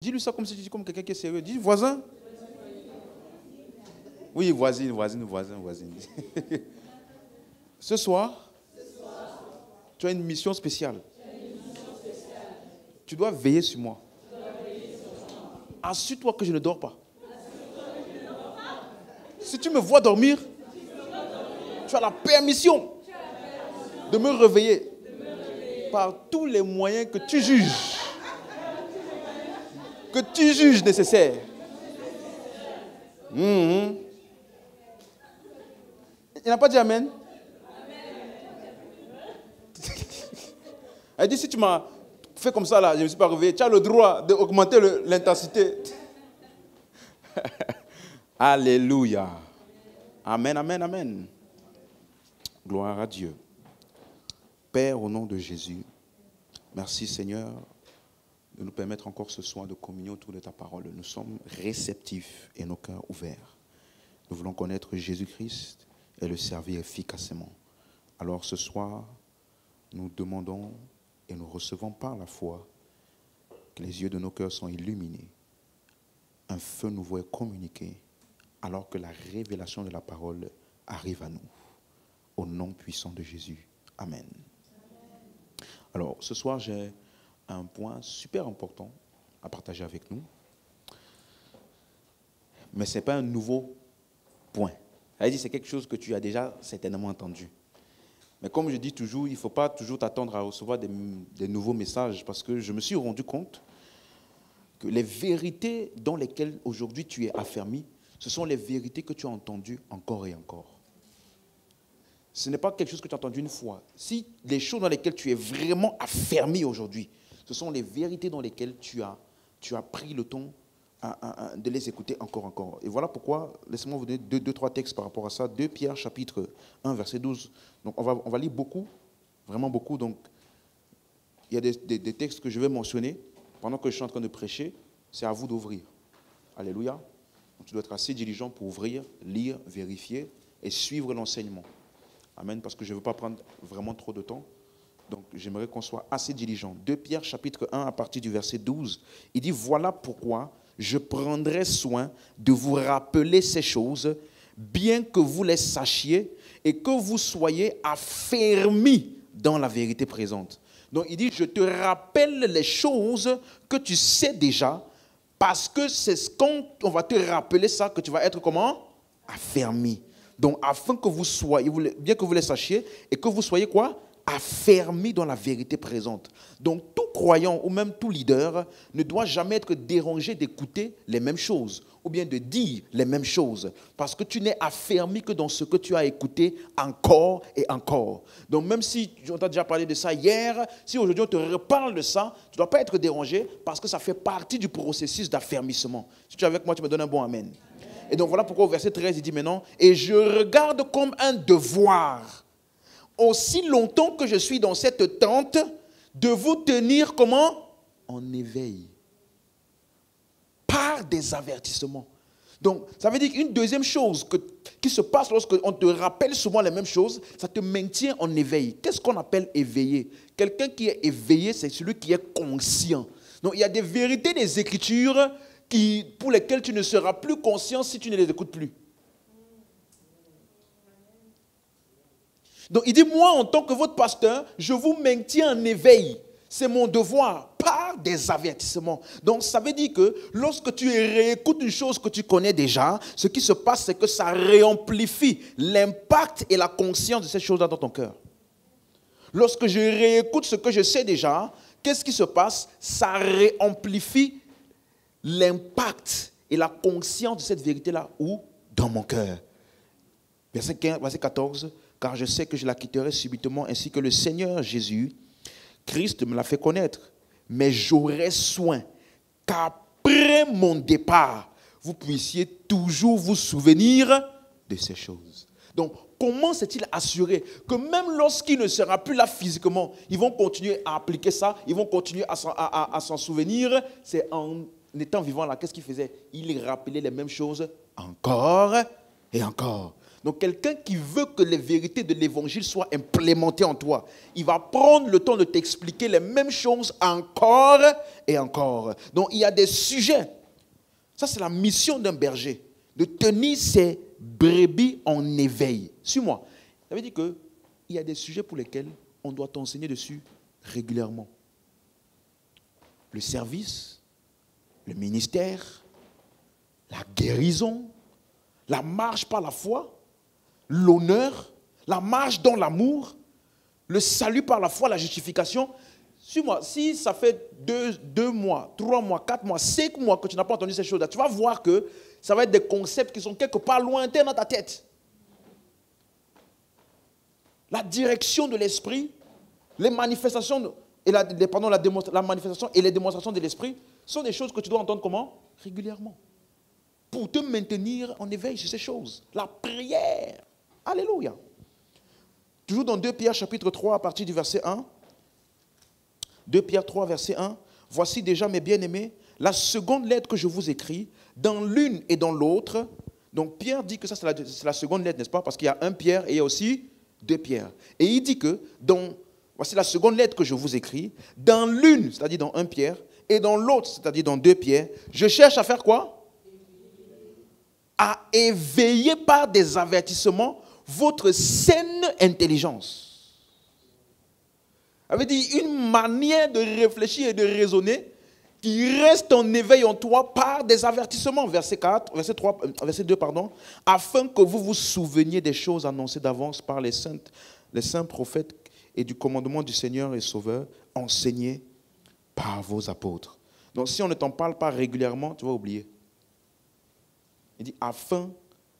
Dis-lui ça comme si tu dis comme quelqu'un qui est sérieux. Dis voisin. Oui, voisine. Ce soir, tu as une mission spéciale. Tu dois veiller sur moi. Assure-toi que je ne dors pas. Si tu me vois dormir, tu as la permission de me réveiller par tous les moyens que tu juges. Que tu juges nécessaire. Il n'a pas dit amen. Elle dit, si tu m'as fait comme ça, là, je ne me suis pas réveillé, tu as le droit d'augmenter l'intensité. Alléluia. Amen, amen, amen. Gloire à Dieu. Père, au nom de Jésus, merci Seigneur de nous permettre encore ce soir de communier autour de ta parole. Nous sommes réceptifs et nos cœurs ouverts. Nous voulons connaître Jésus-Christ et le servir efficacement. Alors ce soir, nous demandons et nous recevons par la foi que les yeux de nos cœurs sont illuminés. Un feu nouveau est communiqué alors que la révélation de la parole arrive à nous. Au nom puissant de Jésus. Amen. Alors ce soir, j'ai un point super important à partager avec nous. Mais ce n'est pas un nouveau point. C'est quelque chose que tu as déjà certainement entendu. Mais comme je dis toujours, il ne faut pas toujours t'attendre à recevoir des nouveaux messages parce que je me suis rendu compte que les vérités dans lesquelles aujourd'hui tu es affermi, ce sont les vérités que tu as entendues encore et encore. Ce n'est pas quelque chose que tu as entendu une fois. Si les choses dans lesquelles tu es vraiment affermi aujourd'hui, ce sont les vérités dans lesquelles tu as pris le temps de les écouter encore. Et voilà pourquoi, laissez-moi vous donner deux, trois textes par rapport à ça. 2 Pierre, chapitre 1, verset 12. Donc on va lire beaucoup, vraiment beaucoup. Donc il y a des textes que je vais mentionner pendant que je suis en train de prêcher. C'est à vous d'ouvrir. Alléluia. Donc, tu dois être assez diligent pour ouvrir, lire, vérifier et suivre l'enseignement. Amen, parce que je ne veux pas prendre vraiment trop de temps. Donc, j'aimerais qu'on soit assez diligent. 2 Pierre, chapitre 1, à partir du verset 12, il dit, « Voilà pourquoi je prendrai soin de vous rappeler ces choses, bien que vous les sachiez et que vous soyez affermis dans la vérité présente. » Donc, il dit, « Je te rappelle les choses que tu sais déjà, parce que c'est quand on va te rappeler ça que tu vas être comment? Affermi. » Donc, afin que vous soyez, bien que vous les sachiez, et que vous soyez quoi? Affermis dans la vérité présente. Donc, tout croyant ou même tout leader ne doit jamais être dérangé d'écouter les mêmes choses ou bien de dire les mêmes choses parce que tu n'es affermi que dans ce que tu as écouté encore et encore. Donc, même si on t'a déjà parlé de ça hier, si aujourd'hui on te reparle de ça, tu ne dois pas être dérangé parce que ça fait partie du processus d'affermissement. Si tu es avec moi, tu me donnes un bon amen. Et donc, voilà pourquoi au verset 13, il dit maintenant, « Et je regarde comme un devoir, aussi longtemps que je suis dans cette tente, de vous tenir comment? En éveil. Par des avertissements. » Donc, ça veut dire qu'une deuxième chose qui se passe lorsqu'on te rappelle souvent les mêmes choses, ça te maintient en éveil. Qu'est-ce qu'on appelle éveillé? Quelqu'un qui est éveillé, c'est celui qui est conscient. Donc, il y a des vérités des Écritures pour lesquelles tu ne seras plus conscient si tu ne les écoutes plus. Donc il dit, moi en tant que votre pasteur, je vous maintiens en éveil. C'est mon devoir, par des avertissements. Donc ça veut dire que lorsque tu réécoutes une chose que tu connais déjà, ce qui se passe, c'est que ça réamplifie l'impact et la conscience de cette chose-là dans ton cœur. Lorsque je réécoute ce que je sais déjà, qu'est-ce qui se passe? Ça réamplifie l'impact et la conscience de cette vérité-là où? Dans mon cœur. Verset 15, verset 14. Car je sais que je la quitterai subitement, ainsi que le Seigneur Jésus, Christ me l'a fait connaître. Mais j'aurai soin qu'après mon départ, vous puissiez toujours vous souvenir de ces choses. Donc, comment s'est-il assuré que même lorsqu'il ne sera plus là physiquement, ils vont continuer à appliquer ça, ils vont continuer à s'en souvenir? C'est en étant vivant là, qu'est-ce qu'il faisait? Il rappelait les mêmes choses encore et encore. Donc quelqu'un qui veut que les vérités de l'évangile soient implémentées en toi, il va prendre le temps de t'expliquer les mêmes choses encore et encore. Donc il y a des sujets. Ça, c'est la mission d'un berger, de tenir ses brebis en éveil. Suis-moi. Ça veut dire qu'il y a des sujets pour lesquels on doit t'enseigner dessus régulièrement. Le service, le ministère, la guérison, la marche par la foi, l'honneur, la marche dans l'amour, le salut par la foi, la justification. Suis-moi, si ça fait 2 mois, 3 mois, 4 mois, 5 mois que tu n'as pas entendu ces choses-là, tu vas voir que ça va être des concepts qui sont quelque part lointains dans ta tête. La direction de l'esprit, les manifestations, la manifestation et les démonstrations de l'esprit sont des choses que tu dois entendre comment? Régulièrement. Pour te maintenir en éveil sur ces choses. La prière. Alléluia. Toujours dans 2 Pierre chapitre 3 à partir du verset 1. 2 Pierre 3 verset 1. Voici déjà mes bien-aimés, la seconde lettre que je vous écris, dans l'une et dans l'autre. Donc Pierre dit que ça c'est la seconde lettre, n'est-ce pas? Parce qu'il y a 1 Pierre et il y a aussi 2 Pierre. Et il dit que voici la seconde lettre que je vous écris, dans l'une, c'est-à-dire dans 1 Pierre, et dans l'autre, c'est-à-dire dans 2 Pierre, je cherche à faire quoi? À éveiller par des avertissements votre saine intelligence. Ça veut dire une manière de réfléchir et de raisonner qui reste en éveil en toi par des avertissements. Verset 2, afin que vous vous souveniez des choses annoncées d'avance par les saints prophètes et du commandement du Seigneur et Sauveur, enseigné par vos apôtres. Donc si on ne t'en parle pas régulièrement, tu vas oublier. Il dit, afin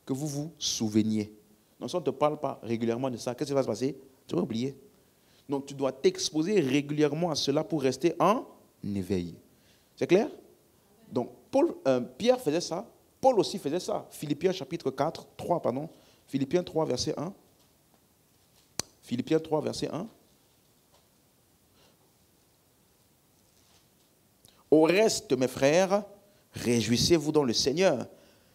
que vous vous souveniez. Donc si on ne te parle pas régulièrement de ça, qu'est-ce qui va se passer? Tu vas oublier. Donc tu dois t'exposer régulièrement à cela pour rester en éveil. C'est clair? Donc Pierre faisait ça, Paul aussi faisait ça. Philippiens chapitre 3. Philippiens 3 verset 1. Philippiens 3 verset 1. Au reste, mes frères, réjouissez-vous dans le Seigneur.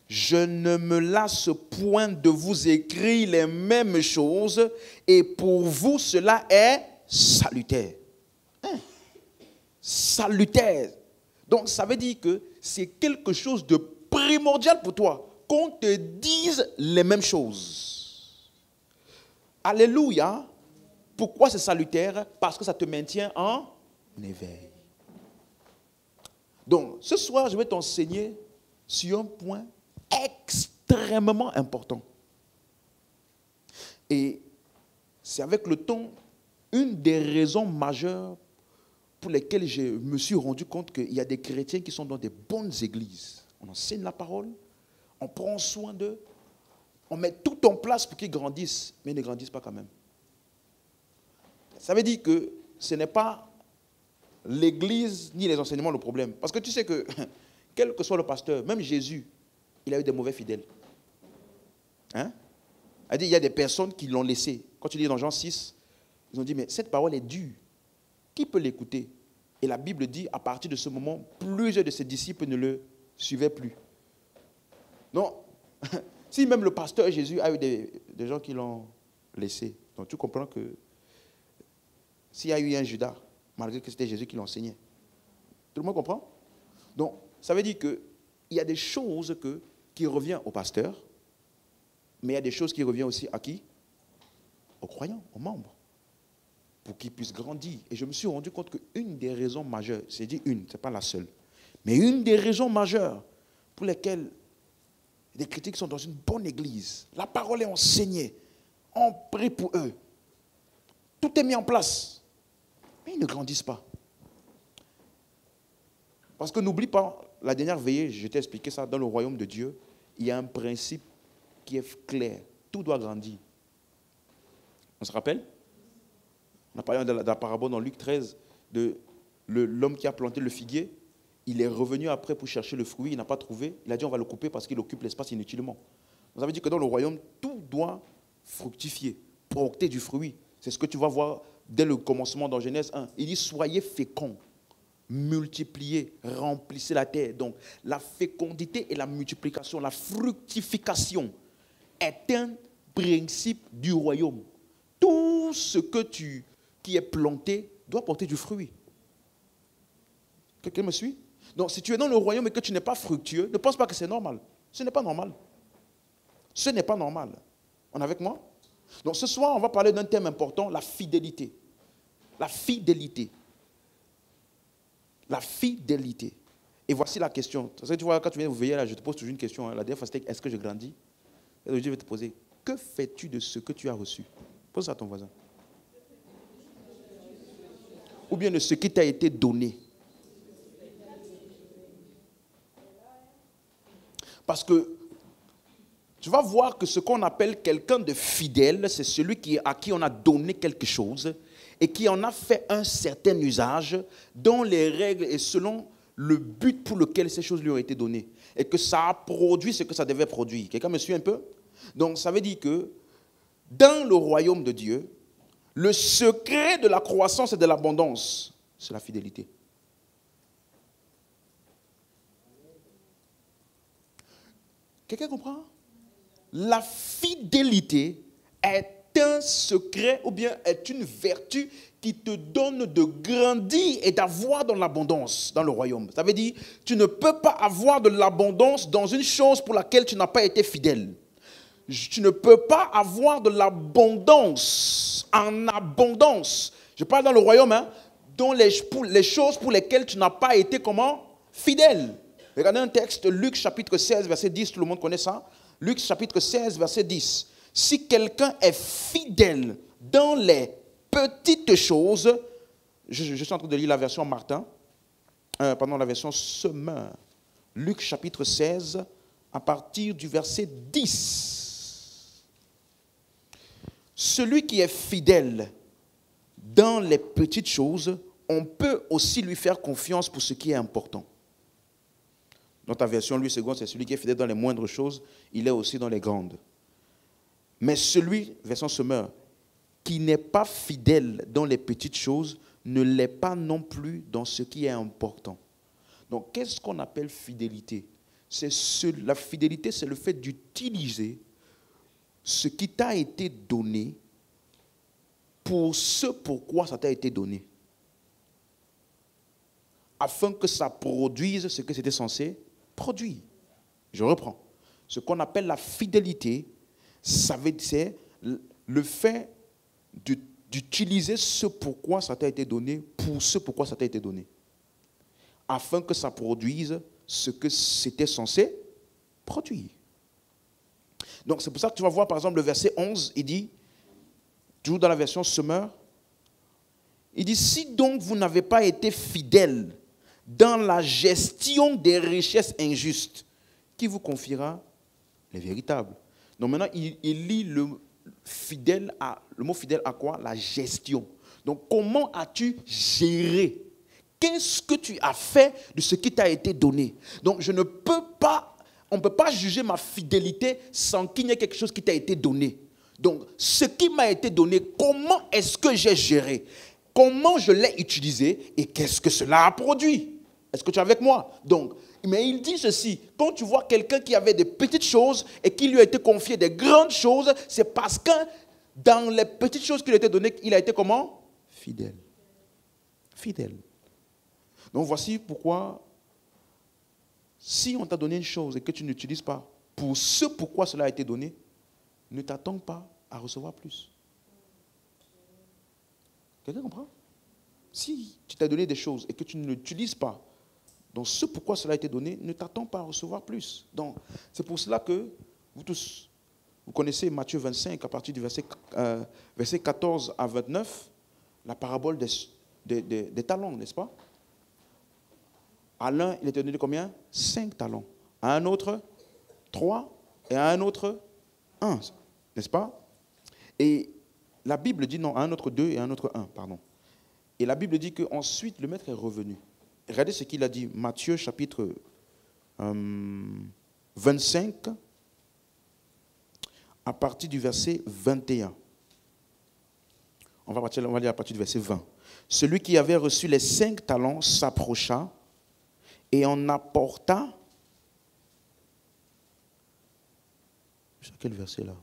Je ne me lasse point de vous écrire les mêmes choses, et pour vous, cela est salutaire. Salutaire. Donc, ça veut dire que c'est quelque chose de primordial pour toi, qu'on te dise les mêmes choses. Alléluia. Pourquoi c'est salutaire? Parce que ça te maintient en éveil. Donc, ce soir, je vais t'enseigner sur un point extrêmement important. Et c'est avec le temps une des raisons majeures pour lesquelles je me suis rendu compte qu'il y a des chrétiens qui sont dans des bonnes églises. On enseigne la parole, on prend soin d'eux, on met tout en place pour qu'ils grandissent, mais ils ne grandissent pas quand même. Ça veut dire que ce n'est pas l'église ni les enseignements le problème. Parce que tu sais que, quel que soit le pasteur, même Jésus, il a eu des mauvais fidèles. Hein? Il y a des personnes qui l'ont laissé. Quand tu lis dans Jean 6, ils ont dit, mais cette parole est dure. Qui peut l'écouter? Et la Bible dit, à partir de ce moment, plusieurs de ses disciples ne le suivaient plus. Non. Si même le pasteur Jésus a eu des gens qui l'ont laissé, donc tu comprends que s'il y a eu un Judas, malgré que c'était Jésus qui l'enseignait. Tout le monde comprend? Donc, ça veut dire qu'il y a des choses qui reviennent au pasteur, mais il y a des choses qui reviennent aussi à qui? Aux croyants, aux membres, pour qu'ils puissent grandir. Et je me suis rendu compte qu'une des raisons majeures, c'est dit une, ce n'est pas la seule, mais une des raisons majeures pour lesquelles des chrétiens qui sont dans une bonne église, la parole est enseignée, on prie pour eux, tout est mis en place, mais ils ne grandissent pas. Parce que n'oublie pas, la dernière veillée, je t'ai expliqué ça, dans le royaume de Dieu, il y a un principe qui est clair. Tout doit grandir. On se rappelle? On a parlé de la parabole dans Luc 13 de l'homme qui a planté le figuier. Il est revenu après pour chercher le fruit, il n'a pas trouvé. Il a dit on va le couper parce qu'il occupe l'espace inutilement. Ça veut dire que dans le royaume, tout doit fructifier, porter du fruit. C'est ce que tu vas voir dès le commencement dans Genèse 1. Il dit soyez féconds, multipliez, remplissez la terre. Donc la fécondité et la multiplication, la fructification est un principe du royaume. Tout ce qui est planté doit porter du fruit. Quelqu'un me suit? Donc, si tu es dans le royaume et que tu n'es pas fructueux, ne pense pas que c'est normal. Ce n'est pas normal. Ce n'est pas normal. On est avec moi? Donc, ce soir, on va parler d'un thème important, la fidélité. La fidélité. La fidélité. Et voici la question. Parce que tu vois, quand tu viens vous veiller là, je te pose toujours une question. La dernière fois, c'était est-ce que je grandis? Et aujourd'hui, je vais te poser, que fais-tu de ce que tu as reçu? Pose ça à ton voisin. Ou bien de ce qui t'a été donné. Parce que tu vas voir que ce qu'on appelle quelqu'un de fidèle, c'est celui à qui on a donné quelque chose et qui en a fait un certain usage dans les règles et selon le but pour lequel ces choses lui ont été données. Et que ça a produit ce que ça devait produire. Quelqu'un me suit un peu? Donc ça veut dire que dans le royaume de Dieu, le secret de la croissance et de l'abondance, c'est la fidélité. Quelqu'un comprend? La fidélité est un secret ou bien est une vertu qui te donne de grandir et d'avoir dans l'abondance dans le royaume. Ça veut dire, tu ne peux pas avoir de l'abondance dans une chose pour laquelle tu n'as pas été fidèle. Tu ne peux pas avoir de l'abondance en abondance. Je parle dans le royaume, hein, dans les choses pour lesquelles tu n'as pas été comment? Fidèle. Regardez un texte, Luc chapitre 16, verset 10, tout le monde connaît ça. Luc chapitre 16, verset 10. Si quelqu'un est fidèle dans les petites choses, je suis en train de lire la version Martin, la version Semeur. Luc chapitre 16, à partir du verset 10. Celui qui est fidèle dans les petites choses, on peut aussi lui faire confiance pour ce qui est important. Dans ta version, lui, seconde, c'est celui qui est fidèle dans les moindres choses, il est aussi dans les grandes. Mais celui, version Semeur, qui n'est pas fidèle dans les petites choses, ne l'est pas non plus dans ce qui est important. Donc, qu'est-ce qu'on appelle fidélité? La fidélité, c'est le fait d'utiliser ce qui t'a été donné pour ce pourquoi ça t'a été donné. Afin que ça produise ce que c'était censé produire. Je reprends. Ce qu'on appelle la fidélité, c'est le fait d'utiliser ce pourquoi ça t'a été donné pour ce pourquoi ça t'a été donné. Afin que ça produise ce que c'était censé produire. Donc c'est pour ça que tu vas voir par exemple le verset 11, il dit, toujours dans la version Semeur, il dit, si donc vous n'avez pas été fidèles dans la gestion des richesses injustes, qui vous confiera les véritables. Donc maintenant, il lit le mot fidèle à quoi? La gestion. Donc comment as-tu géré? Qu'est-ce que tu as fait de ce qui t'a été donné? Donc on ne peut pas juger ma fidélité sans qu'il y ait quelque chose qui t'a été donné. Donc ce qui m'a été donné, comment est-ce que j'ai géré? Comment je l'ai utilisé et qu'est-ce que cela a produit? Est-ce que tu es avec moi? Donc, mais il dit ceci, quand tu vois quelqu'un qui avait des petites choses et qui lui a été confié des grandes choses, c'est parce que dans les petites choses qui lui a été données, il a été comment? Fidèle. Fidèle. Donc voici pourquoi, si on t'a donné une chose et que tu n'utilises pas pour ce pourquoi cela a été donné, ne t'attends pas à recevoir plus. Quelqu'un comprend? Si tu t'as donné des choses et que tu ne l'utilises pas dans ce pourquoi cela a été donné, ne t'attends pas à recevoir plus. Donc, c'est pour cela que vous tous, vous connaissez Matthieu 25, à partir du verset 14 à 29, la parabole des talents, n'est-ce pas? À l'un, il était donné combien? 5 talents. À un autre, 3. Et à un autre, 1. N'est-ce pas? Et la Bible dit, non, à un autre 2 et à un autre 1, pardon. Et la Bible dit qu'ensuite, le maître est revenu. Regardez ce qu'il a dit, Matthieu chapitre 25, à partir du verset 21. On va lire à partir du verset 20. Celui qui avait reçu les 5 talents s'approcha et en apporta. C'est quel verset là?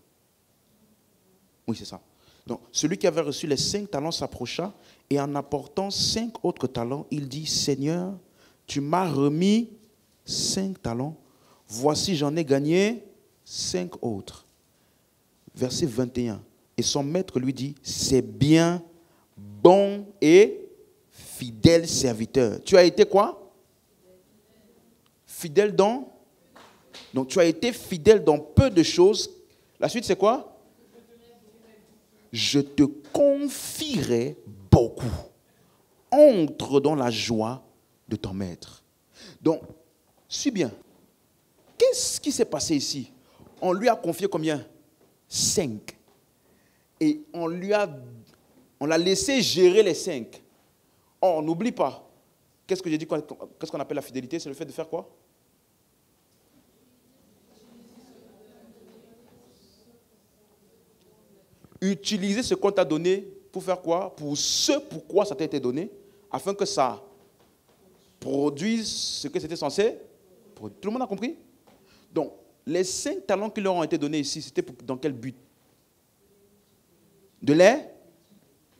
Oui, c'est ça. Donc, celui qui avait reçu les 5 talents s'approcha et en apportant 5 autres talents, il dit, Seigneur, tu m'as remis 5 talents. Voici, j'en ai gagné 5 autres. Verset 21. Et son maître lui dit, c'est bien, bon et fidèle serviteur. Tu as été quoi? Fidèle dans? Donc tu as été fidèle dans peu de choses. La suite c'est quoi? Je te confierai beaucoup. Entre dans la joie de ton maître. Donc, suis bien. Qu'est-ce qui s'est passé ici? On lui a confié combien? 5. Et on l'a laissé gérer les 5. Oh, n'oublie pas. Qu'est-ce que j'ai dit? Qu'est-ce qu'on appelle la fidélité? C'est le fait de faire quoi? Utiliser ce qu'on t'a donné pour faire quoi? Pour ce pourquoi ça t'a été donné, afin que ça produise ce que c'était censé produire. Tout le monde a compris? Donc, les 5 talents qui leur ont été donnés ici, c'était dans quel but? De lait?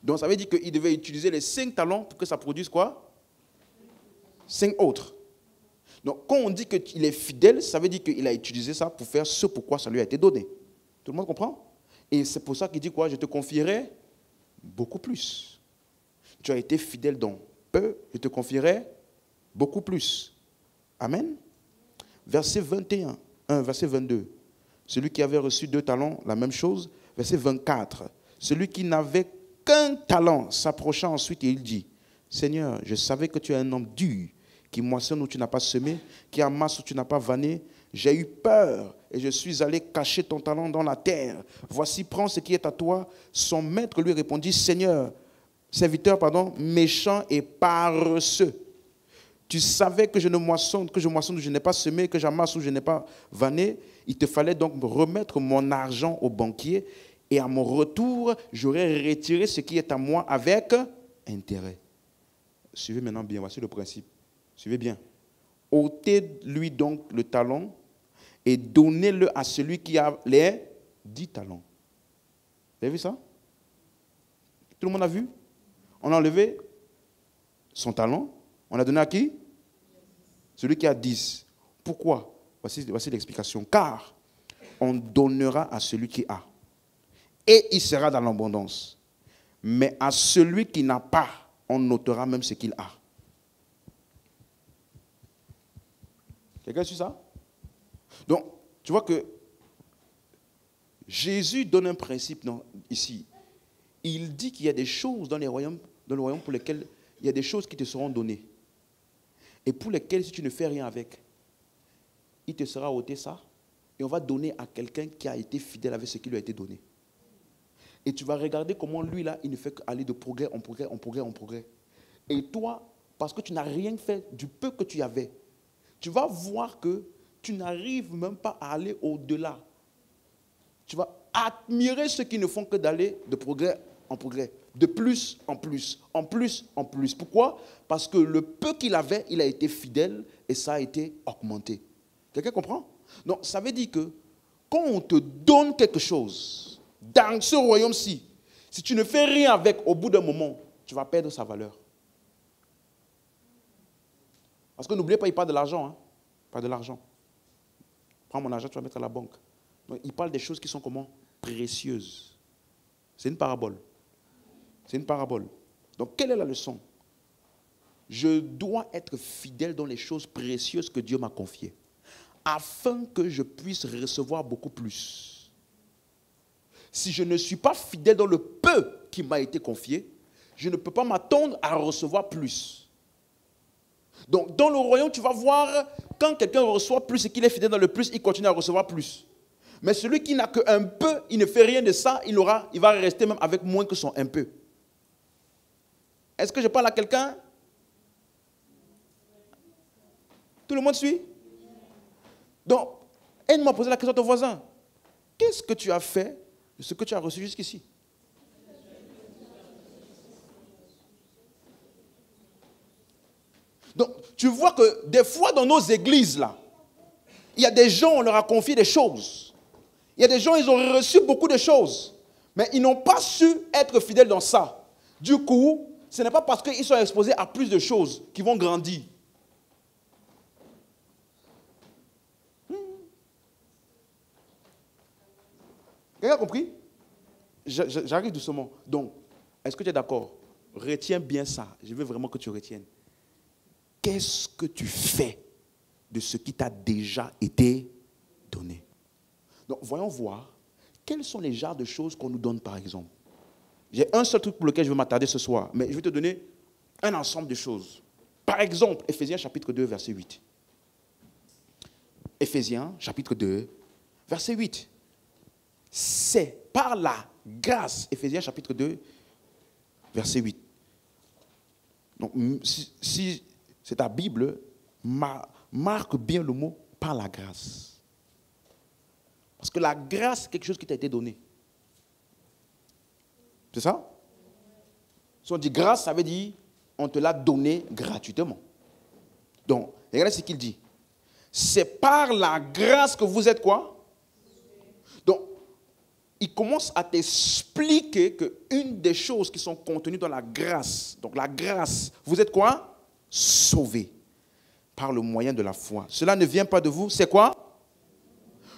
Donc, ça veut dire qu'ils devaient utiliser les 5 talents pour que ça produise quoi? 5 autres. Donc, quand on dit qu'il est fidèle, ça veut dire qu'il a utilisé ça pour faire ce pourquoi ça lui a été donné. Tout le monde comprend? Et c'est pour ça qu'il dit quoi? Je te confierai beaucoup plus. Tu as été fidèle dans peu, je te confierai beaucoup plus. Amen. Verset 21, verset 22. Celui qui avait reçu 2 talents, la même chose. Verset 24. Celui qui n'avait qu'un talent s'approcha ensuite et il dit, Seigneur, je savais que tu es un homme dur, qui moissonne où tu n'as pas semé, qui amasse où tu n'as pas vanné. J'ai eu peur et je suis allé cacher ton talent dans la terre. Voici, prends ce qui est à toi. Son maître lui répondit, Seigneur, serviteur, méchant et paresseux. Tu savais que je moissonne où je n'ai pas semé, que j'amasse où je n'ai pas vanné. Il te fallait donc remettre mon argent au banquier et à mon retour, j'aurais retiré ce qui est à moi avec intérêt. Suivez maintenant bien, voici le principe. Suivez bien. ôtez-lui donc le talent et donnez-le à celui qui a les 10 talents. Vous avez vu ça? Tout le monde a vu? On a enlevé son talent. On a donné à qui? Celui qui a 10. Pourquoi? Voici l'explication. Car on donnera à celui qui a. Et il sera dans l'abondance. Mais à celui qui n'a pas, on notera même ce qu'il a. Quelqu'un suit ça? Donc, tu vois que Jésus donne un principe ici. Il dit qu'il y a des choses dans le royaume pour lesquelles il y a des choses qui te seront données. Et pour lesquelles, si tu ne fais rien avec, il te sera ôté ça. Et on va donner à quelqu'un qui a été fidèle avec ce qui lui a été donné. Et tu vas regarder comment lui, là, il ne fait qu'aller de progrès en progrès, en progrès, en progrès. Et toi, parce que tu n'as rien fait du peu que tu avais, tu vas voir que tu n'arrives même pas à aller au-delà. Tu vas admirer ceux qui ne font que d'aller de progrès en progrès, de plus en plus, en plus en plus. Pourquoi? Parce que le peu qu'il avait, il a été fidèle et ça a été augmenté. Quelqu'un comprend? Donc, ça veut dire que quand on te donne quelque chose, dans ce royaume-ci, si tu ne fais rien avec, au bout d'un moment, tu vas perdre sa valeur. Parce que n'oubliez pas, il parle de l'argent. Hein? Il parle de l'argent. Prends mon argent, tu vas mettre à la banque. Donc, il parle des choses qui sont comment? Précieuses. C'est une parabole. C'est une parabole. Donc, quelle est la leçon? Je dois être fidèle dans les choses précieuses que Dieu m'a confiées, afin que je puisse recevoir beaucoup plus. Si je ne suis pas fidèle dans le peu qui m'a été confié, je ne peux pas m'attendre à recevoir plus. Donc, dans le royaume, tu vas voir, quand quelqu'un reçoit plus et qu'il est fidèle dans le plus, il continue à recevoir plus. Mais celui qui n'a qu'un peu, il ne fait rien de ça, il va rester même avec moins que son un peu. Est-ce que je parle à quelqu'un? Tout le monde suit? Donc, aide-moi à poser la question à ton voisin. Qu'est-ce que tu as fait de ce que tu as reçu jusqu'ici? Donc, tu vois que des fois dans nos églises, là, il y a des gens, on leur a confié des choses. Il y a des gens, ils ont reçu beaucoup de choses. Mais ils n'ont pas su être fidèles dans ça. Du coup, ce n'est pas parce qu'ils sont exposés à plus de choses qu'ils vont grandir. Quelqu'un a compris? J'arrive doucement. Donc, est-ce que tu es d'accord? Retiens bien ça. Je veux vraiment que tu retiennes. Qu'est-ce que tu fais de ce qui t'a déjà été donné? Donc, voyons voir quels sont les genres de choses qu'on nous donne, par exemple. J'ai un seul truc pour lequel je veux m'attarder ce soir, mais je vais te donner un ensemble de choses. Par exemple, Éphésiens chapitre 2, verset 8. Éphésiens chapitre 2, verset 8. C'est par la grâce, Éphésiens chapitre 2, verset 8. Donc, si c'est ta Bible, marque bien le mot par la grâce. Parce que la grâce, c'est quelque chose qui t'a été donné. C'est ça? Si on dit grâce, ça veut dire on te l'a donné gratuitement. Donc, regardez ce qu'il dit. C'est par la grâce que vous êtes quoi? Donc, il commence à t'expliquer qu'une des choses qui sont contenues dans la grâce, donc la grâce, vous êtes quoi? Sauvés par le moyen de la foi. Cela ne vient pas de vous, c'est quoi?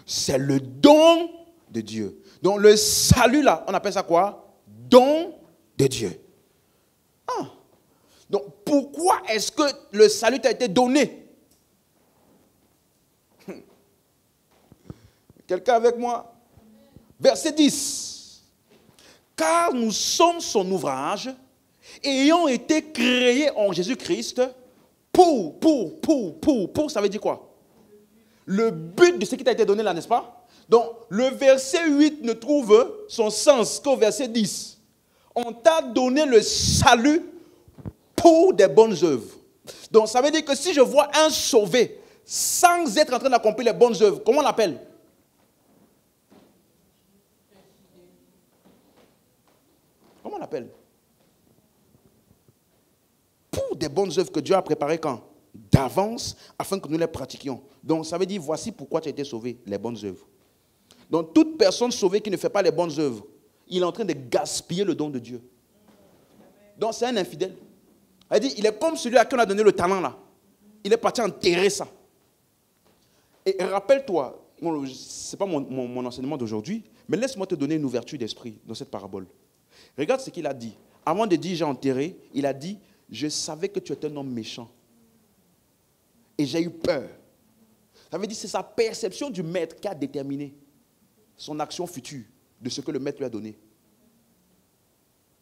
C'est le don de Dieu. Donc, le salut là, on appelle ça quoi? Don de Dieu. Ah. Donc, pourquoi est-ce que le salut t'a été donné? Quelqu'un avec moi? Verset 10. Car nous sommes son ouvrage, ayant été créés en Jésus-Christ, pour, ça veut dire quoi? Le but de ce qui t'a été donné là, n'est-ce pas? Donc, le verset 8 ne trouve son sens qu'au verset 10. On t'a donné le salut pour des bonnes œuvres. Donc, ça veut dire que si je vois un sauvé sans être en train d'accomplir les bonnes œuvres, comment on l'appelle? Comment on l'appelle? Pour des bonnes œuvres que Dieu a préparées quand? D'avance, afin que nous les pratiquions. Donc, ça veut dire, voici pourquoi tu as été sauvé, les bonnes œuvres. Donc, toute personne sauvée qui ne fait pas les bonnes œuvres, il est en train de gaspiller le don de Dieu. Donc, c'est un infidèle. Il est comme celui à qui on a donné le talent là. Il est parti enterrer ça. Et rappelle-toi, ce n'est pas mon enseignement d'aujourd'hui, mais laisse-moi te donner une ouverture d'esprit dans cette parabole. Regarde ce qu'il a dit. Avant de dire j'ai enterré, il a dit, je savais que tu étais un homme méchant. Et j'ai eu peur. Ça veut dire que c'est sa perception du maître qui a déterminé son action future de ce que le maître lui a donné.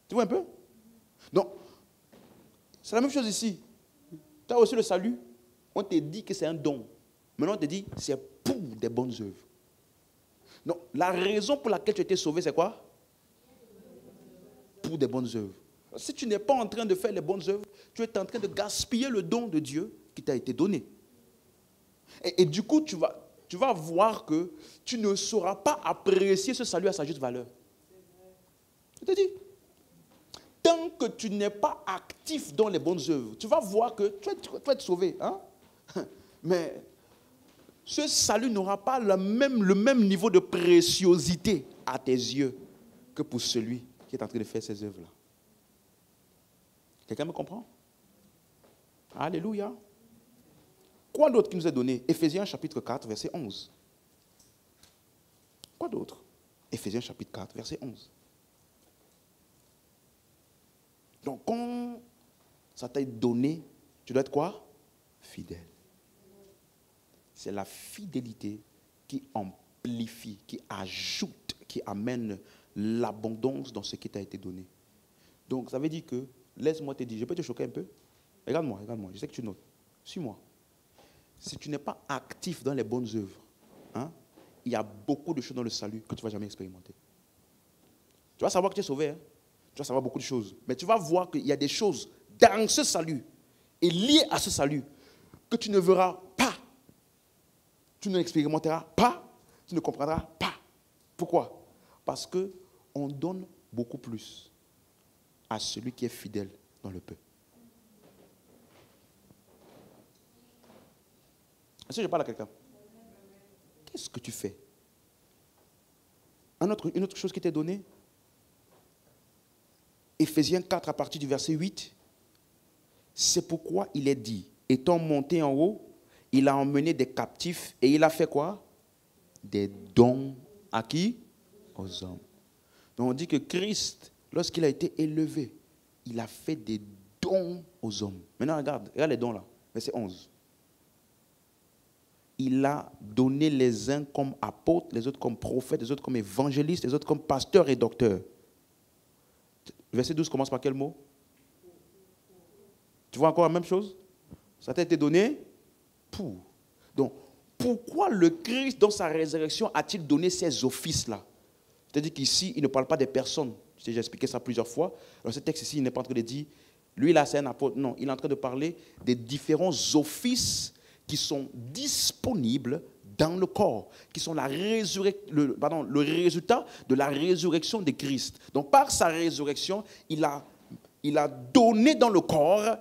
Tu vois un peu? Donc, c'est la même chose ici. Tu as reçu le salut, on te dit que c'est un don. Maintenant, on te dit c'est pour des bonnes œuvres. Donc, la raison pour laquelle tu as été sauvé, c'est quoi? Pour des bonnes œuvres. Si tu n'es pas en train de faire les bonnes œuvres, tu es en train de gaspiller le don de Dieu qui t'a été donné. Et du coup, tu vas voir que tu ne sauras pas apprécier ce salut à sa juste valeur. Je te dis. Tant que tu n'es pas actif dans les bonnes œuvres, tu vas voir que tu vas être sauvé. Hein? Mais ce salut n'aura pas le même niveau de préciosité à tes yeux que pour celui qui est en train de faire ces œuvres-là. Quelqu'un me comprend? Alléluia. Quoi d'autre qui nous est donné? Éphésiens chapitre 4, verset 11. Quoi d'autre? Éphésiens chapitre 4, verset 11. Donc, quand ça t'a été donné, tu dois être quoi? Fidèle. C'est la fidélité qui amplifie, qui ajoute, qui amène l'abondance dans ce qui t'a été donné. Donc, ça veut dire que, laisse-moi te dire, je peux te choquer un peu? Regarde-moi, je sais que tu notes. Suis-moi. Si tu n'es pas actif dans les bonnes œuvres, hein, il y a beaucoup de choses dans le salut que tu ne vas jamais expérimenter. Tu vas savoir que tu es sauvé, hein? Tu vas savoir beaucoup de choses. Mais tu vas voir qu'il y a des choses dans ce salut et liées à ce salut que tu ne verras pas. Tu ne l'expérimenteras pas. Tu ne comprendras pas. Pourquoi? Parce qu'on donne beaucoup plus à celui qui est fidèle dans le peu. Est-ce que je parle à quelqu'un? Qu'est-ce que tu fais? Une autre chose qui t'est donnée, Éphésiens 4 à partir du verset 8. C'est pourquoi il est dit, étant monté en haut, il a emmené des captifs et il a fait quoi? Des dons à qui? Aux hommes. Donc on dit que Christ, lorsqu'il a été élevé, il a fait des dons aux hommes. Maintenant regarde les dons là, verset 11. Il a donné les uns comme apôtres, les autres comme prophètes, les autres comme évangélistes, les autres comme pasteurs et docteurs. Verset 12 commence par quel mot? Tu vois encore la même chose? Ça t'a été donné pour. Donc, pourquoi le Christ, dans sa résurrection, a-t-il donné ces offices-là? C'est-à-dire qu'ici, il ne parle pas des personnes. J'ai expliqué ça plusieurs fois. Dans ce texte ici, il n'est pas en train de dire, lui là, c'est un apôtre. Non, il est en train de parler des différents offices qui sont disponibles dans le corps, qui sont le résultat de la résurrection de Christ. Donc, par sa résurrection, il a donné dans le corps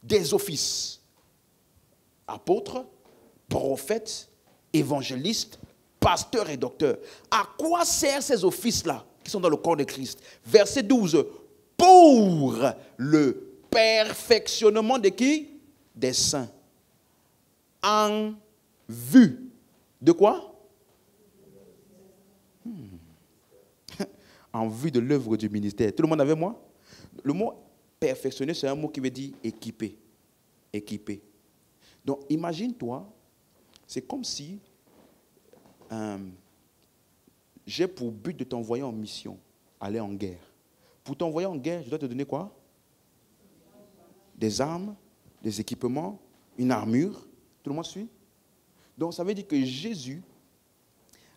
des offices. Apôtres, prophètes, évangélistes, pasteurs et docteurs. À quoi servent ces offices-là qui sont dans le corps de Christ? Verset 12. Pour le perfectionnement de qui? Des saints. En vue de quoi? En vue de l'œuvre du ministère. Tout le monde avec moi? Le mot perfectionner, c'est un mot qui veut dire équiper. Équiper. Donc, imagine-toi, c'est comme si j'ai pour but de t'envoyer en mission, aller en guerre. Pour t'envoyer en guerre, je dois te donner quoi? Des armes, des équipements, une armure. Tout le monde suit? Donc, ça veut dire que Jésus,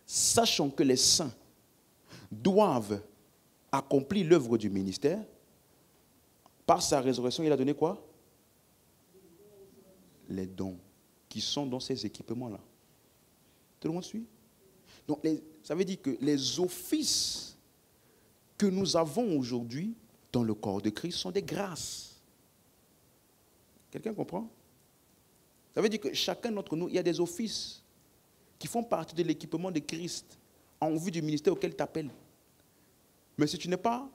sachant que les saints doivent accomplir l'œuvre du ministère, par sa résurrection, il a donné quoi? Les dons qui sont dans ces équipements-là. Tout le monde suit? Donc, ça veut dire que les offices que nous avons aujourd'hui dans le corps de Christ sont des grâces. Quelqu'un comprend? Ça veut dire que chacun d'entre nous, il y a des offices qui font partie de l'équipement de Christ en vue du ministère auquel il t'appelle. Mais si tu n'es pas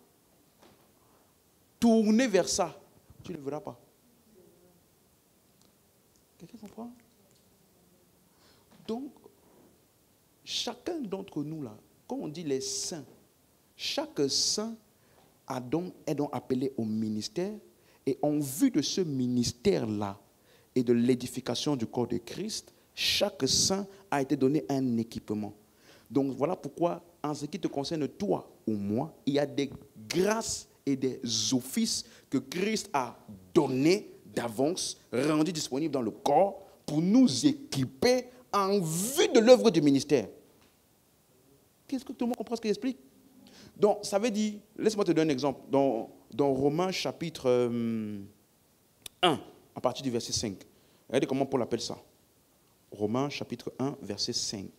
tourné vers ça, tu ne le verras pas. Quelqu'un comprend? Donc, chacun d'entre nous, là, quand on dit les saints, chaque saint est donc appelé au ministère, et en vue de ce ministère-là et de l'édification du corps de Christ, chaque saint a été donné un équipement. Donc voilà pourquoi, en ce qui te concerne toi ou moi, il y a des grâces et des offices que Christ a donnés d'avance, rendus disponibles dans le corps pour nous équiper en vue de l'œuvre du ministère. Qu'est-ce que tout le monde comprend ce qu'il explique? Donc, ça veut dire, laisse-moi te donner un exemple. Dans Romains chapitre 1, à partir du verset 5. Regardez comment Paul appelle ça. Romains chapitre 1, verset 5.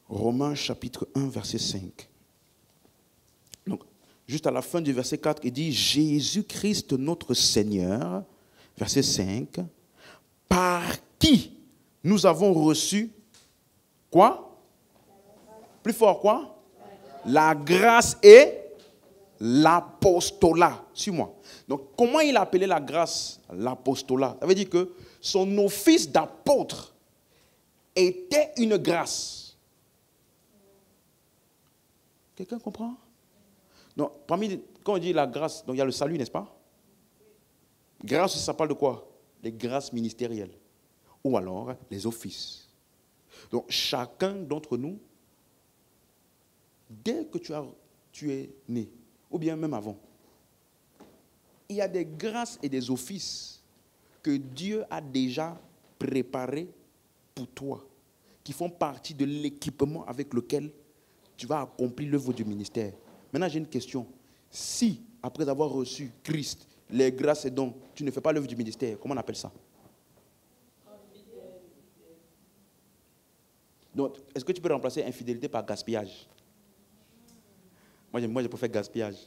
Romains chapitre 1, verset 5. Donc, juste à la fin du verset 4, il dit, Jésus-Christ notre Seigneur, verset 5, par qui nous avons reçu, quoi? Plus fort, quoi? La grâce et l'apostolat. Suis-moi. Donc, comment il a appelé la grâce l'apostolat? Ça veut dire que son office d'apôtre était une grâce. Quelqu'un comprend? Donc, quand on dit la grâce, donc il y a le salut, n'est-ce pas? Grâce, ça parle de quoi? Les grâces ministérielles. Ou alors les offices. Donc, chacun d'entre nous, dès que tu es né, ou bien même avant, il y a des grâces et des offices que Dieu a déjà préparés pour toi, qui font partie de l'équipement avec lequel tu vas accomplir l'œuvre du ministère. Maintenant, j'ai une question. Si, après avoir reçu Christ, les grâces et dons, tu ne fais pas l'œuvre du ministère, comment on appelle ça? Donc, est-ce que tu peux remplacer infidélité par gaspillage? Moi, je préfère gaspillage.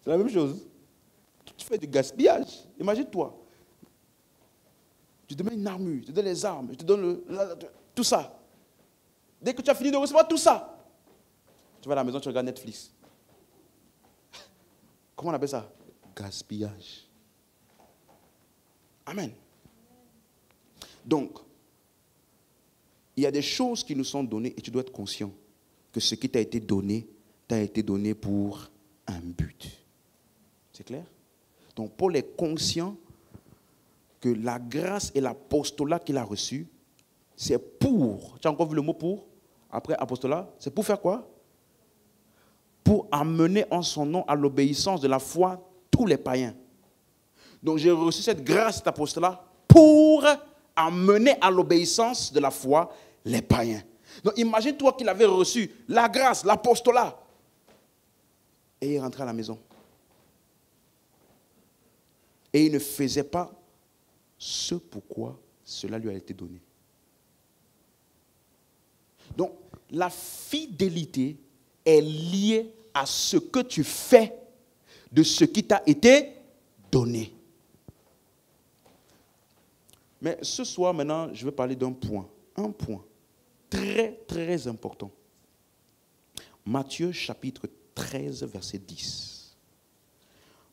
C'est la même chose. Tu fais du gaspillage. Imagine-toi. Je te donne une armure, je te donne les armes, je te donne tout ça. Dès que tu as fini de recevoir tout ça, tu vas à la maison, tu regardes Netflix. Comment on appelle ça? Gaspillage. Amen. Donc, il y a des choses qui nous sont données et tu dois être conscient que ce qui t'a été donné pour un but. C'est clair? Donc, Paul est conscient que la grâce et l'apostolat qu'il a reçu, c'est pour, tu as encore vu le mot pour, après apostolat, c'est pour faire quoi? Pour amener en son nom à l'obéissance de la foi tous les païens. Donc j'ai reçu cette grâce, cet apostolat, pour amener à l'obéissance de la foi les païens. Donc imagine-toi qu'il avait reçu la grâce, l'apostolat, et il rentrait à la maison. Et il ne faisait pas ce pourquoi cela lui a été donné. Donc, la fidélité est liée à ce que tu fais de ce qui t'a été donné. Mais ce soir, maintenant, je vais parler d'un point. Un point très, très important. Matthieu, chapitre 13, verset 10.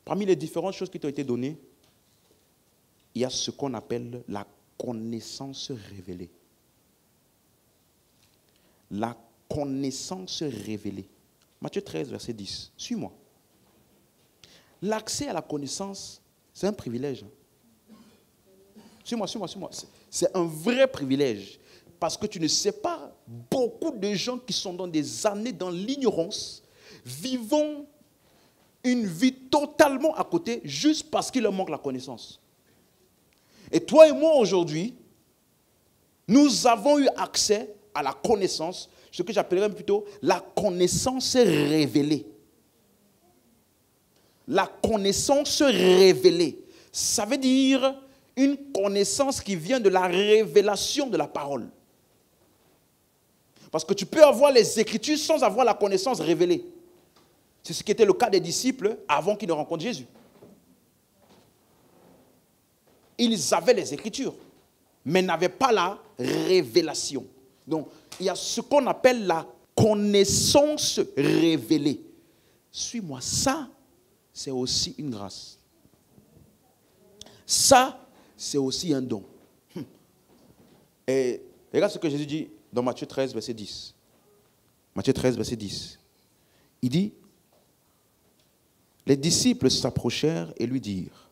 Parmi les différentes choses qui t'ont été données, il y a ce qu'on appelle la connaissance révélée. La connaissance révélée. Matthieu 13, verset 10. Suis-moi. L'accès à la connaissance, c'est un privilège. Suis-moi. C'est un vrai privilège. Parce que tu ne sais pas, beaucoup de gens qui sont dans des années dans l'ignorance, vivant une vie totalement à côté, juste parce qu'il leur manque la connaissance. Et toi et moi aujourd'hui, nous avons eu accès à la connaissance, ce que j'appellerais plutôt la connaissance révélée. La connaissance révélée. Ça veut dire une connaissance qui vient de la révélation de la parole. Parce que tu peux avoir les Écritures sans avoir la connaissance révélée. C'est ce qui était le cas des disciples avant qu'ils ne rencontrent Jésus. Ils avaient les Écritures, mais n'avaient pas la révélation. Donc, il y a ce qu'on appelle la connaissance révélée. Suis-moi, ça, c'est aussi une grâce. Ça, c'est aussi un don. Et regarde ce que Jésus dit dans Matthieu 13, verset 10. Matthieu 13, verset 10. Il dit, les disciples s'approchèrent et lui dirent,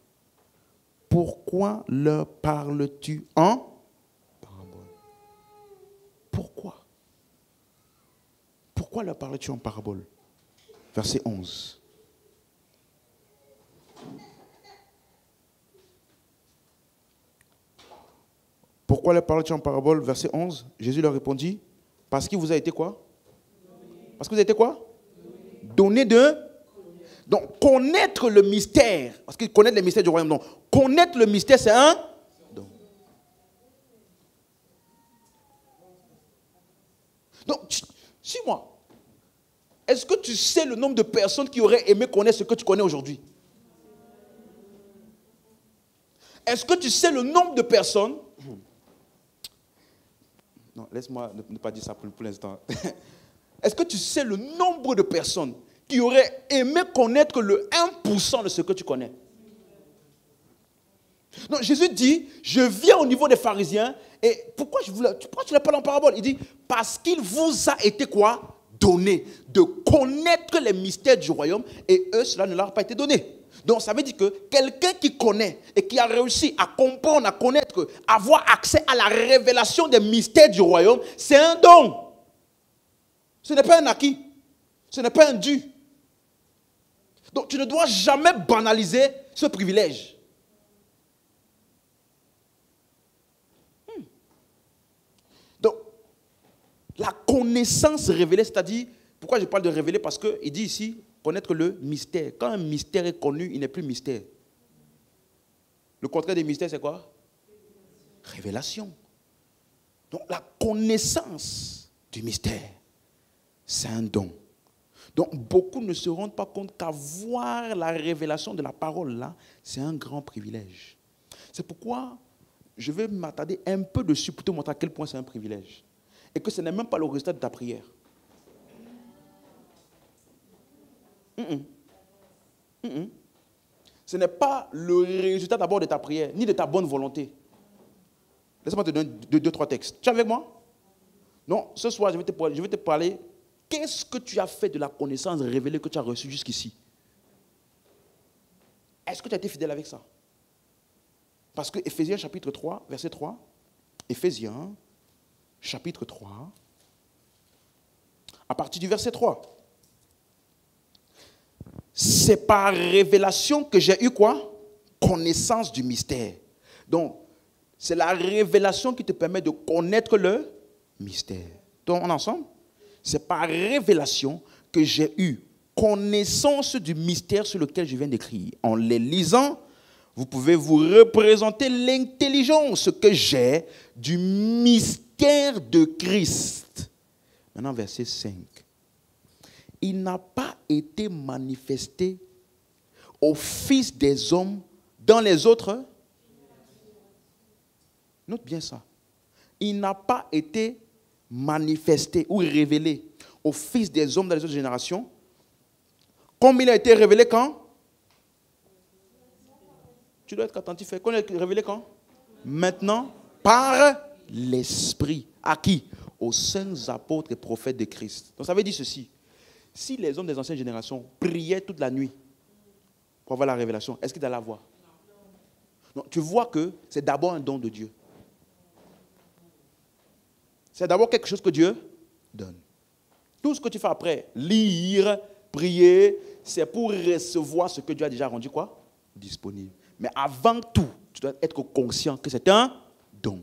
pourquoi leur parles-tu en parabole? Pourquoi? Pourquoi leur parles-tu en parabole? Verset 11. Pourquoi leur parles-tu en parabole? Verset 11. Jésus leur répondit, parce qu'il vous a été quoi? Parce que vous avez été quoi? Donné de... Donc, connaître le mystère, parce qu'il connaît les mystères du royaume. Donc, connaître le mystère, c'est un don. Donc, suis-moi. Est-ce que tu sais le nombre de personnes qui auraient aimé connaître ce que tu connais aujourd'hui? Est-ce que tu sais le nombre de personnes... Non, laisse-moi ne pas dire ça pour l'instant. Est-ce que tu sais le nombre de personnes qui auraient aimé connaître le 1% de ce que tu connais? Donc Jésus dit, je viens au niveau des pharisiens, et pourquoi tu ne l'as pas en parabole? Il dit, parce qu'il vous a été quoi? Donné de connaître les mystères du royaume, et eux, cela ne leur a pas été donné. Donc ça veut dire que quelqu'un qui connaît et qui a réussi à comprendre, à connaître, avoir accès à la révélation des mystères du royaume, c'est un don. Ce n'est pas un acquis. Ce n'est pas un dû. Donc tu ne dois jamais banaliser ce privilège. Donc, la connaissance révélée, c'est-à-dire, pourquoi je parle de révéler? Parce qu'il dit ici, connaître le mystère. Quand un mystère est connu, il n'est plus mystère. Le contraire des mystères, c'est quoi? Révélation. Donc, la connaissance du mystère, c'est un don. Donc, beaucoup ne se rendent pas compte qu'avoir la révélation de la parole, là, c'est un grand privilège. C'est pourquoi je vais m'attarder un peu dessus pour te montrer à quel point c'est un privilège. Et que ce n'est même pas le résultat de ta prière. Ce n'est pas le résultat d'abord de ta prière, ni de ta bonne volonté. Laisse-moi te donner deux, trois textes. Tu es avec moi? Non, ce soir, je vais te parler. Qu'est-ce que tu as fait de la connaissance révélée que tu as reçue jusqu'ici? Est-ce que tu as été fidèle avec ça? Parce que Éphésiens chapitre 3, verset 3, Éphésiens chapitre 3, à partir du verset 3. C'est par révélation que j'ai eu quoi? Connaissance du mystère. Donc, c'est la révélation qui te permet de connaître le mystère. Donc, on est ensemble? C'est par révélation que j'ai eu connaissance du mystère sur lequel je viens d'écrire. En les lisant, vous pouvez vous représenter l'intelligence que j'ai du mystère de Christ. Maintenant, verset 5. Il n'a pas été manifesté aux fils des hommes dans les autres. Note bien ça. Il n'a pas été manifesté ou révélé aux fils des hommes dans les autres générations. Comme il a été révélé quand? Tu dois être attentif. Quand il a été révélé quand? Maintenant, par l'Esprit. À qui? Aux saints apôtres et prophètes de Christ. Donc ça veut dire ceci. Si les hommes des anciennes générations priaient toute la nuit pour avoir la révélation, est-ce qu'ils allaient la voir? Non, tu vois que c'est d'abord un don de Dieu. C'est d'abord quelque chose que Dieu donne. Tout ce que tu fais après, lire, prier, c'est pour recevoir ce que Dieu a déjà rendu quoi? Disponible. Mais avant tout, tu dois être conscient que c'est un don.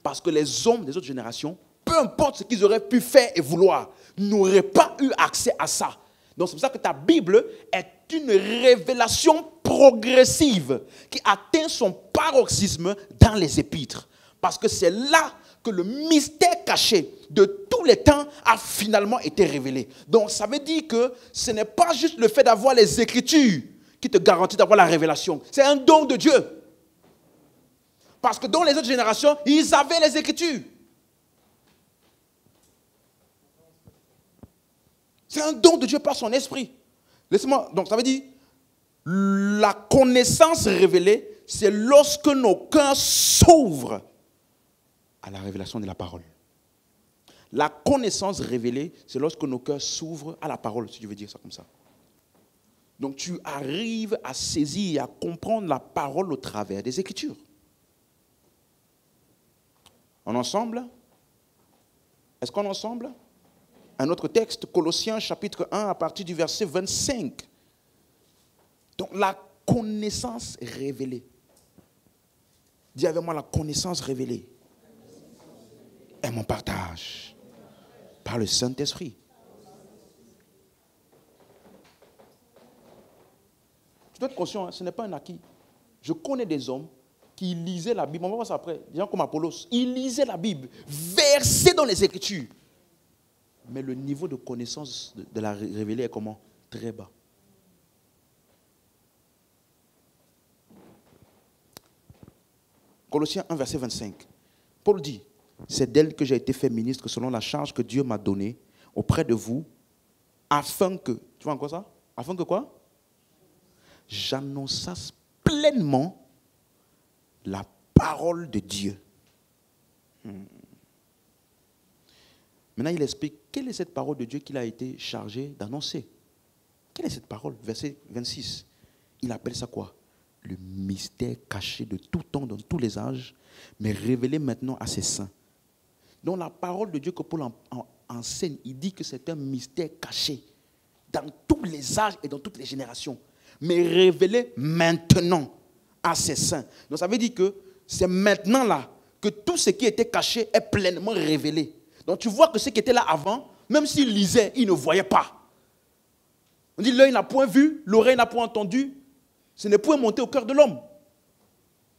Parce que les hommes des autres générations, peu importe ce qu'ils auraient pu faire et vouloir, n'auraient pas eu accès à ça. Donc c'est pour ça que ta Bible est une révélation progressive qui atteint son paroxysme dans les épîtres. Parce que c'est là que le mystère caché de tous les temps a finalement été révélé. Donc ça veut dire que ce n'est pas juste le fait d'avoir les Écritures qui te garantit d'avoir la révélation. C'est un don de Dieu. Parce que dans les autres générations, ils avaient les Écritures. C'est un don de Dieu par son esprit. Laissez-moi. Donc ça veut dire, la connaissance révélée, c'est lorsque nos cœurs s'ouvrent à la révélation de la parole. La connaissance révélée, c'est lorsque nos cœurs s'ouvrent à la parole, si tu veux dire ça comme ça. Donc tu arrives à saisir et à comprendre la parole au travers des Écritures. On est ensemble? Est-ce qu'on est ensemble? Un autre texte, Colossiens chapitre 1 à partir du verset 25. Donc la connaissance révélée. Dis avec moi, la connaissance révélée est mon partage par le Saint-Esprit. Tu dois être conscient, hein, ce n'est pas un acquis. Je connais des hommes qui lisaient la Bible, on va voir ça après, des gens comme Apollos, ils lisaient la Bible, versés dans les Écritures. Mais le niveau de connaissance de la révélée est comment? Très bas. Colossiens 1, verset 25. Paul dit, c'est d'elle que j'ai été fait ministre selon la charge que Dieu m'a donnée auprès de vous, afin que, tu vois encore ça? Afin que quoi? J'annonçasse pleinement la parole de Dieu. Maintenant, il explique quelle est cette parole de Dieu qu'il a été chargé d'annoncer. Quelle est cette parole? Verset 26. Il appelle ça quoi? Le mystère caché de tout temps, dans tous les âges, mais révélé maintenant à ses saints. Donc la parole de Dieu que Paul enseigne, il dit que c'est un mystère caché dans tous les âges et dans toutes les générations, mais révélé maintenant à ses saints. Donc ça veut dire que c'est maintenant là que tout ce qui était caché est pleinement révélé. Donc tu vois que ce qui était là avant, même s'il lisait, il ne voyait pas. On dit l'œil n'a point vu, l'oreille n'a point entendu, ce n'est point monté au cœur de l'homme.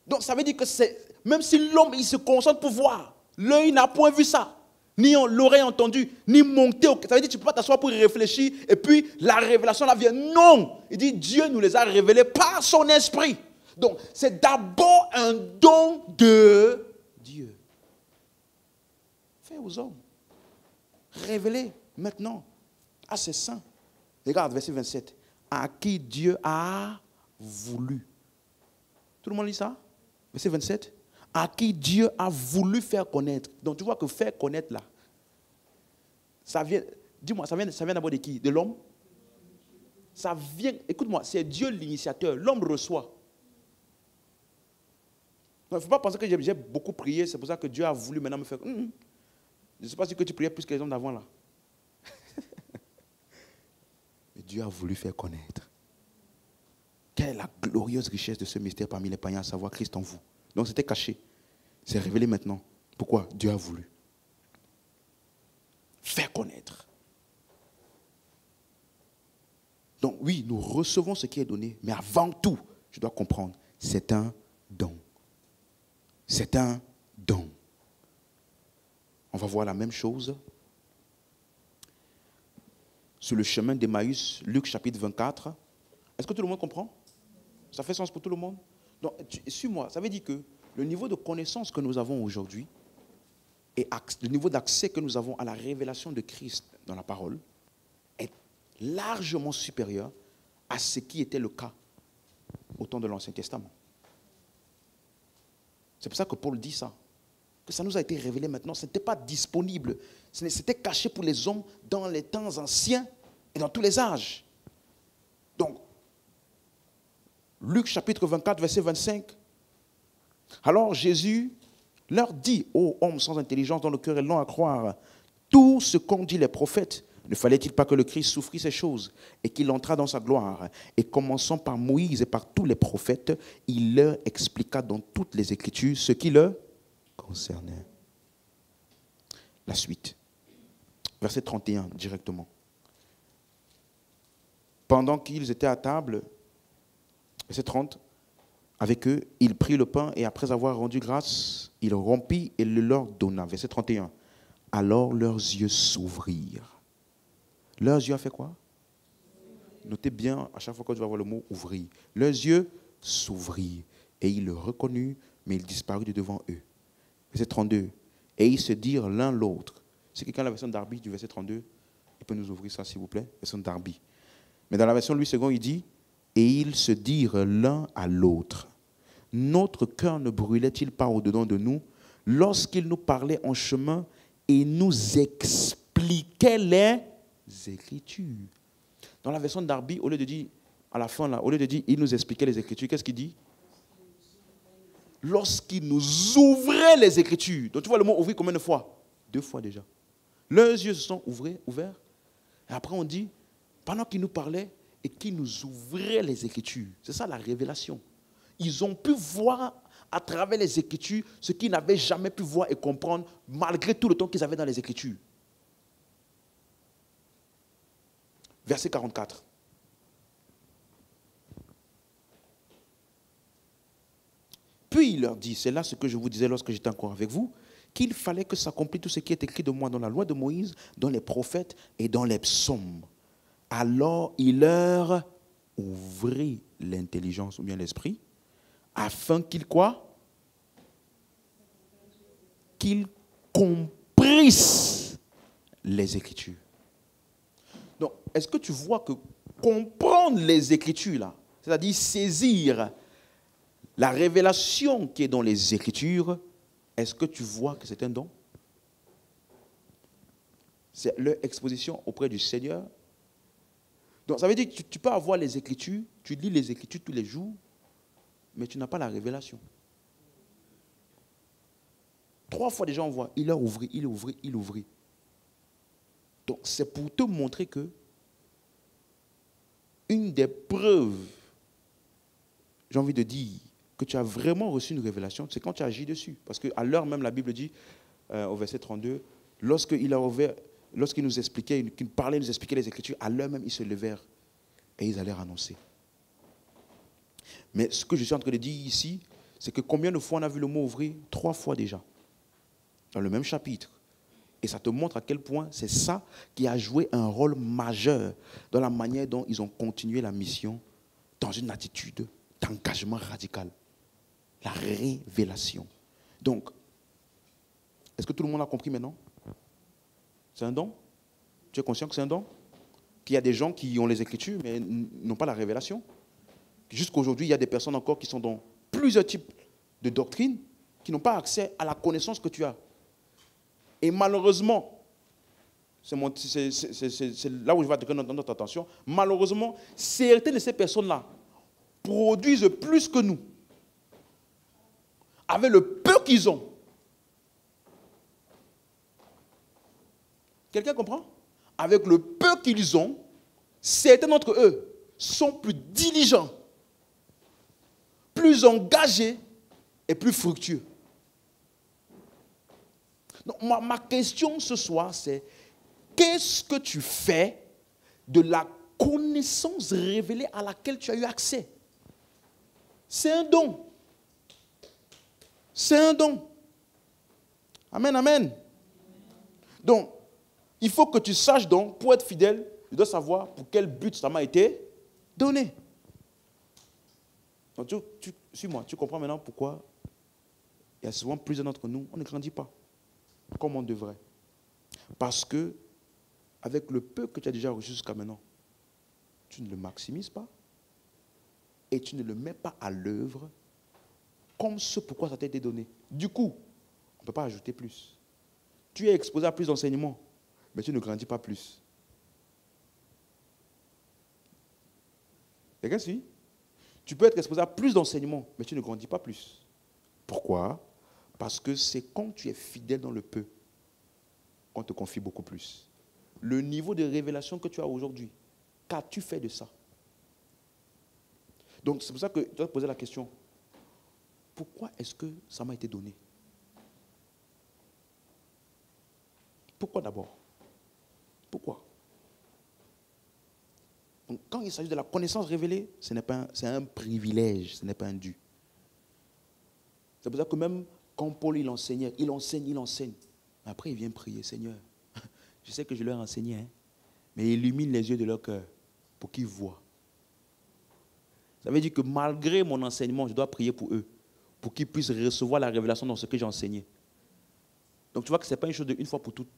Donc ça veut dire que même si l'homme il se concentre pour voir, l'œil n'a point vu ça, ni l'oreille entendu, ni monté au cœur. Ça veut dire que tu ne peux pas t'asseoir pour y réfléchir et puis la révélation là vient. Non, il dit Dieu nous les a révélés par son esprit. Donc, c'est d'abord un don de Dieu. Fait aux hommes. Révélé maintenant à ses saints. Regarde, verset 27. À qui Dieu a voulu. Tout le monde lit ça? Verset 27. À qui Dieu a voulu faire connaître. Donc, tu vois que faire connaître là, ça vient, dis-moi, ça vient d'abord de qui? De l'homme? Ça vient, écoute-moi, c'est Dieu l'initiateur. L'homme reçoit. Il ne faut pas penser que j'ai beaucoup prié, c'est pour ça que Dieu a voulu maintenant me faire. Je ne sais pas si que tu priais plus que les hommes d'avant là. Mais Dieu a voulu faire connaître. Quelle est la glorieuse richesse de ce mystère parmi les païens, à savoir Christ en vous. Donc c'était caché. C'est révélé maintenant. Pourquoi? Dieu a voulu. Faire connaître. Donc oui, nous recevons ce qui est donné, mais avant tout, je dois comprendre, c'est un don. C'est un don. On va voir la même chose sur le chemin d'Emmaüs, Luc chapitre 24. Est-ce que tout le monde comprend? Ça fait sens pour tout le monde? Donc, suis-moi, ça veut dire que le niveau de connaissance que nous avons aujourd'hui et le niveau d'accès que nous avons à la révélation de Christ dans la parole est largement supérieur à ce qui était le cas au temps de l'Ancien Testament. C'est pour ça que Paul dit ça. Que ça nous a été révélé maintenant. Ce n'était pas disponible. C'était caché pour les hommes dans les temps anciens et dans tous les âges. Donc, Luc chapitre 24, verset 25. Alors Jésus leur dit, ô hommes sans intelligence dont le cœur est long à croire, tout ce qu'ont dit les prophètes, ne fallait-il pas que le Christ souffrit ces choses et qu'il entrât dans sa gloire? Et commençant par Moïse et par tous les prophètes, il leur expliqua dans toutes les Écritures ce qui le concernait. La suite. Verset 31 directement. Pendant qu'ils étaient à table, verset 30, avec eux, il prit le pain et après avoir rendu grâce, il rompit et le leur donna. Verset 31. Alors leurs yeux s'ouvrirent. Leurs yeux ont fait quoi? Notez bien, à chaque fois que tu vas voir le mot ouvrir. Leurs yeux s'ouvrirent et ils le reconnurent, mais il disparut de devant eux. Verset 32. Et ils se dirent l'un l'autre. C'est quelqu'un la version Darby du verset 32. Il peut nous ouvrir ça, s'il vous plaît, version Darby. Mais dans la version Louis II, il dit, et ils se dirent l'un à l'autre. Notre cœur ne brûlait-il pas au-dedans de nous lorsqu'il nous parlait en chemin et nous expliquait les Écritures. Dans la version Darby, au lieu de dire, à la fin, là, au lieu de dire, il nous expliquait les Écritures, qu'est-ce qu'il dit? Lorsqu'il nous ouvrait les Écritures. Donc tu vois le mot ouvrir combien de fois? 2 fois déjà. Leurs yeux se sont ouverts. Et après on dit, pendant qu'il nous parlait et qu'il nous ouvrait les Écritures. C'est ça la révélation. Ils ont pu voir à travers les Écritures ce qu'ils n'avaient jamais pu voir et comprendre malgré tout le temps qu'ils avaient dans les Écritures. Verset 44. Puis il leur dit, c'est là ce que je vous disais lorsque j'étais encore avec vous, qu'il fallait que s'accomplisse tout ce qui est écrit de moi dans la loi de Moïse, dans les prophètes et dans les psaumes. Alors il leur ouvrit l'intelligence ou bien l'esprit, afin qu'ils quoi? Qu'ils comprissent les Écritures. Donc, est-ce que tu vois que comprendre les Écritures, là, c'est-à-dire saisir la révélation qui est dans les Écritures, est-ce que tu vois que c'est un don? C'est leur exposition auprès du Seigneur. Donc, ça veut dire que tu peux avoir les Écritures, tu lis les Écritures tous les jours, mais tu n'as pas la révélation. 3 fois déjà on voit, il a ouvert, il ouvrit, il ouvrit. Donc, c'est pour te montrer que une des preuves, j'ai envie de dire, que tu as vraiment reçu une révélation, c'est quand tu agis dessus. Parce qu'à l'heure même, la Bible dit, au verset 32, lorsqu'il nous expliquait, qu'il parlait, nous expliquait les Écritures, à l'heure même, ils se levèrent et ils allèrent annoncer. Mais ce que je suis en train de dire ici, c'est que combien de fois on a vu le mot ouvrir? 3 fois déjà, dans le même chapitre. Et ça te montre à quel point c'est ça qui a joué un rôle majeur dans la manière dont ils ont continué la mission dans une attitude d'engagement radical. La révélation. Donc, est-ce que tout le monde a compris maintenant? C'est un don? Tu es conscient que c'est un don? Qu'il y a des gens qui ont les Écritures, mais n'ont pas la révélation? Jusqu'aujourd'hui, il y a des personnes encore qui sont dans plusieurs types de doctrines, qui n'ont pas accès à la connaissance que tu as. Et malheureusement, c'est là où je vais attirer notre attention, malheureusement, certaines de ces personnes-là produisent plus que nous, avec le peu qu'ils ont. Quelqu'un comprend? Avec le peu qu'ils ont, certains d'entre eux sont plus diligents, plus engagés et plus fructueux. Donc, ma question ce soir, c'est qu'est-ce que tu fais de la connaissance révélée à laquelle tu as eu accès? C'est un don. C'est un don. Amen, amen. Donc, il faut que tu saches donc, pour être fidèle, tu dois savoir pour quel but ça m'a été donné. Donc, suis-moi, tu comprends maintenant pourquoi il y a souvent plusieurs d'entre nous, on ne grandit pas comme on devrait. Parce que, avec le peu que tu as déjà reçu jusqu'à maintenant, tu ne le maximises pas et tu ne le mets pas à l'œuvre comme ce pourquoi ça t'a été donné. Du coup, on ne peut pas ajouter plus. Tu es exposé à plus d'enseignements, mais tu ne grandis pas plus. Quelqu'un suit? Tu peux être exposé à plus d'enseignements, mais tu ne grandis pas plus. Pourquoi? Parce que c'est quand tu es fidèle dans le peu qu'on te confie beaucoup plus. Le niveau de révélation que tu as aujourd'hui, qu'as-tu fait de ça? Donc c'est pour ça que tu dois te poser la question, pourquoi est-ce que ça m'a été donné? Pourquoi d'abord? Pourquoi? Donc, quand il s'agit de la connaissance révélée, c'est un privilège, ce n'est pas un dû. C'est pour ça que même quand Paul il enseignait, il enseigne. Après, il vient prier, Seigneur, je sais que je leur ai enseigné, hein, mais illumine les yeux de leur cœur pour qu'ils voient. Ça veut dire que malgré mon enseignement, je dois prier pour eux, pour qu'ils puissent recevoir la révélation dans ce que j'ai enseigné. Donc tu vois que ce n'est pas une chose d'une fois pour toutes.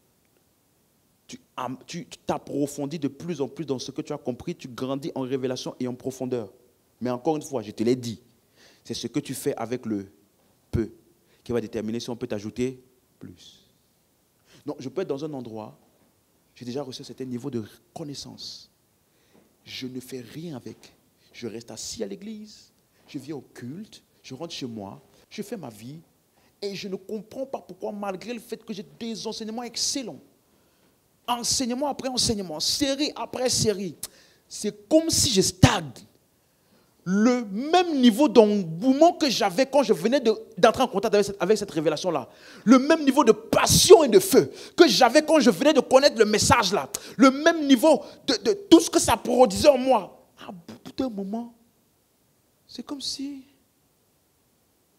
Tu t'approfondis de plus en plus dans ce que tu as compris, tu grandis en révélation et en profondeur. Mais encore une fois, je te l'ai dit, c'est ce que tu fais avec le peu qui va déterminer si on peut t'ajouter plus. Donc je peux être dans un endroit, j'ai déjà reçu un certain niveau de connaissance. Je ne fais rien avec. Je reste assis à l'église, je viens au culte, je rentre chez moi, je fais ma vie et je ne comprends pas pourquoi, malgré le fait que j'ai des enseignements excellents, enseignement après enseignement, série après série, c'est comme si je stagne. Le même niveau d'engouement que j'avais quand je venais d'entrer en contact avec cette révélation-là, le même niveau de passion et de feu que j'avais quand je venais de connaître le message-là, le même niveau de tout ce que ça produisait en moi, à bout d'un moment, c'est comme si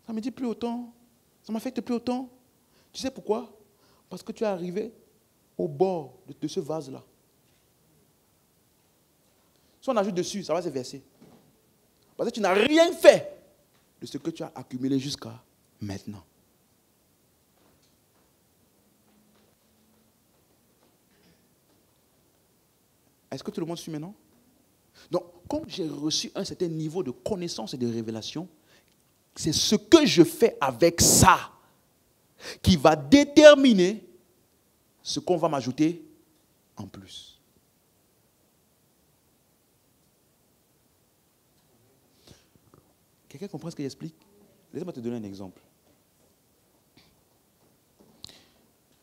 ça ne me dit plus autant, ça ne m'affecte plus autant. Tu sais pourquoi? Parce que tu es arrivé au bord de ce vase-là. Si on ajoute dessus, ça va se verser. Parce que tu n'as rien fait de ce que tu as accumulé jusqu'à maintenant. Est-ce que tout le monde suit maintenant? Donc, comme j'ai reçu un certain niveau de connaissance et de révélation, c'est ce que je fais avec ça qui va déterminer ce qu'on va m'ajouter en plus. Quelqu'un comprend ce que j'explique? Laisse-moi te donner un exemple.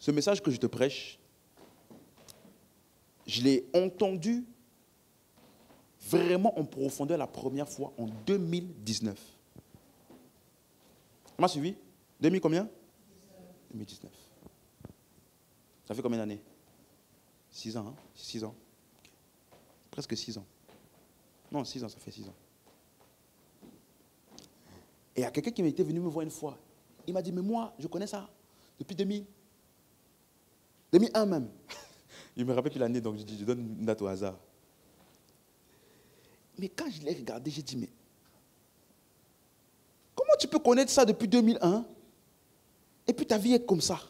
Ce message que je te prêche, je l'ai entendu vraiment en profondeur la première fois en 2019. Tu m'as suivi? 2000 combien? 2019. Ça fait combien d'années? 6 ans, hein? 6 ans. Okay. Presque 6 ans. Non, 6 ans, ça fait 6 ans. Et il y a quelqu'un qui m'était venu me voir une fois. Il m'a dit, mais moi, je connais ça depuis 2001 même. Il ne me rappelle plus l'année, donc je donne une date au hasard. Mais quand je l'ai regardé, j'ai dit, mais tu peux connaître ça depuis 2001, et puis ta vie est comme ça.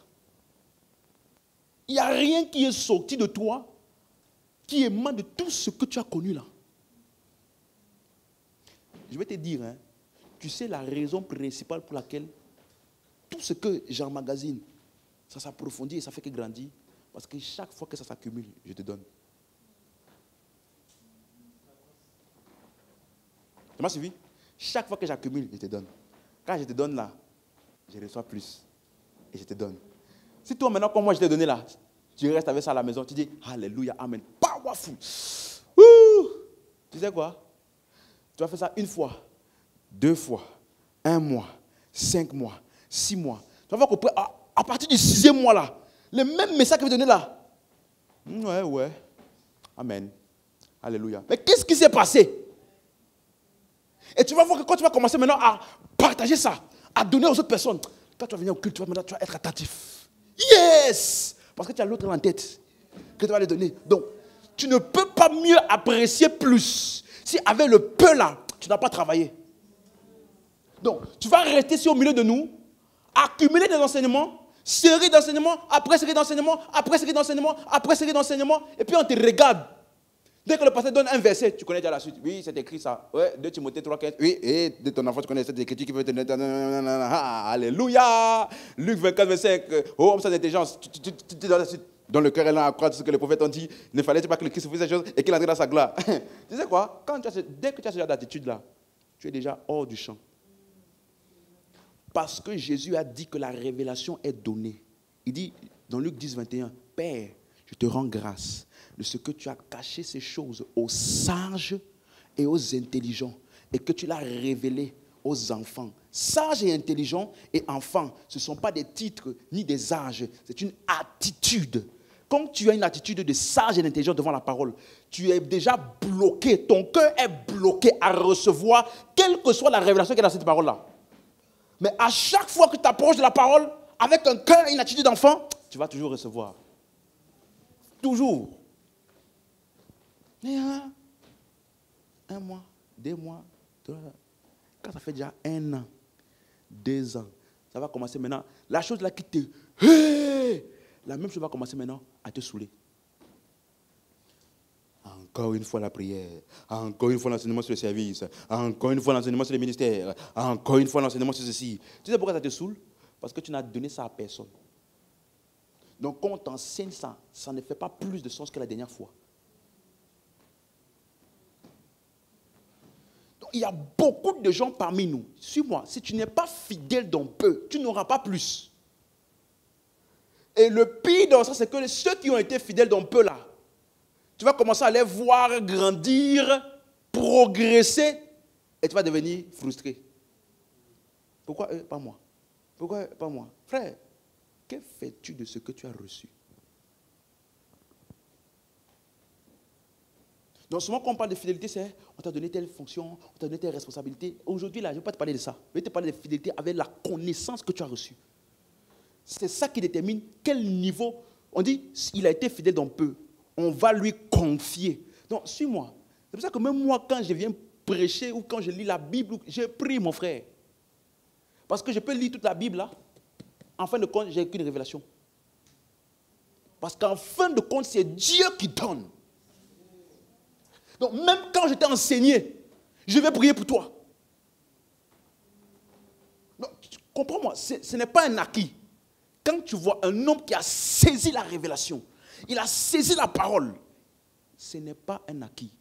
Il n'y a rien qui est sorti de toi qui émane de tout ce que tu as connu là. Je vais te dire, hein, tu sais la raison principale pour laquelle tout ce que j'emmagasine, ça s'approfondit et ça fait que grandir. Parce que chaque fois que ça s'accumule, je te donne. Tu m'as suivi? Chaque fois que j'accumule, je te donne. Quand je te donne là, je reçois plus. Et je te donne. Si toi maintenant, comme moi je t'ai donné là, tu restes avec ça à la maison, tu dis Alléluia, Amen. Powerful. Ouh. Tu sais quoi? Tu vas faire ça une fois, 2 fois, 1 mois, 5 mois, 6 mois. Tu vas voir qu'à partir du 6e mois là, le même message que je vais donner là. Ouais. Amen. Alléluia. Mais qu'est-ce qui s'est passé? Et tu vas voir que quand tu vas commencer maintenant à partager ça, à donner aux autres personnes, toi tu vas venir au culte, tu vas être attentif. Yes! Parce que tu as l'autre en tête que tu vas les donner. Donc, tu ne peux pas mieux apprécier plus si avec le peu là, tu n'as pas travaillé. Donc, tu vas rester ici au milieu de nous, accumuler des enseignements, série d'enseignements, après série d'enseignements, après série d'enseignements, après série d'enseignements, et puis on te regarde. Dès que le pasteur donne un verset, tu connais déjà la suite. Oui, c'est écrit ça. Ouais, 2 Timothée 3, 15. Oui, et de ton enfant, tu connais cette écriture qui veut te donner. Alléluia. Luc 24, 25. Oh, homme sans intelligence. Tu donnes la suite. Dans le cœur, elle a à croire ce que les prophètes ont dit. Ne fallait-il pas que le Christ fasse ces choses et qu'il entre dans sa gloire. Tu sais quoi? Dès que tu as ce genre d'attitude-là, tu es déjà hors du champ. Parce que Jésus a dit que la révélation est donnée. Il dit dans Luc 10, 21, Père, je te rends grâce de ce que tu as caché ces choses aux sages et aux intelligents et que tu l'as révélé aux enfants. Sages et intelligents et enfants, ce ne sont pas des titres ni des âges, c'est une attitude. Quand tu as une attitude de sage et d'intelligent devant la parole, tu es déjà bloqué, ton cœur est bloqué à recevoir quelle que soit la révélation qui est dans cette parole-là. Mais à chaque fois que tu approches de la parole, avec un cœur et une attitude d'enfant, tu vas toujours recevoir. Toujours. Et un mois, 2 mois, 3 mois. Quand ça fait déjà 1 an, 2 ans, ça va commencer maintenant. La chose là qui te... Hey! La même chose va commencer maintenant à te saouler. Encore une fois la prière, encore une fois l'enseignement sur le service, encore une fois l'enseignement sur le ministère, encore une fois l'enseignement sur ceci. Tu sais pourquoi ça te saoule? Parce que tu n'as donné ça à personne. Donc quand on t'enseigne ça, ça ne fait pas plus de sens que la dernière fois. Donc, il y a beaucoup de gens parmi nous. Suis-moi, si tu n'es pas fidèle dans peu, tu n'auras pas plus. Et le pire dans ça, c'est que ceux qui ont été fidèles dans peu là, tu vas commencer à les voir grandir, progresser, et tu vas devenir frustré. Pourquoi eux, pas moi? Pourquoi eux, pas moi? Frère, que fais-tu de ce que tu as reçu? Donc souvent quand on parle de fidélité, c'est on t'a donné telle fonction, on t'a donné telle responsabilité. Aujourd'hui, là, je ne vais pas te parler de ça. Je vais te parler de fidélité avec la connaissance que tu as reçue. C'est ça qui détermine quel niveau. On dit, il a été fidèle dans peu. On va lui confier. Donc, suis-moi. C'est pour ça que même moi, quand je viens prêcher ou quand je lis la Bible, je prie, mon frère. Parce que je peux lire toute la Bible, là. En fin de compte, j'ai qu'une révélation. Parce qu'en fin de compte, c'est Dieu qui donne. Donc, même quand je t'ai enseigné, je vais prier pour toi. Donc, comprends-moi, ce n'est pas un acquis. Quand tu vois un homme qui a saisi la révélation, il a saisi la parole, ce n'est pas un acquis.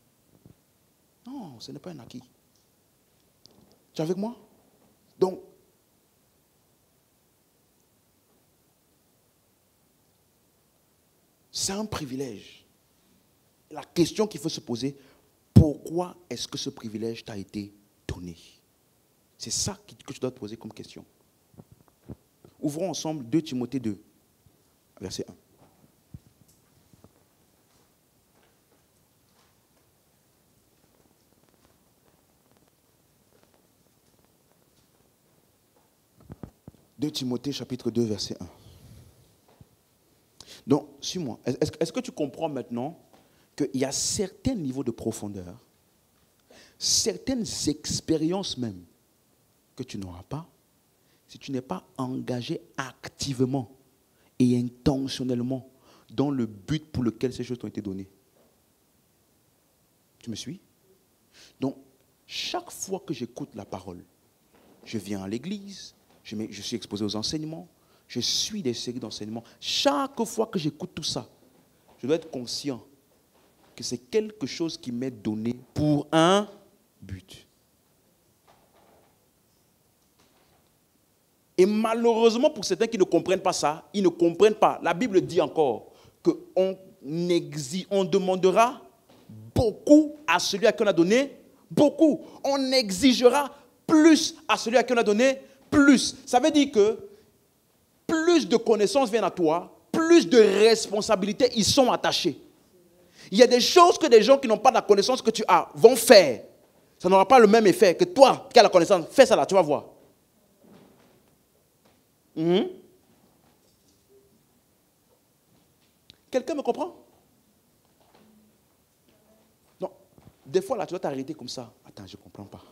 Non, ce n'est pas un acquis. Tu es avec moi? Donc, c'est un privilège. La question qu'il faut se poser, pourquoi est-ce que ce privilège t'a été donné? C'est ça que tu dois te poser comme question. Ouvrons ensemble 2 Timothée 2, verset 1. « 2 Timothée, chapitre 2, verset 1. » Donc, suis-moi. Est-ce que tu comprends maintenant qu'il y a certains niveaux de profondeur, certaines expériences même, que tu n'auras pas si tu n'es pas engagé activement et intentionnellement dans le but pour lequel ces choses t'ont été données. Tu me suis? Donc, chaque fois que j'écoute la parole, je viens à l'église, je suis exposé aux enseignements, je suis des séries d'enseignements. Chaque fois que j'écoute tout ça, je dois être conscient que c'est quelque chose qui m'est donné pour un but. Et malheureusement, pour certains qui ne comprennent pas ça, ils ne comprennent pas. La Bible dit encore qu'on demandera beaucoup à celui à qui on a donné beaucoup. On exigera plus à celui à qui on a donné plus. Ça veut dire que plus de connaissances viennent à toi, plus de responsabilités y sont attachées. Il y a des choses que des gens qui n'ont pas la connaissance que tu as vont faire. Ça n'aura pas le même effet que toi qui as la connaissance. Fais ça là, tu vas voir. Quelqu'un me comprend? Non. Des fois, là, tu dois t'arrêter comme ça. Attends, je ne comprends pas.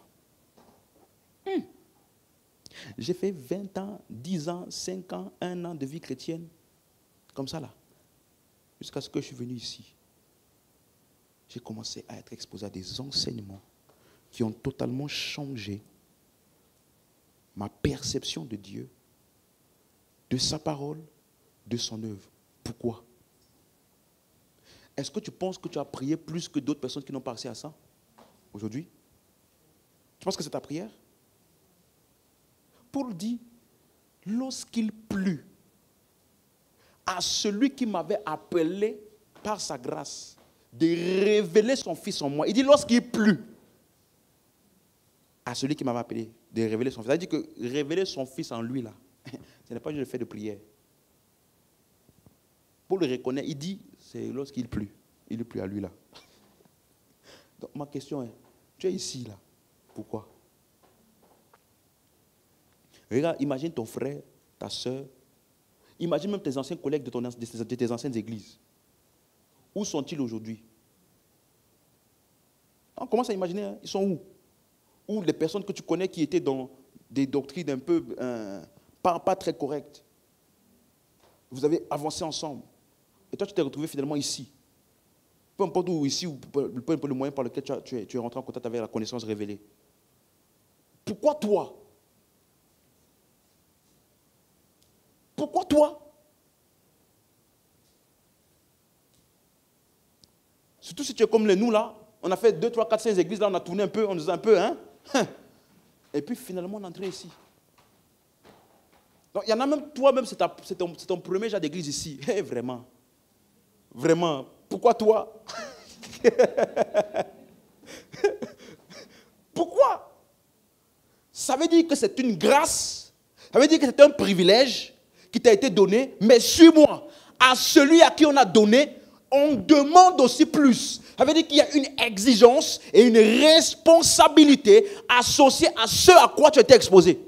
J'ai fait 20 ans, 10 ans, 5 ans, 1 an de vie chrétienne. Comme ça, là. Jusqu'à ce que je suis venu ici. J'ai commencé à être exposé à des enseignements qui ont totalement changé ma perception de Dieu, de sa parole, de son œuvre. Pourquoi? Est-ce que tu penses que tu as prié plus que d'autres personnes qui n'ont pas accès à ça aujourd'hui? Tu penses que c'est ta prière? Paul dit, lorsqu'il plut à celui qui m'avait appelé par sa grâce de révéler son Fils en moi. Il dit lorsqu'il plut à celui qui m'avait appelé de révéler son Fils. Ça veut dire que révéler son Fils en lui, là, ce n'est pas juste le fait de prière. Paul le reconnaît, il dit, c'est lorsqu'il plut. Il plut à lui, là. Donc ma question est, tu es ici, là. Pourquoi? Regarde, imagine ton frère, ta soeur, imagine même tes anciens collègues de tes anciennes églises. Où sont-ils aujourd'hui? On commence à imaginer, hein, ils sont où? Ou les personnes que tu connais qui étaient dans des doctrines un peu pas très correctes. Vous avez avancé ensemble. Et toi, tu t'es retrouvé finalement ici. Peu importe où ici, ou peu importe le moyen par lequel tu es rentré en contact avec la connaissance révélée. Pourquoi toi? Pourquoi toi? Surtout si tu es comme nous là, on a fait 2, 3, 4, 5 églises là, on a tourné un peu, on nous a un peu, hein? Et puis finalement on est entré ici. Donc il y en a même, toi-même, c'est ton premier genre d'église ici. Hey, vraiment. Vraiment. Pourquoi toi? Pourquoi? Ça veut dire que c'est une grâce, ça veut dire que c'est un privilège qui t'a été donné, mais suis-moi, à celui à qui on a donné, on demande aussi plus. Ça veut dire qu'il y a une exigence et une responsabilité associée à ce à quoi tu étais exposé.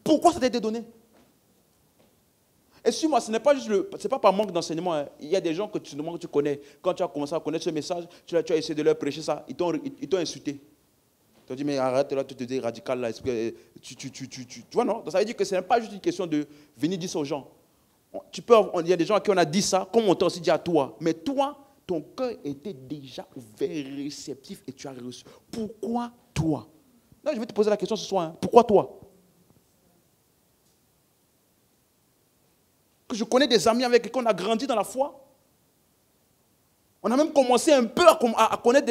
Pourquoi ça t'a été donné? Et suis-moi, ce n'est pas juste c'est pas par manque d'enseignement. Hein. Il y a des gens que tu connais. Quand tu as commencé à connaître ce message, tu as essayé de leur prêcher ça, ils t'ont insulté. Tu as dit, mais arrête, là, tu te dis radical, là. Tu vois, non? Donc, ça veut dire que ce n'est pas juste une question de venir dire ça aux gens. Il y a des gens à qui on a dit ça, comme on t'a aussi dit à toi. Mais toi, ton cœur était déjà ouvert, réceptif, et tu as reçu. Pourquoi toi? Là, je vais te poser la question ce soir. Hein. Pourquoi toi? Que je connais des amis avec lesquels on a grandi dans la foi. On a même commencé un peu à connaître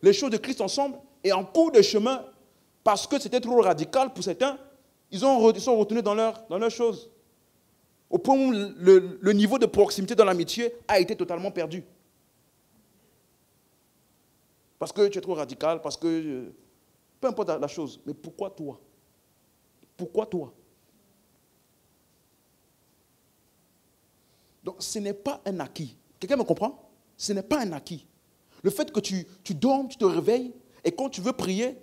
les choses de Christ ensemble. Et en cours de chemin, parce que c'était trop radical pour certains, ils sont retournés dans leurs choses. Au point où le niveau de proximité dans l'amitié a été totalement perdu. Parce que tu es trop radical, parce que... peu importe la chose. Mais pourquoi toi? Pourquoi toi? Donc ce n'est pas un acquis. Quelqu'un me comprend? Ce n'est pas un acquis. Le fait que tu dormes, tu te réveilles, et quand tu veux prier,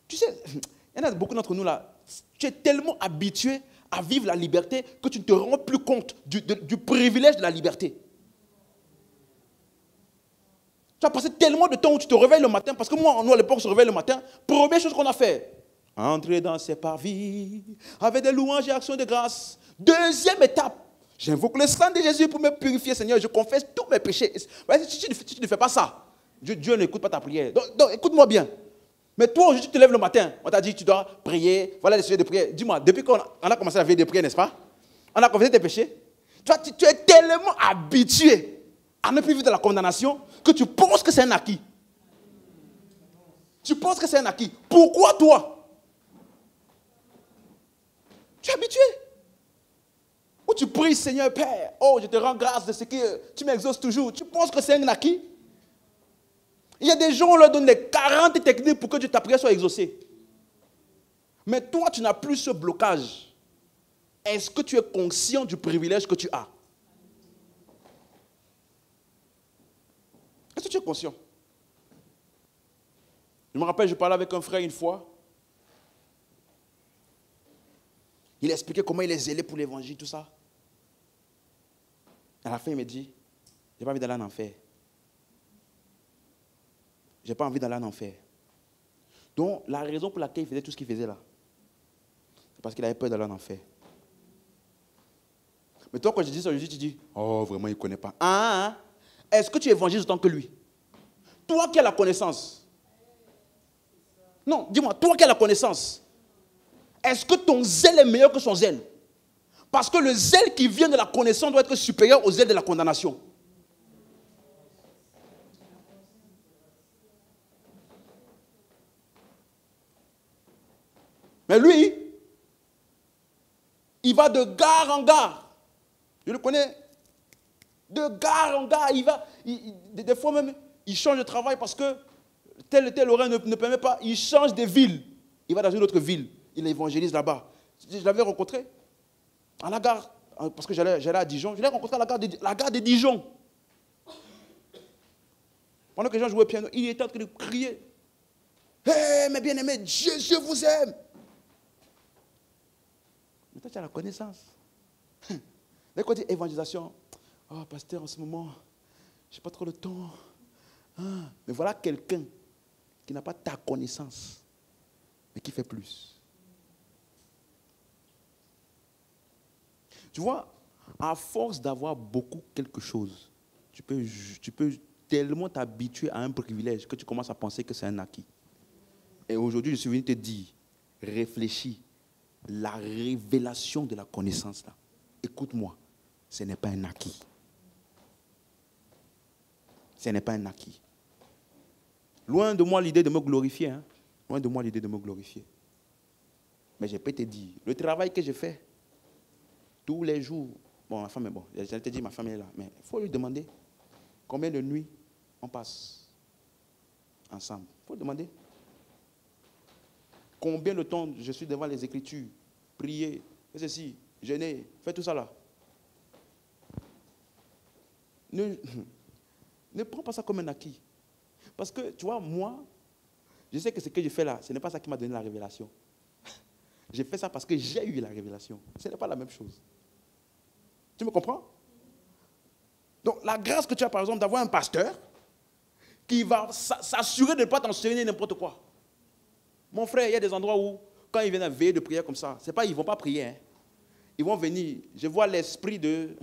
tu sais, il y en a beaucoup d'entre nous là, tu es tellement habitué à vivre la liberté que tu ne te rends plus compte du privilège de la liberté. Tu as passé tellement de temps où tu te réveilles le matin, parce que moi, nous à l'époque, on se réveille le matin. Première chose qu'on a fait, entrer dans ses parvis avec des louanges et actions de grâce. Deuxième étape, j'invoque le sang de Jésus pour me purifier, Seigneur. Je confesse tous mes péchés. Si tu ne fais pas ça, Dieu n'écoute pas ta prière. Donc écoute-moi bien. Mais toi, aujourd'hui, tu te lèves le matin. On t'a dit, tu dois prier. Voilà les sujets de prière. Dis-moi, depuis qu'on a commencé la veille de prière, n'est-ce pas? On a confessé tes péchés. Tu es tellement habitué à ne plus vivre de la condamnation que tu penses que c'est un acquis. Tu penses que c'est un acquis. Pourquoi toi? Tu es habitué. Ou tu pries, Seigneur Père, oh, je te rends grâce de ce que tu m'exauces toujours. Tu penses que c'est un acquis? Il y a des gens, on leur donne les 40 techniques pour que ta prière soit exaucée. Mais toi, tu n'as plus ce blocage. Est-ce que tu es conscient du privilège que tu as? Est-ce que tu es conscient? Je me rappelle, je parlais avec un frère une fois. Il expliquait comment il est zélé pour l'évangile, tout ça. À la fin, il me dit, je n'ai pas envie d'aller en enfer. Je n'ai pas envie d'aller en enfer. Donc, la raison pour laquelle il faisait tout ce qu'il faisait là, c'est parce qu'il avait peur d'aller en enfer. Mais toi, quand je dis ça, tu dis, oh, vraiment, il ne connaît pas. Est-ce que tu évangélises autant que lui? Toi qui as la connaissance. Non, dis-moi, toi qui as la connaissance. Est-ce que ton zèle est meilleur que son zèle? Parce que le zèle qui vient de la connaissance doit être supérieur au zèle de la condamnation. Mais lui, il va de gare en gare. Je le connais. De gare en gare, il va. Des fois même, il change de travail parce que tel horaire ne permet pas. Il change de ville. Il va dans une autre ville. Il évangélise là-bas. Je l'avais rencontré à la gare, parce que j'allais à Dijon. Je l'ai rencontré à la gare de Dijon. Pendant que les gens jouaient au piano, il était en train de crier. Hé, mes bien-aimés, Jésus vous aime. Mais toi, tu as la connaissance. Dès qu'on dit évangélisation, oh, pasteur, en ce moment, je n'ai pas trop le temps. Mais voilà quelqu'un qui n'a pas ta connaissance, mais qui fait plus. Tu vois, à force d'avoir beaucoup quelque chose, tu peux tellement t'habituer à un privilège que tu commences à penser que c'est un acquis. Et aujourd'hui, je suis venu te dire, réfléchis, la révélation de la connaissance là. Écoute-moi, ce n'est pas un acquis. Ce n'est pas un acquis. Loin de moi l'idée de me glorifier. Hein? Loin de moi l'idée de me glorifier. Mais je peux te dire, le travail que je fais, tous les jours, bon, ma femme est bon, j'allais te dire, ma femme est là, mais il faut lui demander combien de nuits on passe ensemble. Il faut lui demander. Combien de temps je suis devant les Écritures, prier, fais ceci, jeûner, fais tout ça là. Ne prends pas ça comme un acquis. Parce que, tu vois, moi, je sais que ce que je fais là, ce n'est pas ça qui m'a donné la révélation. J'ai fait ça parce que j'ai eu la révélation. Ce n'est pas la même chose. Tu me comprends? Donc, la grâce que tu as, par exemple, d'avoir un pasteur qui va s'assurer de ne pas t'enseigner n'importe quoi. Mon frère, il y a des endroits où, quand ils viennent à veiller de prière comme ça, c'est pas, ils ne vont pas prier. Hein. Ils vont venir. Je vois l'esprit de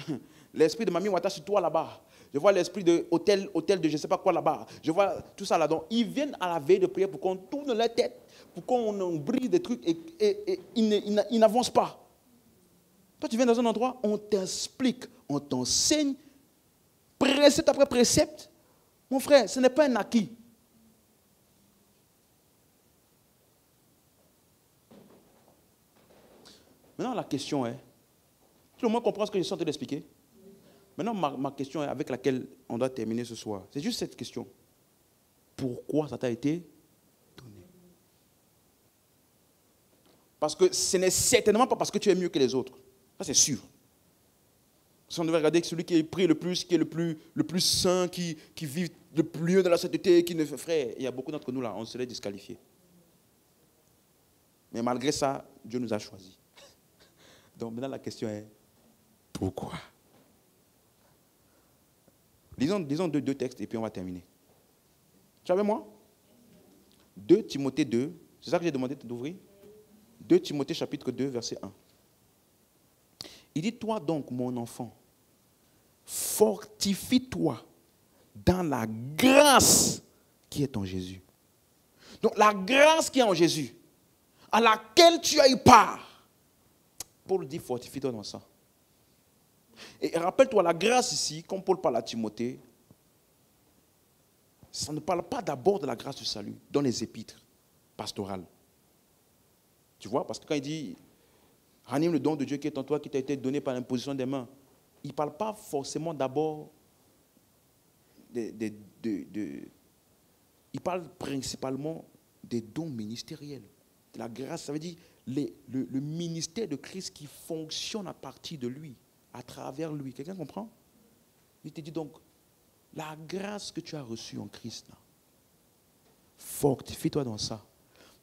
Mami Wata sur toi là-bas. Je vois l'esprit de hôtel de je ne sais pas quoi là-bas. Je vois tout ça là-dedans. Ils viennent à la veille de prière pour qu'on tourne leur tête, pour qu'on brille des trucs et ils n'avancent pas. Toi, tu viens dans un endroit, on t'explique, on t'enseigne, précepte après précepte. Mon frère, ce n'est pas un acquis. Maintenant, la question est, tout le monde comprend ce que je suis en train d'expliquer? Maintenant, ma question est avec laquelle on doit terminer ce soir. C'est juste cette question. Pourquoi ça t'a été donné? Parce que ce n'est certainement pas parce que tu es mieux que les autres. Ça, c'est sûr. Si on devait regarder celui qui prie le plus, qui est le plus saint, qui vit le plus mieux de la sainteté, qui ne fait frère, il y a beaucoup d'entre nous là, on serait disqualifiés. Mais malgré ça, Dieu nous a choisis. Donc maintenant la question est, pourquoi? Lisons deux textes et puis on va terminer. Tu es avec moi? 2 Timothée 2, c'est ça que j'ai demandé d'ouvrir? 2 Timothée chapitre 2, verset 1. Il dit, toi donc, mon enfant, fortifie-toi dans la grâce qui est en Jésus. Donc la grâce qui est en Jésus, à laquelle tu as eu part. Paul dit, fortifie-toi dans ça. Et rappelle-toi, la grâce ici, comme Paul parle à Timothée, ça ne parle pas d'abord de la grâce du salut dans les épîtres pastorales. Tu vois, parce que quand il dit, ranime le don de Dieu qui est en toi, qui t'a été donné par l'imposition des mains, il ne parle pas forcément d'abord il parle principalement des dons ministériels. De la grâce, ça veut dire le ministère de Christ qui fonctionne à partir de lui, à travers lui. Quelqu'un comprend? Il te dit donc, la grâce que tu as reçue en Christ, là, fortifie-toi dans ça.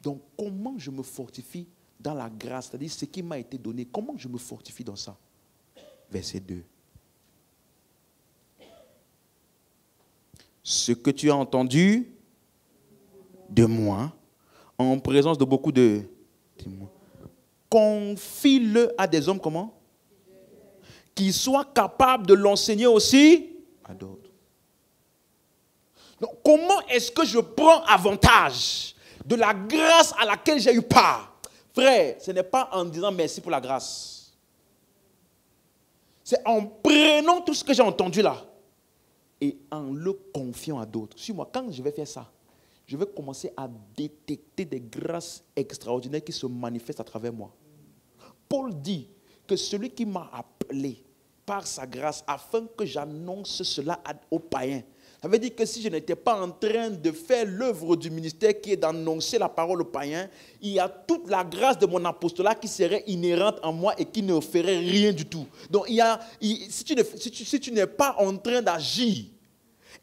Donc, comment je me fortifie dans la grâce, c'est-à-dire ce qui m'a été donné, comment je me fortifie dans ça? Verset 2. Ce que tu as entendu de moi, en présence de beaucoup de témoins, confie-le à des hommes comment? Qui soient capables de l'enseigner aussi à d'autres. Donc, comment est-ce que je prends avantage de la grâce à laquelle j'ai eu part? Frère, ce n'est pas en disant merci pour la grâce. C'est en prenant tout ce que j'ai entendu là et en le confiant à d'autres. Suis-moi, quand je vais faire ça, je vais commencer à détecter des grâces extraordinaires qui se manifestent à travers moi. Paul dit que celui qui m'a appelé par sa grâce afin que j'annonce cela aux païens. Ça veut dire que si je n'étais pas en train de faire l'œuvre du ministère qui est d'annoncer la parole aux païens, il y a toute la grâce de mon apostolat qui serait inhérente en moi et qui ne ferait rien du tout. Donc si tu n'es pas en train d'agir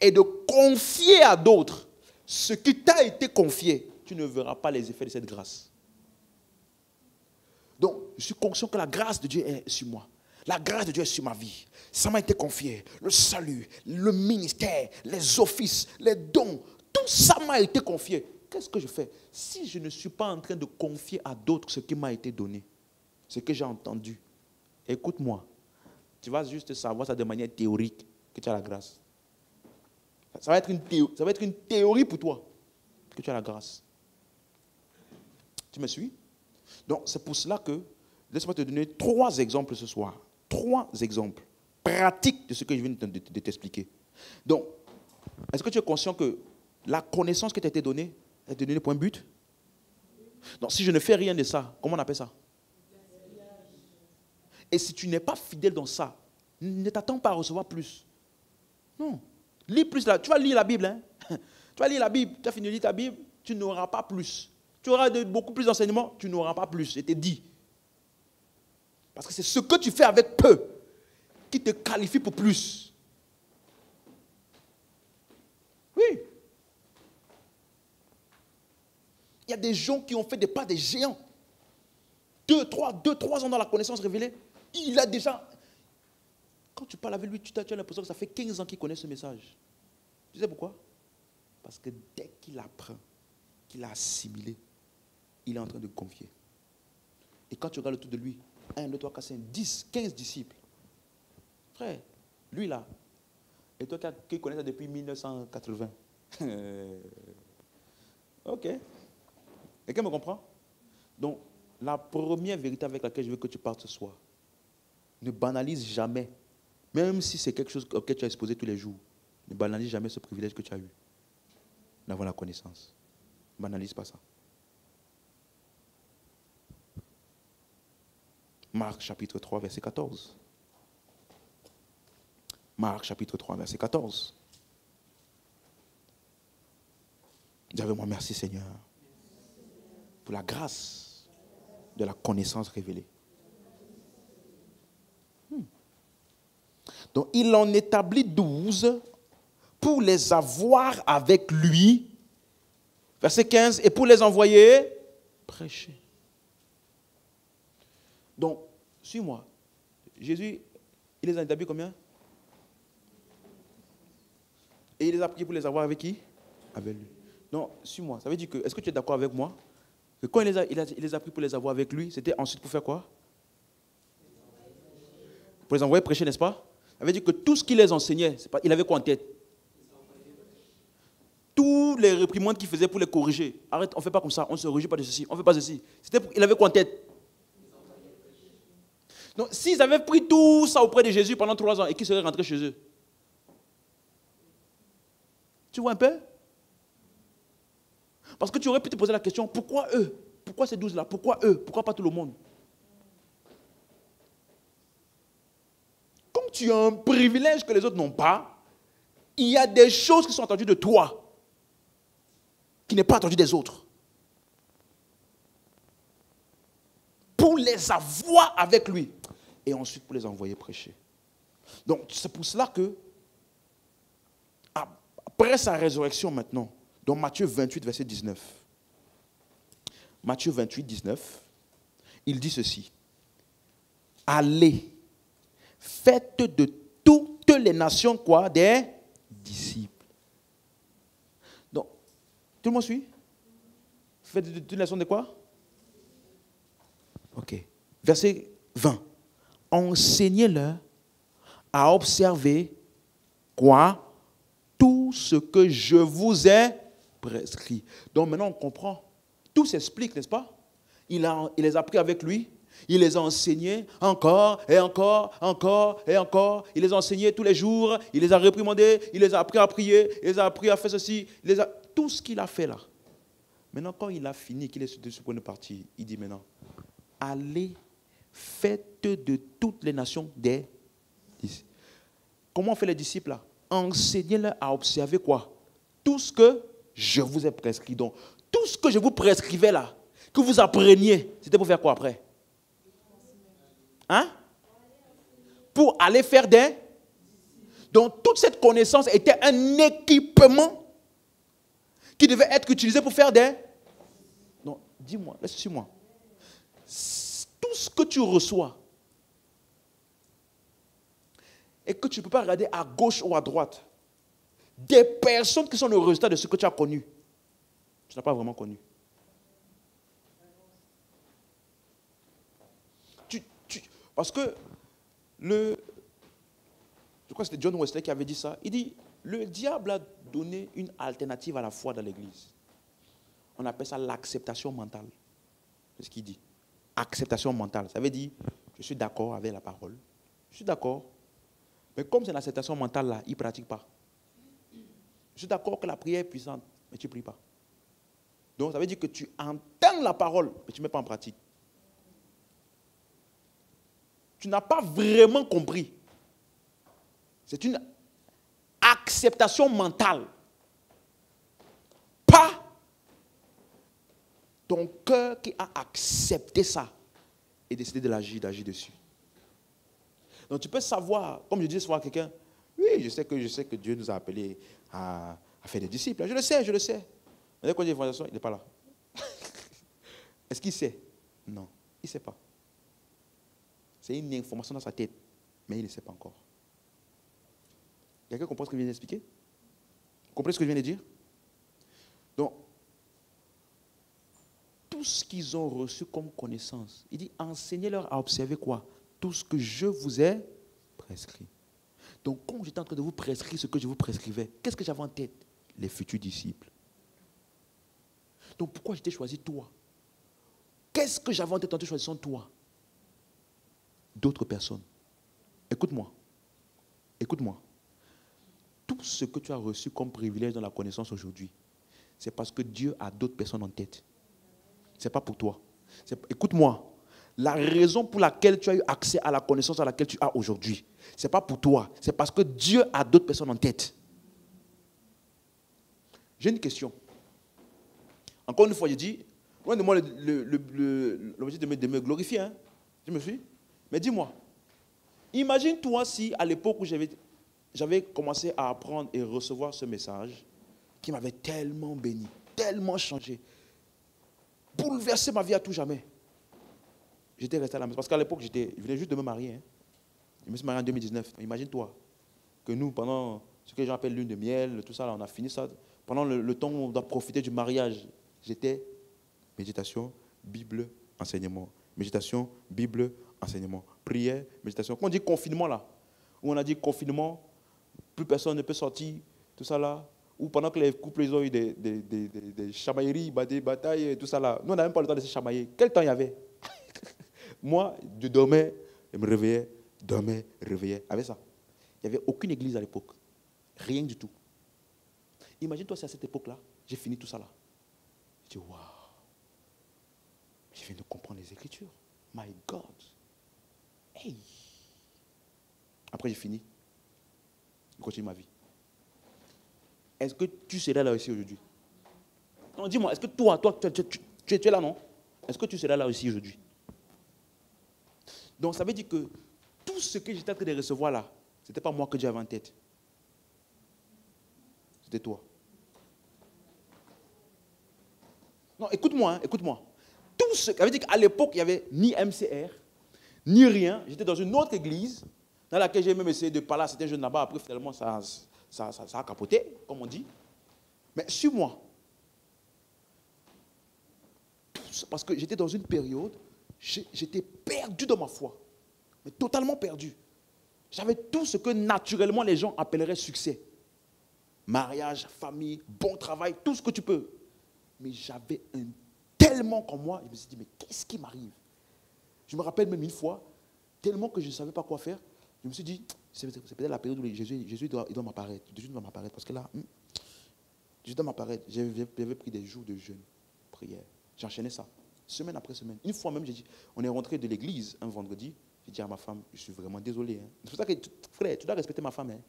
et de confier à d'autres ce qui t'a été confié, tu ne verras pas les effets de cette grâce. Donc, je suis conscient que la grâce de Dieu est sur moi. La grâce de Dieu est sur ma vie. Ça m'a été confié. Le salut, le ministère, les offices, les dons, tout ça m'a été confié. Qu'est-ce que je fais? Si je ne suis pas en train de confier à d'autres ce qui m'a été donné, ce que j'ai entendu, écoute-moi, tu vas juste savoir ça de manière théorique que tu as la grâce. Ça va être une théorie pour toi que tu as la grâce. Tu me suis? Donc, c'est pour cela que, laisse-moi te donner 3 exemples ce soir. 3 exemples pratiques de ce que je viens de t'expliquer. Donc, est-ce que tu es conscient que la connaissance qui t'a été donnée est donnée pour un but? Donc, si je ne fais rien de ça, comment on appelle ça? Et si tu n'es pas fidèle dans ça, ne t'attends pas à recevoir plus. Non. Lis plus là. Tu vas lire la Bible. Hein? Tu vas lire la Bible. Tu as fini de lire ta Bible, tu n'auras pas plus. Tu auras beaucoup plus d'enseignements, tu n'auras pas plus. C'était dit. Parce que c'est ce que tu fais avec peu qui te qualifie pour plus. Oui. Il y a des gens qui ont fait des pas des géants. 2-3 ans dans la connaissance révélée. Il a déjà... Quand tu parles avec lui, tu as l'impression que ça fait 15 ans qu'il connaît ce message. Tu sais pourquoi? Parce que dès qu'il apprend, qu'il a assimilé, il est en train de confier. Et quand tu regardes autour de lui, 1, 2, 3, 4, 5, 10, 15 disciples. Frère, lui là, et toi qui connais ça depuis 1980. Ok. Quelqu'un me comprend? Donc, la première vérité avec laquelle je veux que tu partes ce soir, ne banalise jamais, même si c'est quelque chose auquel tu as exposé tous les jours, ne banalise jamais ce privilège que tu as eu d'avoir la connaissance. Ne banalise pas ça. Marc chapitre 3, verset 14. Marc chapitre 3, verset 14. Dis avec moi, merci Seigneur pour la grâce de la connaissance révélée. Donc, il en établit 12 pour les avoir avec lui. Verset 15. Et pour les envoyer prêcher. Donc, suis-moi. Jésus, il les a établis combien? Et il les a pris pour les avoir avec qui? avec lui. Non, suis-moi. Ça veut dire que, est-ce que tu es d'accord avec moi que quand il les a pris pour les avoir avec lui, c'était ensuite pour faire quoi? Pour les envoyer prêcher, n'est-ce pas? Ça veut dire que tout ce qu'il les enseignait, il avait quoi en tête? Tous les réprimandes qu'il faisait pour les corriger. Arrête, on ne fait pas comme ça, on ne se régit pas de ceci, on ne fait pas ceci. Il avait quoi en tête? Donc, s'ils avaient pris tout ça auprès de Jésus pendant 3 ans et qu'ils seraient rentrés chez eux, tu vois un peu? Parce que tu aurais pu te poser la question, pourquoi eux? Pourquoi ces 12-là? Pourquoi eux? Pourquoi pas tout le monde? Comme tu as un privilège que les autres n'ont pas, il y a des choses qui sont attendues de toi, qui n'est pas attendu des autres. Pour les avoir avec lui. Et ensuite pour les envoyer prêcher. Donc c'est pour cela que, après sa résurrection maintenant, dans Matthieu 28, verset 19. Matthieu 28, 19, il dit ceci. Allez, faites de toutes les nations quoi? Des disciples. Donc, tout le monde suit? Faites de toutes les nations de quoi? Ok. Verset 20. Enseignez-leur à observer quoi? Tout ce que je vous ai prescrit. Donc maintenant on comprend. Tout s'explique, n'est-ce pas? Il les a pris avec lui. Il les a enseignés encore et encore, encore et encore. Il les a enseignés tous les jours. Il les a réprimandés. Il les a appris à prier. Il les a appris à faire ceci. Tout ce qu'il a fait là. Maintenant, quand il a fini, qu'il est sur ce point de partie, il dit maintenant, allez, faites de toutes les nations des disciples. Comment on fait les disciples là? Enseignez-leur à observer quoi? Tout ce que je vous ai prescrit. Donc, tout ce que je vous prescrivais là, que vous appreniez, c'était pour faire quoi après? Hein? Pour aller faire des... Donc, toute cette connaissance était un équipement qui devait être utilisé pour faire des... Non, dis-moi, laisse-moi. Tout ce que tu reçois et que tu ne peux pas regarder à gauche ou à droite, des personnes qui sont le résultat de ce que tu as connu, tu n'as pas vraiment connu. Parce que je crois que c'était John Wesley qui avait dit ça. Il dit, le diable a donné une alternative à la foi dans l'église. On appelle ça l'acceptation mentale. C'est ce qu'il dit. Acceptation mentale. Ça veut dire, je suis d'accord avec la parole. Je suis d'accord. Mais comme c'est l'acceptation mentale là, il ne pratique pas. Je suis d'accord que la prière est puissante, mais tu ne pries pas. Donc ça veut dire que tu entends la parole, mais tu ne mets pas en pratique. Tu n'as pas vraiment compris. C'est une acceptation mentale. Pas ton cœur qui a accepté ça et décidé de l'agir, d'agir dessus. Donc tu peux savoir, comme je disais souvent à quelqu'un, oui, je sais que Dieu nous a appelés à faire des disciples. Je le sais. Mais quand il y a une fondation, il n'est pas là. Est-ce qu'il sait? Non, il ne sait pas. C'est une information dans sa tête, mais il ne sait pas encore. Quelqu'un comprend ce que je viens d'expliquer? Vous comprenez ce que je viens de dire? Donc, tout ce qu'ils ont reçu comme connaissance, il dit, enseignez-leur à observer quoi? Tout ce que je vous ai prescrit. Donc, quand j'étais en train de vous prescrire ce que je vous prescrivais, qu'est-ce que j'avais en tête? Les futurs disciples. Donc, pourquoi j'étais choisi toi? Qu'est-ce que j'avais en tête en te choisissant toi? D'autres personnes. Écoute-moi. Tout ce que tu as reçu comme privilège dans la connaissance aujourd'hui, c'est parce que Dieu a d'autres personnes en tête. Ce n'est pas pour toi. Écoute-moi. La raison pour laquelle tu as eu accès à la connaissance à laquelle tu as aujourd'hui, ce n'est pas pour toi. C'est parce que Dieu a d'autres personnes en tête. J'ai une question. Encore une fois, je dis, loin de moi l'objectif de me glorifier. Hein? Tu me suis? Mais dis-moi, imagine-toi si à l'époque où j'avais commencé à apprendre et recevoir ce message qui m'avait tellement béni, tellement changé, bouleversé ma vie à tout jamais. J'étais resté à la maison. Parce qu'à l'époque, je venais juste de me marier. Hein. Je me suis marié en 2019. Imagine-toi que nous, pendant ce que j'appelle lune de miel, tout ça, là, on a fini ça. Pendant le temps où on doit profiter du mariage, j'étais méditation, Bible, enseignement. Méditation, Bible, enseignement. Prière, méditation. Quand on dit confinement là, où on a dit confinement, plus personne ne peut sortir, tout ça là, ou pendant que les couples ils ont eu des chamailleries, des batailles, tout ça là, nous on n'a même pas le temps de se chamailler. Quel temps il y avait? Moi, je dormais, je me réveillais, dormais, réveillais, avec ça. Il n'y avait aucune église à l'époque. Rien du tout. Imagine-toi si à cette époque-là, j'ai fini tout ça là. Je dis, waouh, je viens de comprendre les Écritures. My God. Hey. Après, j'ai fini. Je continue ma vie. Est-ce que tu serais là aussi aujourd'hui? Non, dis-moi, est-ce que toi, tu es là, non? Est-ce que tu serais là aussi aujourd'hui? Donc, ça veut dire que tout ce que j'étais en train de recevoir là, ce n'était pas moi que Dieu avait en tête. C'était toi. Non, écoute-moi, hein, écoute-moi. Tout ce, ça veut dire qu'à l'époque, il n'y avait ni MCR, ni rien. J'étais dans une autre église, dans laquelle j'ai même essayé de parler à certains jeunes là-bas. Après, finalement, ça a capoté, comme on dit. Mais suis-moi. Parce que j'étais dans une période, j'étais perdu dans ma foi. Mais totalement perdu. J'avais tout ce que naturellement les gens appelleraient succès. Mariage, famille, bon travail, tout ce que tu peux. Mais j'avais un tellement comme moi, je me suis dit, mais qu'est-ce qui m'arrive? Je me rappelle même une fois, tellement que je ne savais pas quoi faire, je me suis dit, c'est peut-être la période où Jésus doit m'apparaître. Jésus doit m'apparaître, parce que là, Jésus doit m'apparaître. J'avais pris des jours de jeûne, prière. J'enchaînais ça, semaine après semaine. Une fois même, j'ai dit, on est rentré de l'église un vendredi, j'ai dit à ma femme, je suis vraiment désolé. Hein. C'est pour ça que, frère, tu dois respecter ma femme. Hein.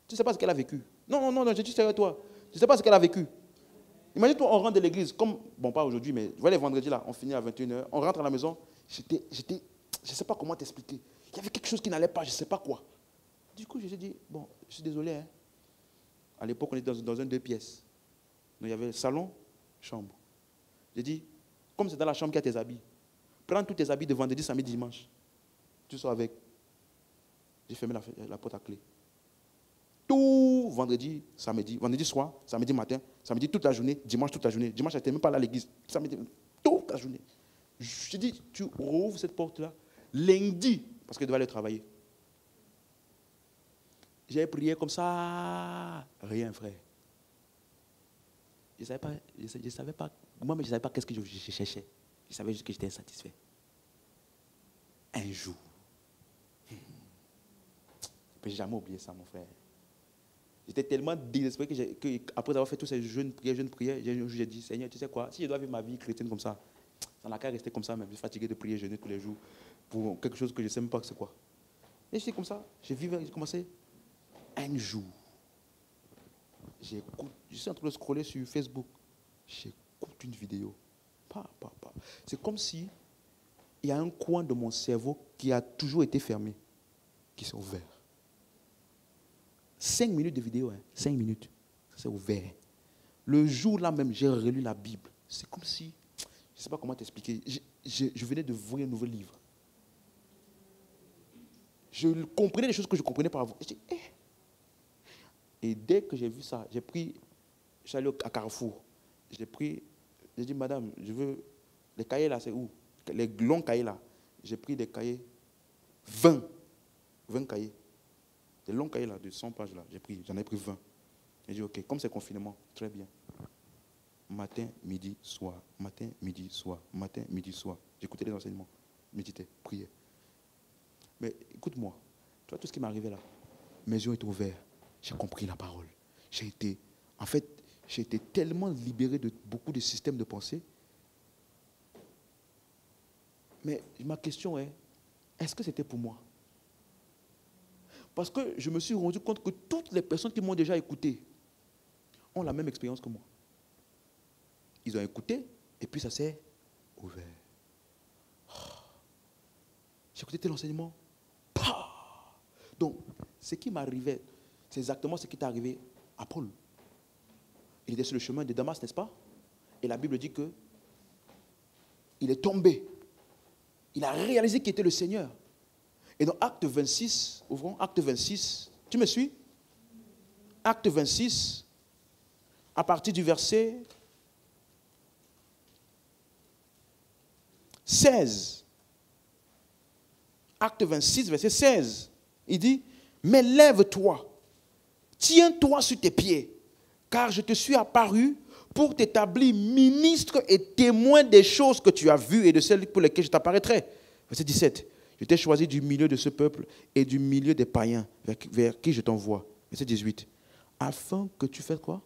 Tu ne sais pas ce qu'elle a vécu. Non, j'ai dit, c'est toi. Tu ne sais pas ce qu'elle a vécu. Imagine-toi, on rentre de l'église, comme, bon, pas aujourd'hui, mais tu vois les vendredis là, on finit à 21h, on rentre à la maison, je ne sais pas comment t'expliquer. Il y avait quelque chose qui n'allait pas, je ne sais pas quoi. Du coup, je me dit, bon, je suis désolé. Hein. À l'époque, on était dans un 2 pièces. Donc, il y avait salon, chambre. J'ai dit, comme c'est dans la chambre qu'il y a tes habits, prends tous tes habits de vendredi, samedi, dimanche. Tu sors avec. J'ai fermé la porte à clé. Tout vendredi, samedi, vendredi soir, samedi matin, samedi toute la journée, dimanche toute la journée. Dimanche, je n'étais même pas là à l'église. Samedi, toute la journée. Je dis, tu rouvres cette porte-là, lundi, parce que je devais aller travailler. J'ai prié comme ça, rien, frère. Je ne savais pas, moi-même, je ne savais pas qu'est-ce que je cherchais. Je savais juste que j'étais insatisfait. Un jour. Je ne peux jamais oublier ça, mon frère. J'étais tellement désespéré qu'après avoir fait tous ces jeûnes prières, j'ai dit, Seigneur, tu sais quoi, si je dois vivre ma vie chrétienne comme ça n'a qu'à rester comme ça même. Je suis fatigué de prier, jeûner tous les jours pour quelque chose que je ne sais même pas c'est quoi. Et je suis comme ça, j'ai commencé un jour. Je suis en train de scroller sur Facebook. J'écoute une vidéo. C'est comme si il y a un coin de mon cerveau qui a toujours été fermé, qui s'est ouvert. 5 minutes de vidéo, hein, 5 minutes, ça s'est ouvert. Le jour-là même, j'ai relu la Bible. C'est comme si, je ne sais pas comment t'expliquer, je venais de voir un nouveau livre. Je comprenais les choses que je ne comprenais pas avant. Et dès que j'ai vu ça, je suis allé à Carrefour. J'ai dit, madame, je veux, les cahiers là, c'est où? Les longs cahiers là. J'ai pris des cahiers, 20 cahiers. Des longs cahiers là, de 100 pages là, j'en ai pris 20. J'ai dit, ok, comme c'est confinement, très bien. Matin, midi, soir, matin, midi, soir, matin, midi, soir. J'écoutais les enseignements, méditais, priais. Mais écoute-moi, tu vois tout ce qui m'est arrivé là. Mes yeux étaient ouverts, j'ai compris la parole. J'ai été tellement libéré de beaucoup de systèmes de pensée. Mais ma question est, est-ce que c'était pour moi? Parce que je me suis rendu compte que toutes les personnes qui m'ont déjà écouté ont la même expérience que moi. Ils ont écouté et puis ça s'est ouvert. J'ai écouté tel enseignement. Donc, ce qui m'arrivait, c'est exactement ce qui est arrivé à Paul. Il était sur le chemin de Damas, n'est-ce pas? Et la Bible dit que il est tombé. Il a réalisé qu'il était le Seigneur. Et dans Acte 26, ouvrons Acte 26, tu me suis? Acte 26, à partir du verset 16. Acte 26, verset 16. Il dit, mais lève-toi, tiens-toi sur tes pieds, car je te suis apparu pour t'établir ministre et témoin des choses que tu as vues et de celles pour lesquelles je t'apparaîtrai. Verset 17. Je t'ai choisi du milieu de ce peuple et du milieu des païens vers qui je t'envoie. Verset 18. Afin que tu fasses quoi?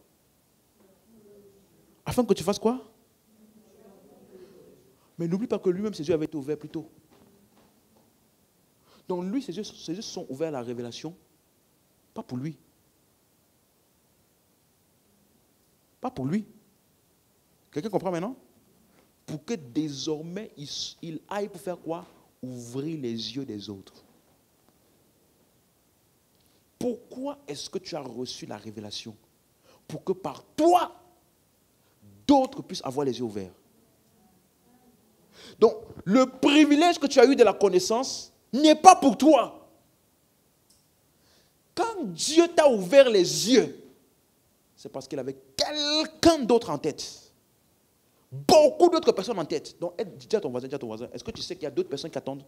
Afin que tu fasses quoi? Mais n'oublie pas que lui-même, ses yeux avaient été ouverts plus tôt. Donc lui, ses yeux sont ouverts à la révélation, pas pour lui. Pas pour lui. Quelqu'un comprend maintenant? Pour que désormais, il aille pour faire quoi? Ouvrir les yeux des autres. Pourquoi est-ce que tu as reçu la révélation? Pour que par toi, d'autres puissent avoir les yeux ouverts. Donc, le privilège que tu as eu de la connaissance n'est pas pour toi. Quand Dieu t'a ouvert les yeux, c'est parce qu'il avait quelqu'un d'autre en tête. Beaucoup d'autres personnes en tête. Donc, dis à ton voisin, est-ce que tu sais qu'il y a d'autres personnes qui attendent?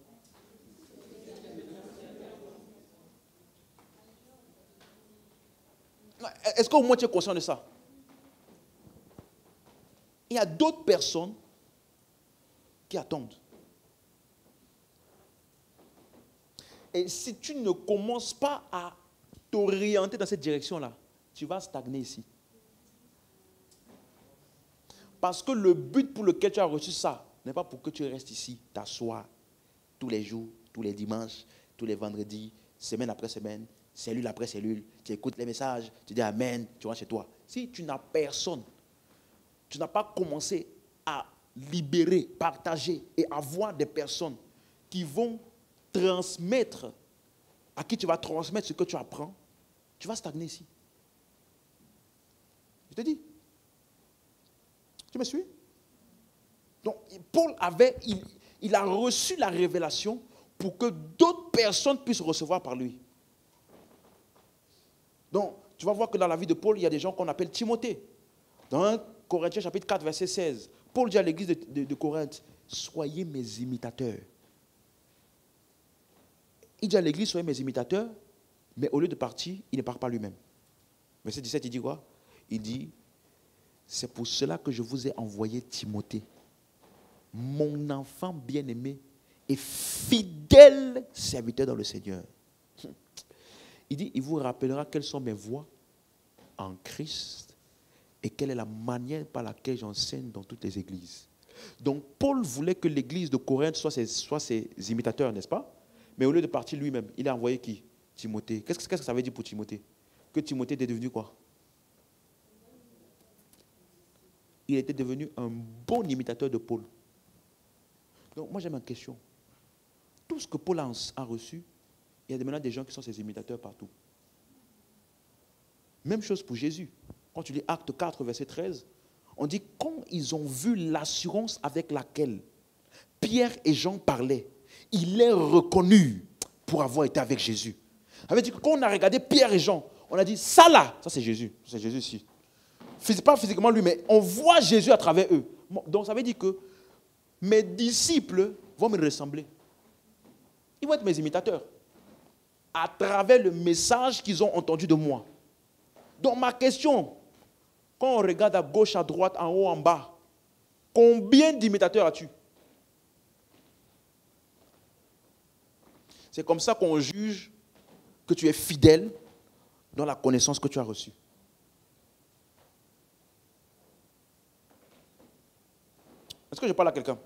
Est-ce qu'au moins tu es conscient de ça? Il y a d'autres personnes qui attendent. Et si tu ne commences pas à t'orienter dans cette direction-là, tu vas stagner ici. Parce que le but pour lequel tu as reçu ça n'est pas pour que tu restes ici, t'assois tous les jours, tous les dimanches, tous les vendredis, semaine après semaine, cellule après cellule, tu écoutes les messages, tu dis Amen, tu rentres chez toi. Si tu n'as personne, tu n'as pas commencé à libérer, partager et avoir des personnes qui vont transmettre, à qui tu vas transmettre ce que tu apprends, tu vas stagner ici. Je te dis. Tu me suis? Donc, Paul il a reçu la révélation pour que d'autres personnes puissent recevoir par lui. Donc, tu vas voir que dans la vie de Paul, il y a des gens qu'on appelle Timothée. Dans 1 Corinthiens chapitre 4, verset 16, Paul dit à l'église de Corinthe, soyez mes imitateurs. Il dit à l'église, soyez mes imitateurs, mais au lieu de partir, il ne part pas lui-même. Verset 17, il dit quoi? Il dit, c'est pour cela que je vous ai envoyé Timothée, mon enfant bien-aimé et fidèle serviteur dans le Seigneur. Il dit, il vous rappellera quelles sont mes voies en Christ et quelle est la manière par laquelle j'enseigne dans toutes les églises. Donc, Paul voulait que l'église de Corinthe soit ses imitateurs, n'est-ce pas? Mais au lieu de partir lui-même, il a envoyé qui? Timothée. Qu'est-ce que ça veut dire pour Timothée? Que Timothée était devenu quoi? Il était devenu un bon imitateur de Paul. Donc, moi, j'ai ma question. Tout ce que Paul a reçu, il y a maintenant des gens qui sont ses imitateurs partout. Même chose pour Jésus. Quand tu lis Acte 4, verset 13, on dit quand ils ont vu l'assurance avec laquelle Pierre et Jean parlaient, ils les reconnurent pour avoir été avec Jésus. Ça veut dire que quand on a regardé Pierre et Jean, on a dit ça là, ça c'est Jésus. C'est Jésus ici. Pas physiquement lui, mais on voit Jésus à travers eux. Donc ça veut dire que mes disciples vont me ressembler. Ils vont être mes imitateurs à travers le message qu'ils ont entendu de moi. Donc ma question, quand on regarde à gauche, à droite, en haut, en bas, combien d'imitateurs as-tu? C'est comme ça qu'on juge que tu es fidèle dans la connaissance que tu as reçue. Est-ce que je parle à quelqu'un?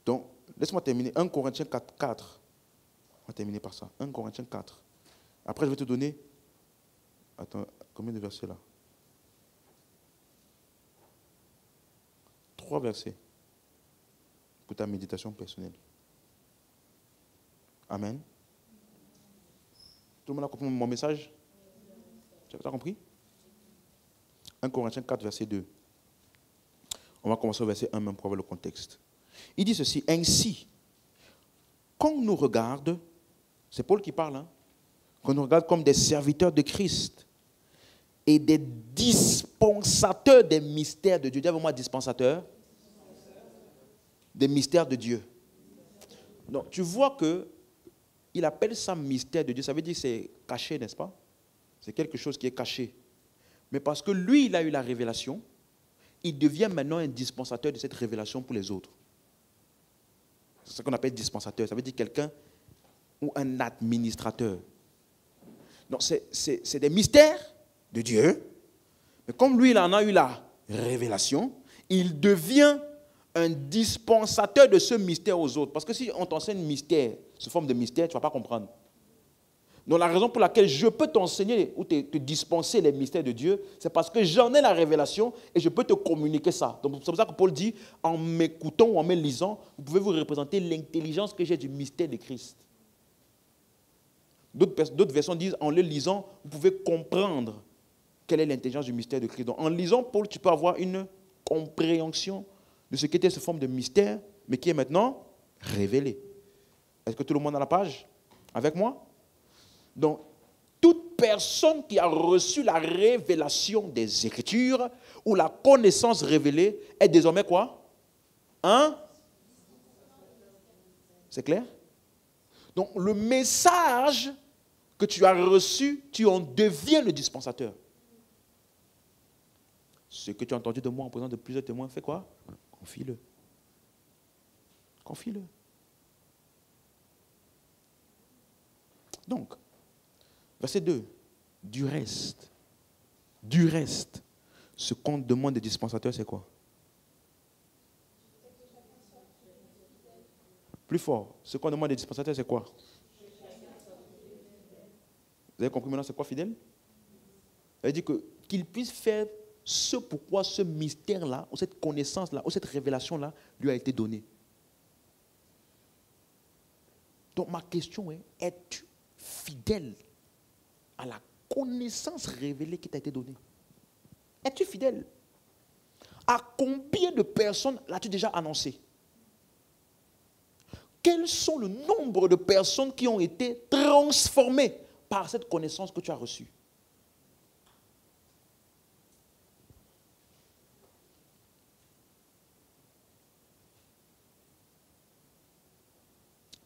Donc, laisse-moi terminer. 1 Corinthiens 4. On va terminer par ça. 1 Corinthiens 4. Après, je vais te donner... Attends, combien de versets là? 3 versets pour ta méditation personnelle. Amen. Tout le monde a compris mon message? Tu as compris? 1 Corinthiens 4, verset 2. On va commencer au verset 1 même pour avoir le contexte. Il dit ceci, ainsi, quand on nous regarde, c'est Paul qui parle, hein, qu'on nous regarde comme des serviteurs de Christ, et des dispensateurs des mystères de Dieu. Dis avec moi, dispensateur des mystères de Dieu. Donc, tu vois que il appelle ça mystère de Dieu. Ça veut dire que c'est caché, n'est-ce pas? C'est quelque chose qui est caché. Mais parce que lui, il a eu la révélation, il devient maintenant un dispensateur de cette révélation pour les autres. C'est ce qu'on appelle dispensateur. Ça veut dire quelqu'un ou un administrateur. Donc, c'est des mystères de Dieu. Mais comme lui, il en a eu la révélation, il devient un dispensateur de ce mystère aux autres. Parce que si on t'enseigne mystère, sous forme de mystère, tu ne vas pas comprendre. Donc la raison pour laquelle je peux t'enseigner ou te dispenser les mystères de Dieu, c'est parce que j'en ai la révélation et je peux te communiquer ça. Donc c'est pour ça que Paul dit, en m'écoutant ou en me lisant, vous pouvez vous représenter l'intelligence que j'ai du mystère de Christ. D'autres versions disent, en le lisant, vous pouvez comprendre quelle est l'intelligence du mystère de Christ. Donc en lisant Paul, tu peux avoir une compréhension de ce qui était sous forme de mystère, mais qui est maintenant révélé. Est-ce que tout le monde a la page avec moi? Donc, toute personne qui a reçu la révélation des Écritures ou la connaissance révélée est désormais quoi? Hein? C'est clair? Donc, le message que tu as reçu, tu en deviens le dispensateur. Ce que tu as entendu de moi en présence de plusieurs témoins, fais quoi? Confie-le. Confie-le. Donc, verset 2. Du reste, ce qu'on demande des dispensateurs, c'est quoi? Plus fort. Ce qu'on demande des dispensateurs, c'est quoi? Vous avez compris maintenant, c'est quoi fidèle? Ça veut dire qu'il puisse faire ce pourquoi ce mystère-là, ou cette connaissance-là, ou cette révélation-là, lui a été donnée. Donc ma question est, es-tu fidèle à la connaissance révélée qui t'a été donnée? Es-tu fidèle? À combien de personnes l'as-tu déjà annoncé? Quels sont le nombre de personnes qui ont été transformées par cette connaissance que tu as reçue?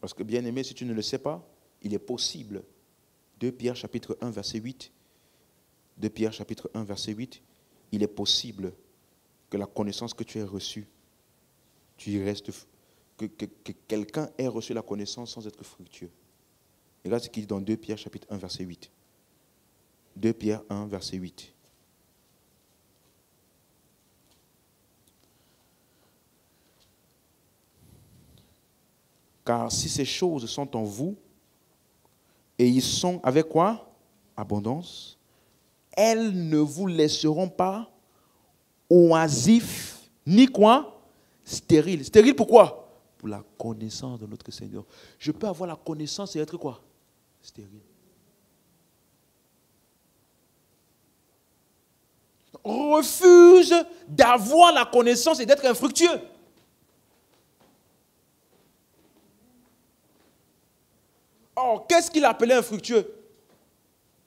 Parce que bien aimé, si tu ne le sais pas, il est possible. 2 Pierre chapitre 1 verset 8. 2 Pierre chapitre 1 verset 8. Il est possible que la connaissance que tu aies reçue, tu y restes, que quelqu'un ait reçu la connaissance sans être fructueux. Regarde ce qu'il dit dans 2 Pierre chapitre 1 verset 8. 2 Pierre 1 verset 8. Car si ces choses sont en vous, et ils sont avec quoi? Abondance. Elles ne vous laisseront pas oisifs, ni quoi? Stériles. Stériles pourquoi? Pour la connaissance de notre Seigneur. Je peux avoir la connaissance et être quoi? Stérile. Refuse d'avoir la connaissance et d'être infructueux. Or, qu'est-ce qu'il appelait infructueux?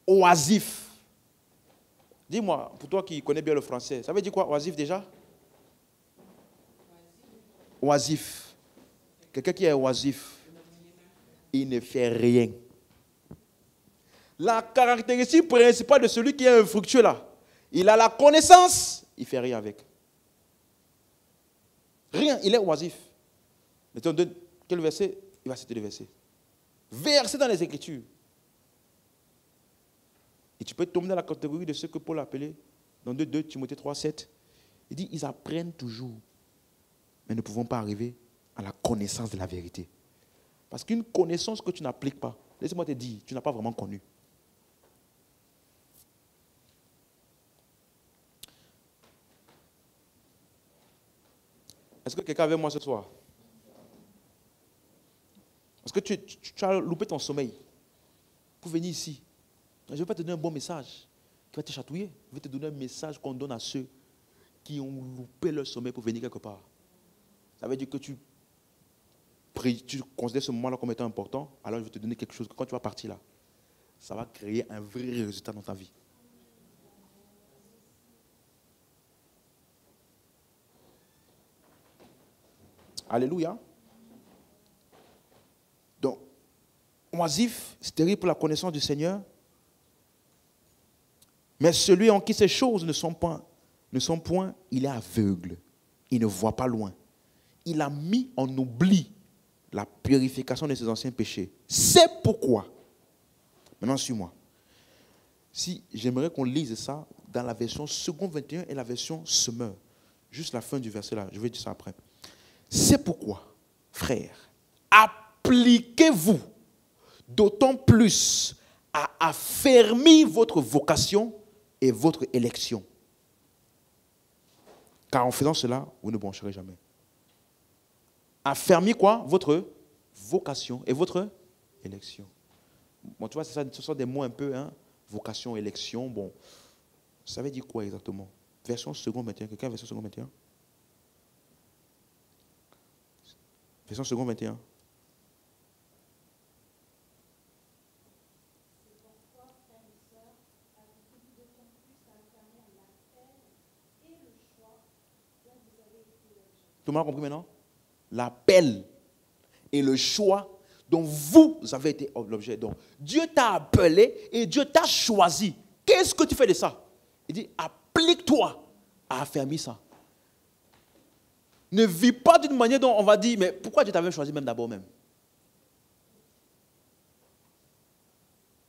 Oisif. Dis-moi, pour toi qui connais bien le français, ça veut dire quoi, oisif déjà? Oisif. Quelqu'un qui est oisif, il ne fait rien. La caractéristique principale de celui qui est infructueux là, il a la connaissance, il ne fait rien avec. Rien, il est oisif. Maintenant, quel verset? Il va citer le verset. Verset dans les Écritures. Et tu peux tomber dans la catégorie de ce que Paul a appelé, dans 2 Timothée 3, 7. Il dit, ils apprennent toujours, mais ne pouvons pas arriver à la connaissance de la vérité. Parce qu'une connaissance que tu n'appliques pas, laisse-moi te dire, tu n'as pas vraiment connu. Est-ce que quelqu'un est avec moi ce soir? Parce que tu as loupé ton sommeil pour venir ici. Je ne vais pas te donner un bon message qui va te chatouiller. Je vais te donner un message qu'on donne à ceux qui ont loupé leur sommeil pour venir quelque part. Ça veut dire que tu considères ce moment-là comme étant important, alors je vais te donner quelque chose que quand tu vas partir là, ça va créer un vrai résultat dans ta vie. Alléluia. Donc, oisif, stérile pour la connaissance du Seigneur. Mais celui en qui ces choses ne sont point, il est aveugle. Il ne voit pas loin. Il a mis en oubli la purification de ses anciens péchés. C'est pourquoi. Maintenant, suis-moi. Si j'aimerais qu'on lise ça dans la version second 21 et la version semeur. Juste la fin du verset là, je vais dire ça après. C'est pourquoi, frères, appliquez-vous d'autant plus à affermir votre vocation et votre élection. Car en faisant cela, vous ne broncherez jamais. Affermir quoi? Votre vocation et votre élection. Bon, tu vois, ce sont des mots un peu, hein? Vocation, élection, bon. Ça veut dire quoi exactement? Version second 21. Quelqu'un a version second 21? Version second 21. Tout le monde a compris maintenant? L'appel et le choix dont vous avez été l'objet. Donc, Dieu t'a appelé et Dieu t'a choisi. Qu'est-ce que tu fais de ça? Il dit, applique-toi à affermir ça. Ne vis pas d'une manière dont on va dire, mais pourquoi Dieu t'avait choisi même d'abord même?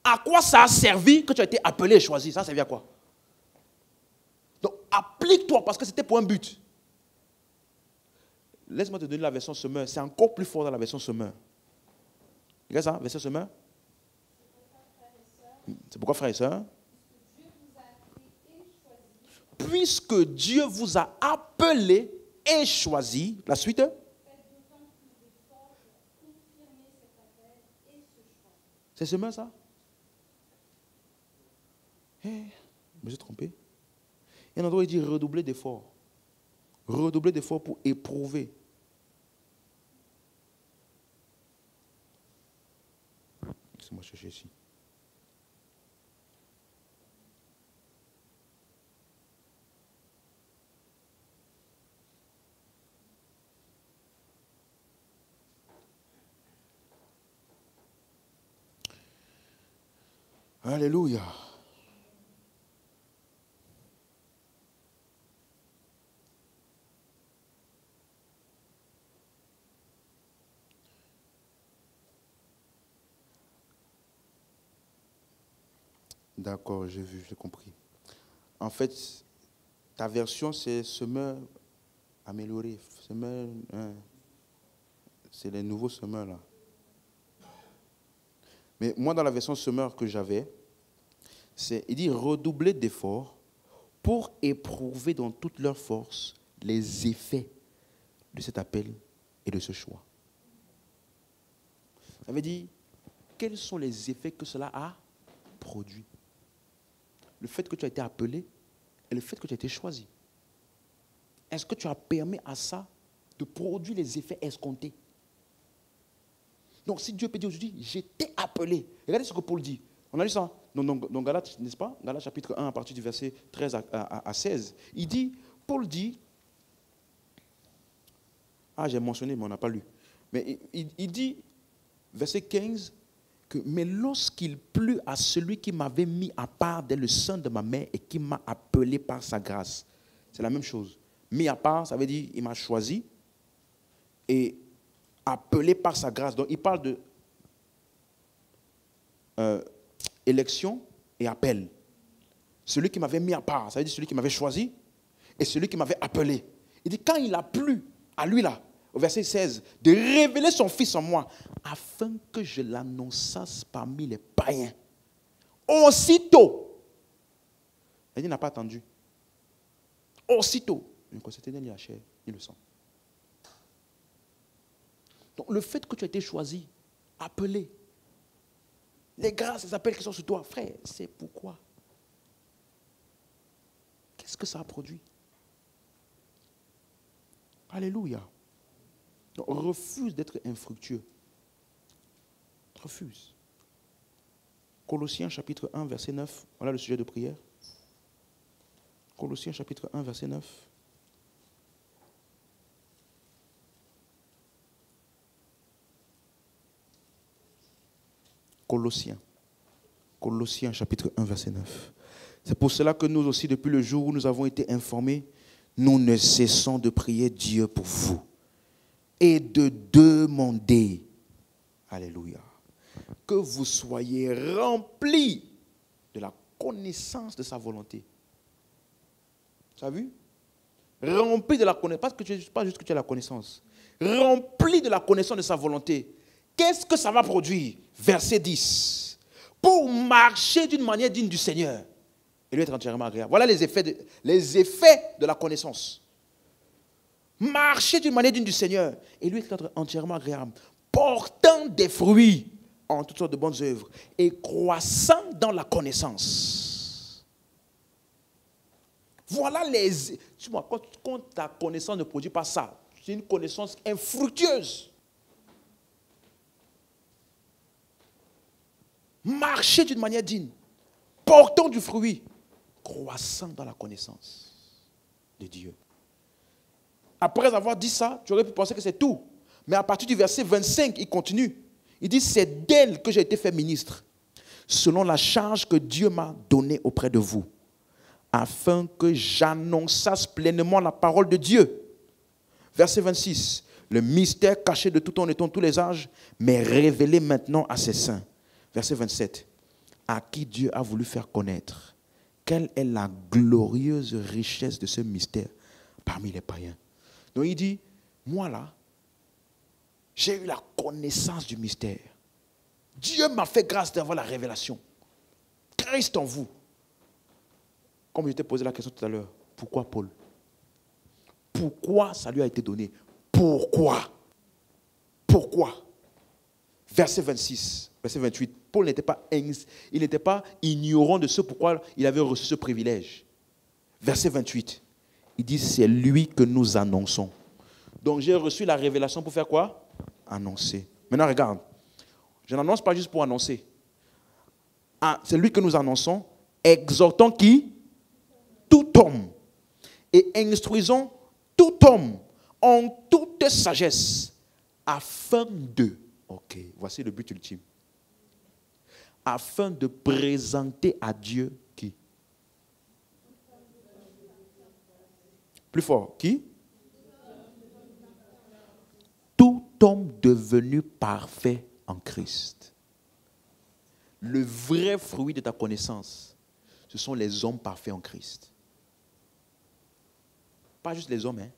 À quoi ça a servi que tu as été appelé et choisi? Ça a servi à quoi? Donc, applique-toi parce que c'était pour un but. Laisse-moi te donner la version semeur. C'est encore plus fort dans la version semeur. Regarde ça, version semeur. C'est pourquoi, frères et sœurs? Puisque Dieu vous a appelé et choisi. La suite. C'est semeur, ça? Je me suis trompé. Il y a un endroit où il dit redoubler d'efforts. Redoubler d'efforts pour éprouver. Laissez-moi chercher ici. Alléluia. D'accord, j'ai vu, j'ai compris. En fait, ta version, c'est semeur amélioré. Semeur, hein, c'est les nouveaux semeurs là. Mais moi, dans la version semeur que j'avais, il dit redoubler d'efforts pour éprouver dans toute leur force les effets de cet appel et de ce choix. Ça veut dire, quels sont les effets que cela a produit? Le fait que tu as été appelé et le fait que tu as été choisi. Est-ce que tu as permis à ça de produire les effets escomptés? Donc si Dieu peut dire aujourd'hui, j'étais appelé. Regardez ce que Paul dit. On a lu ça dans Galates, n'est-ce pas? Galates chapitre 1 à partir du verset 13 à 16. Paul dit, j'ai mentionné mais on n'a pas lu. Mais il dit, verset 15, mais lorsqu'il plut à celui qui m'avait mis à part dès le sein de ma mère et qui m'a appelé par sa grâce. C'est la même chose. Mis à part, ça veut dire il m'a choisi et appelé par sa grâce. Donc il parle de élection et appel. Celui qui m'avait mis à part, ça veut dire celui qui m'avait choisi et celui qui m'avait appelé. Il dit quand il a plu à lui là, au verset 16, de révéler son Fils en moi, afin que je l'annonçasse parmi les païens. Aussitôt, il n'a pas attendu. Aussitôt, il ne constatait ni la chair, ni le sang. Donc le fait que tu as été choisi, appelé, les grâces, les appels qui sont sur toi, frère, c'est pourquoi. Qu'est-ce que ça a produit? Alléluia. Donc, refuse d'être infructueux. Refuse. Colossiens chapitre 1, verset 9. Voilà le sujet de prière. Colossiens chapitre 1, verset 9. Colossiens. Colossiens chapitre 1, verset 9. C'est pour cela que nous aussi, depuis le jour où nous avons été informés, nous ne cessons de prier Dieu pour vous et de demander, alléluia, que vous soyez remplis de la connaissance de sa volonté. Tu as vu? Remplis de la connaissance, pas juste que tu as la connaissance, remplis de la connaissance de sa volonté. Qu'est-ce que ça va produire? Verset 10. Pour marcher d'une manière digne du Seigneur et lui être entièrement agréable. Voilà les effets de la connaissance. Marcher d'une manière digne du Seigneur et lui être entièrement agréable. Portant des fruits en toutes sortes de bonnes œuvres et croissant dans la connaissance. Voilà quand ta connaissance ne produit pas ça, c'est une connaissance infructueuse. Marcher d'une manière digne, portant du fruit, croissant dans la connaissance de Dieu. Après avoir dit ça, tu aurais pu penser que c'est tout. Mais à partir du verset 25, il continue. Il dit, c'est d'elle que j'ai été fait ministre, selon la charge que Dieu m'a donnée auprès de vous, afin que j'annonçasse pleinement la parole de Dieu. Verset 26, le mystère caché de tout en étant tous les âges, mais révélé maintenant à ses saints. Verset 27, à qui Dieu a voulu faire connaître quelle est la glorieuse richesse de ce mystère parmi les païens. Donc il dit, moi là, j'ai eu la connaissance du mystère. Dieu m'a fait grâce d'avoir la révélation. Christ en vous. Comme je t'ai posé la question tout à l'heure, pourquoi Paul? Pourquoi ça lui a été donné? Pourquoi? Pourquoi? Verset 26, verset 28, Paul n'était pas ignorant de ce pourquoi il avait reçu ce privilège. Verset 28, il dit, c'est lui que nous annonçons. Donc j'ai reçu la révélation pour faire quoi? Annoncer. Maintenant regarde, je n'annonce pas juste pour annoncer. Ah, c'est lui que nous annonçons, exhortant qui? Tout homme. Et instruisons tout homme en toute sagesse, afin de, ok, voici le but ultime, afin de présenter à Dieu qui? Plus fort, qui? Tout homme devenu parfait en Christ. Le vrai fruit de ta connaissance, ce sont les hommes parfaits en Christ. Pas juste les hommes, hein.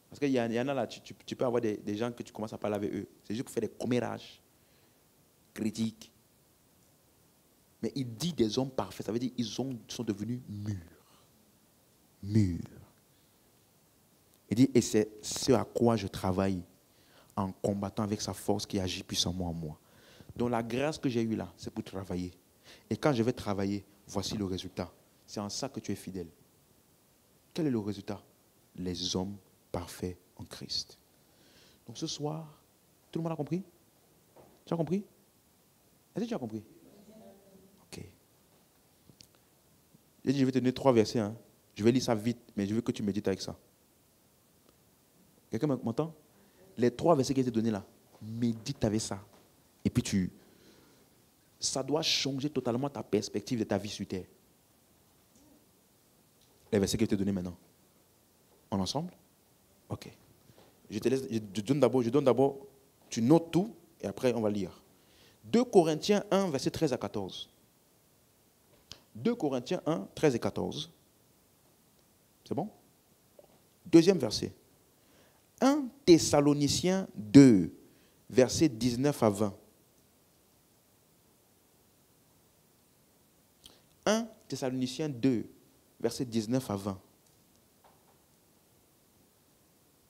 Parce qu'il y en a là, tu peux avoir des gens que tu commences à parler avec eux. C'est juste pour faire des commérages, critiques. Mais il dit des hommes parfaits, ça veut dire qu'ils sont devenus mûrs. Mûrs. Il dit, et c'est ce à quoi je travaille en combattant avec sa force qui agit puissamment en moi. Donc la grâce que j'ai eue là, c'est pour travailler. Et quand je vais travailler, voici le résultat. C'est en ça que tu es fidèle. Quel est le résultat? Les hommes parfaits en Christ. Donc ce soir, tout le monde a compris? Tu as compris? Est-ce que tu as compris? Ok. J'ai dit, je vais te donner 3 versets. Hein. Je vais lire ça vite, mais je veux que tu médites avec ça. Quelqu'un m'entend? Les 3 versets qui étaient donnés là, médite avec ça. Et puis ça doit changer totalement ta perspective de ta vie sur terre. Les versets qui étaient donnés maintenant. On est ensemble? Ok. Je donne d'abord, tu notes tout et après on va lire. 2 Corinthiens 1, verset 13 à 14. 2 Corinthiens 1, 13 et 14. C'est bon? Deuxième verset. 1 Thessaloniciens 2, verset 19 à 20. 1 Thessaloniciens 2, verset 19 à 20.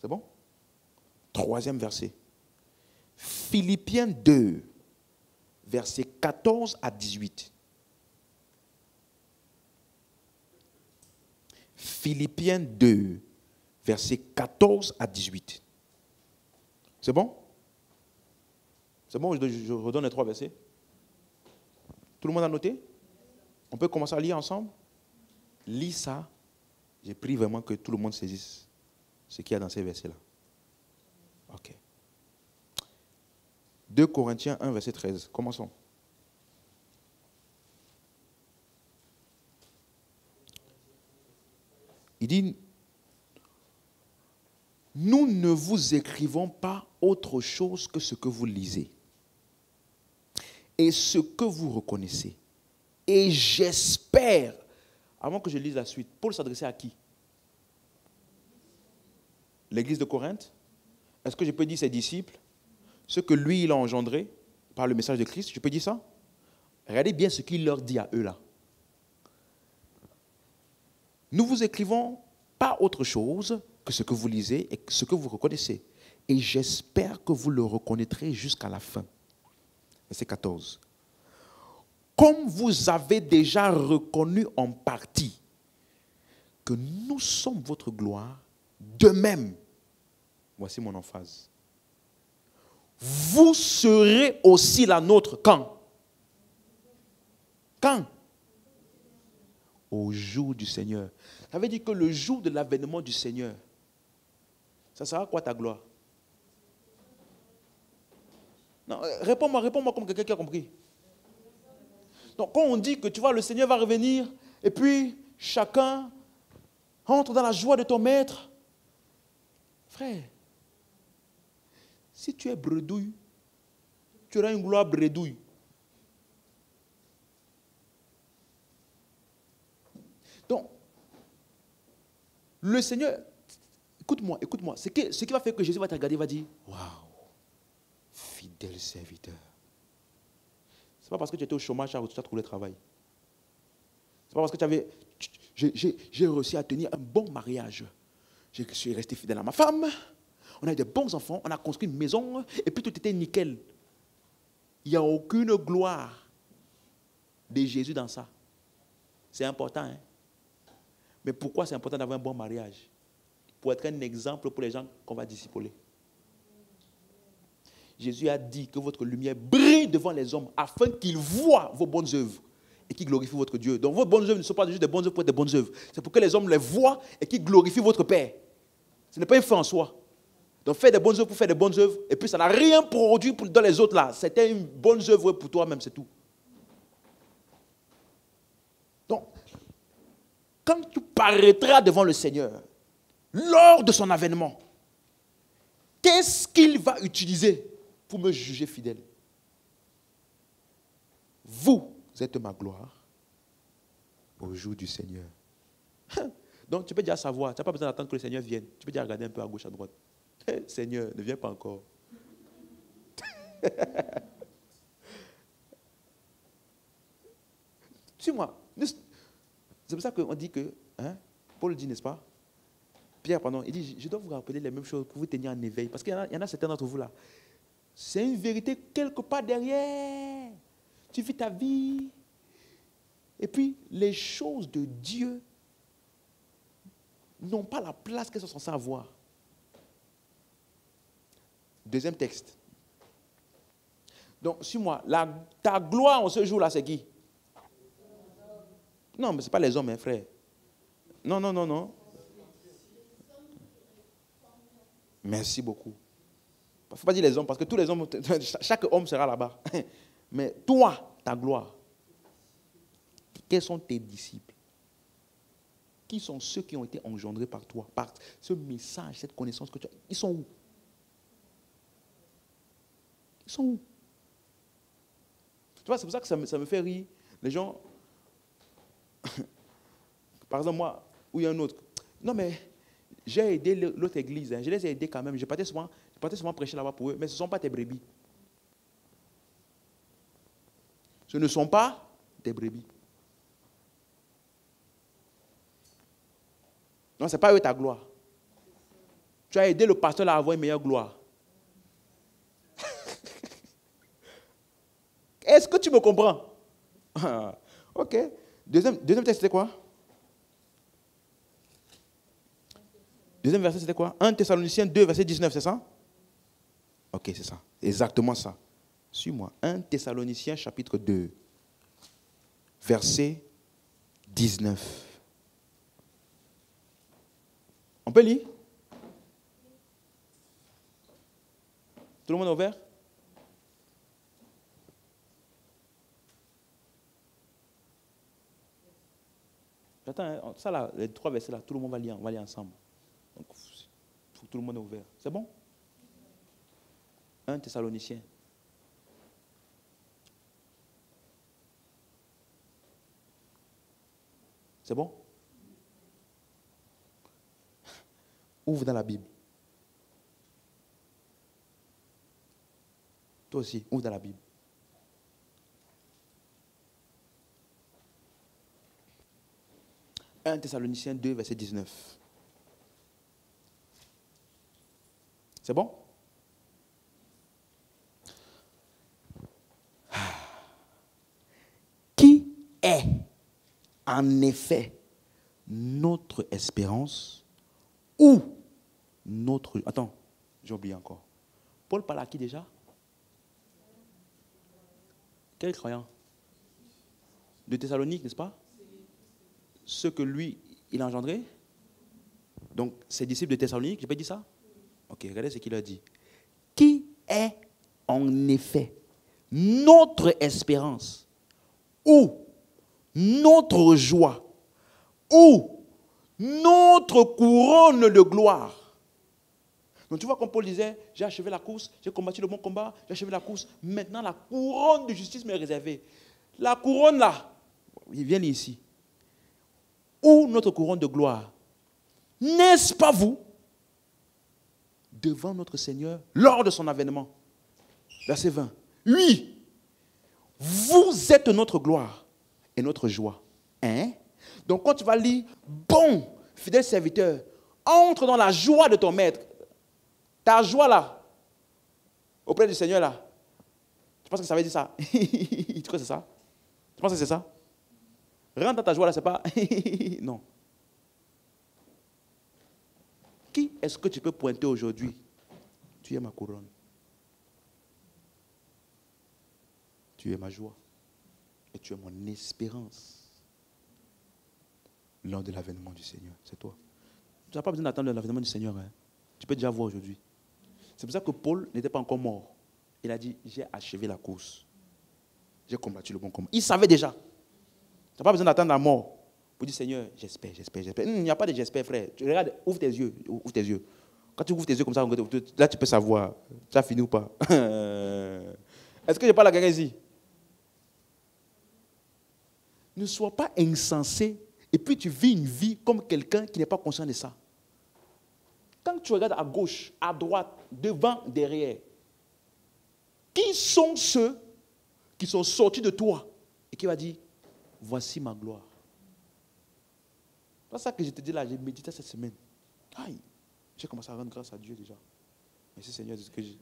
C'est bon? Troisième verset. Philippiens 2, verset 14 à 18. Philippiens 2, verset 14 à 18. C'est bon? C'est bon, je redonne les 3 versets. Tout le monde a noté? On peut commencer à lire ensemble? Lis ça. J'ai pris vraiment que tout le monde saisisse ce qu'il y a dans ces versets-là. Ok. 2 Corinthiens 1, verset 13. Commençons. Il dit, nous ne vous écrivons pas autre chose que ce que vous lisez et ce que vous reconnaissez. Et j'espère, avant que je lise la suite, Paul s'adressait à qui? L'église de Corinthe? Est-ce que je peux dire ses disciples? Ceux que lui, il a engendrés par le message de Christ? Je peux dire ça? Regardez bien ce qu'il leur dit à eux là. Nous vous écrivons pas autre chose que ce que vous lisez et ce que vous reconnaissez. Et j'espère que vous le reconnaîtrez jusqu'à la fin. Verset 14. Comme vous avez déjà reconnu en partie que nous sommes votre gloire, de même, voici mon emphase, vous serez aussi la nôtre quand? Quand? Au jour du Seigneur. Ça veut dire que le jour de l'avènement du Seigneur, ça sera quoi ta gloire? Non, réponds-moi comme quelqu'un qui a compris. Donc quand on dit que tu vois le Seigneur va revenir et puis chacun entre dans la joie de ton maître, frère, si tu es bredouille, tu auras une gloire bredouille. Donc, le Seigneur, écoute-moi, ce qui va faire que Jésus va te regarder, il va dire, waouh, fidèle serviteur. Ce n'est pas parce que tu étais au chômage que tu as trouvé le travail. Ce n'est pas parce que j'ai réussi à tenir un bon mariage. Je suis resté fidèle à ma femme, on a eu des bons enfants, on a construit une maison, et puis tout était nickel. Il n'y a aucune gloire de Jésus dans ça. C'est important, hein? Mais pourquoi c'est important d'avoir un bon mariage? Pour être un exemple pour les gens qu'on va discipuler. Jésus a dit que votre lumière brille devant les hommes afin qu'ils voient vos bonnes œuvres et qu'ils glorifient votre Dieu. Donc vos bonnes œuvres ne sont pas juste des bonnes œuvres pour être des bonnes œuvres. C'est pour que les hommes les voient et qu'ils glorifient votre Père. Ce n'est pas une fin en soi. Donc faire des bonnes œuvres pour faire des bonnes œuvres et puis ça n'a rien produit dans les autres là. C'était une bonne œuvre pour toi-même, c'est tout. Donc, quand tu paraîtras devant le Seigneur, lors de son avènement, qu'est-ce qu'il va utiliser pour me juger fidèle? Vous êtes ma gloire au jour du Seigneur. Donc tu peux déjà savoir, tu n'as pas besoin d'attendre que le Seigneur vienne. Tu peux déjà regarder un peu à gauche, à droite. Seigneur, ne viens pas encore. Suis-moi. C'est pour ça qu'on dit que, hein, Paul dit, n'est-ce pas? Pierre, pardon, il dit, je dois vous rappeler les mêmes choses pour vous tenir en éveil. Parce qu'il y en a certains d'entre vous là. C'est une vérité quelque part derrière. Tu vis ta vie. Et puis, les choses de Dieu n'ont pas la place qu'elles sont censées avoir. Deuxième texte. Donc, suis-moi. Ta gloire en ce jour-là, c'est qui? Non, mais ce n'est pas les hommes, hein, frère. Non. Merci beaucoup. Il ne faut pas dire les hommes, parce que tous les hommes, chaque homme sera là-bas. Mais toi, ta gloire, quels sont tes disciples? Qui sont ceux qui ont été engendrés par toi, par ce message, cette connaissance que tu as? Ils sont où? Ils sont où? Tu vois, c'est pour ça que ça me fait rire. Les gens, par exemple, moi, ou il y a un autre. Non, mais j'ai aidé l'autre église. Hein. Je les ai aidés quand même. Je partais souvent prêcher là-bas pour eux. Mais ce ne sont pas tes brebis. Ce ne sont pas tes brebis. Non, ce n'est pas eux ta gloire. Tu as aidé le pasteur à avoir une meilleure gloire. Est-ce que tu me comprends? Ok. Deuxième texte, c'était quoi? Deuxième verset, c'était quoi? 1 Thessaloniciens 2, verset 19, c'est ça? Ok, c'est ça. Exactement ça. Suis-moi. 1 Thessaloniciens chapitre 2, verset 19. On peut lire? Tout le monde est ouvert? Attends, hein, ça là, les 3 versets là, tout le monde va lire ensemble. Donc, faut que tout le monde est ouvert. C'est bon? 1 Thessaloniciens. C'est bon? Ouvre dans la Bible. Toi aussi, ouvre dans la Bible. « 1 Thessaloniciens 2, verset 19. C'est bon? Qui est en effet notre espérance ou notre... Attends, j'ai oublié encore. Paul parle à qui déjà? Quel croyant? De Thessalonique, n'est-ce pas? Ceux que lui, il a engendré. Donc, ses disciples de Thessalonique, je peux dire ça? Ok, regardez ce qu'il a dit. Qui est en effet notre espérance ou notre joie ou notre couronne de gloire? Donc tu vois comme Paul disait, j'ai achevé la course, j'ai combattu le bon combat, j'ai achevé la course, maintenant la couronne de justice m'est réservée. La couronne là, il vient ici. Ou notre couronne de gloire. N'est-ce pas vous, devant notre Seigneur, lors de son avènement? Verset 20. Oui, vous êtes notre gloire et notre joie. Hein? Donc quand tu vas lire, bon, fidèle serviteur, entre dans la joie de ton maître. Ta joie là, auprès du Seigneur là. Tu penses que ça veut dire ça? Tu crois que c'est ça? Tu penses que c'est ça? Rentre dans ta joie là, c'est pas... Non. Qui est-ce que tu peux pointer aujourd'hui? Tu es ma couronne. Tu es ma joie. Et tu es mon espérance. Lors de l'avènement du Seigneur. C'est toi. Tu n'as pas besoin d'attendre l'avènement du Seigneur. Hein. Tu peux déjà voir aujourd'hui. C'est pour ça que Paul n'était pas encore mort. Il a dit, j'ai achevé la course. J'ai combattu le bon combat. Il savait déjà. Tu n'as pas besoin d'attendre la mort pour dire, Seigneur, j'espère. Il n'y a pas de j'espère, frère. Tu regardes, ouvre tes yeux. Quand tu ouvres tes yeux comme ça, là, tu peux savoir. Tu as fini ou pas. Est-ce que je parle à quelqu'un ici? Ne sois pas insensé et puis tu vis une vie comme quelqu'un qui n'est pas conscient de ça. Quand tu regardes à gauche, à droite, devant, derrière, qui sont ceux qui sont sortis de toi et qui va dire, voici ma gloire? C'est ça que je te dis là, j'ai médité cette semaine. Aïe, j'ai commencé à rendre grâce à Dieu déjà. Merci Seigneur de ce que j'ai.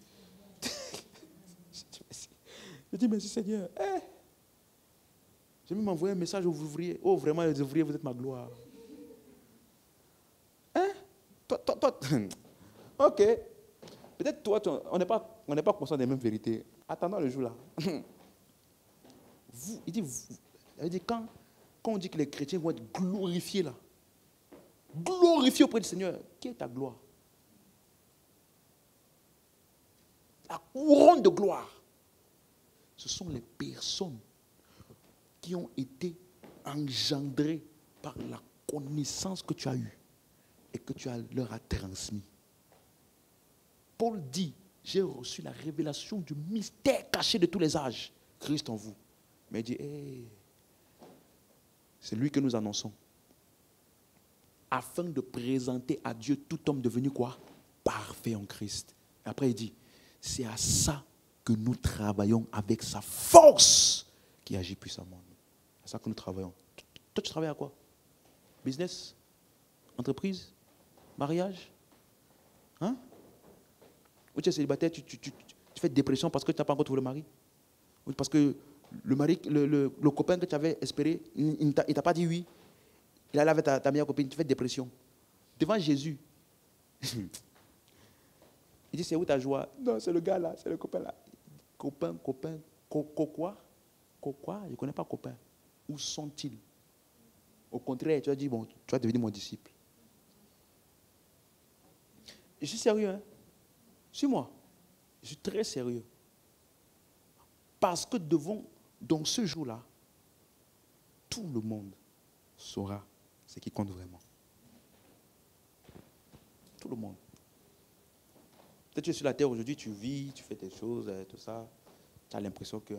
Je dis merci Seigneur. J'ai même envoyé un message aux ouvriers. Oh vraiment les ouvriers, vous êtes ma gloire. Hein? Toi. Ok. Peut-être toi, on n'est pas conscient des mêmes vérités. Attendons le jour là. Il dit quand on dit que les chrétiens vont être glorifiés là, glorifiés auprès du Seigneur, qui est ta gloire? La couronne de gloire. Ce sont les personnes qui ont été engendrées par la connaissance que tu as eue et que tu leur as transmis. Paul dit, j'ai reçu la révélation du mystère caché de tous les âges, Christ en vous. Mais il dit, c'est lui que nous annonçons. Afin de présenter à Dieu tout homme devenu quoi? Parfait en Christ. Et après il dit, c'est à ça que nous travaillons avec sa force qui agit puissamment. C'est à ça que nous travaillons. Toi, tu travailles à quoi? Business? Entreprise? Mariage? Hein? Ou tu es célibataire, tu fais dépression parce que tu n'as pas encore trouvé le mari? Ou parce que le mari, le copain que tu avais espéré, il ne t'a pas dit oui. Il est allé avec ta meilleure copine, tu fais dépression. Devant Jésus. Il dit, c'est où ta joie? Non, c'est le gars là, c'est le copain là. Copain, quoi? Je ne connais pas copain. Où sont-ils? Au contraire, tu as dit, bon, tu vas devenir mon disciple. Je suis sérieux, hein? Suis-moi. Je suis très sérieux. Parce que dans ce jour-là, tout le monde saura ce qui compte vraiment. Tout le monde. Peut-être que tu es sur la terre aujourd'hui, tu vis, tu fais tes choses, tout ça. Tu as l'impression que,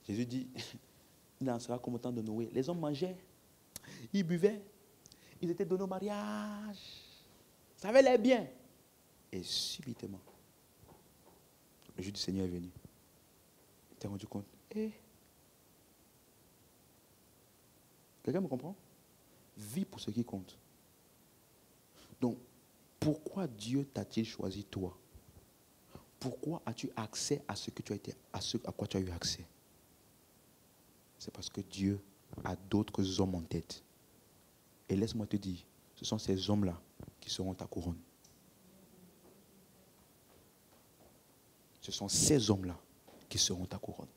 Jésus dit, il en sera comme au temps de Noé. Les hommes mangeaient, ils buvaient, ils étaient donnés au mariage. Ça avait l'air bien. Et subitement, le jour du Seigneur est venu. Tu t'es rendu compte. Quelqu'un me comprend? Vis pour ce qui compte. Donc, pourquoi Dieu t'a-t-il choisi toi? Pourquoi as-tu accès à ce que tu as été, à ce à quoi tu as eu accès? C'est parce que Dieu a d'autres hommes en tête. Et laisse-moi te dire, ce sont ces hommes-là qui seront ta couronne. Ce sont ces hommes-là qui seront ta couronne.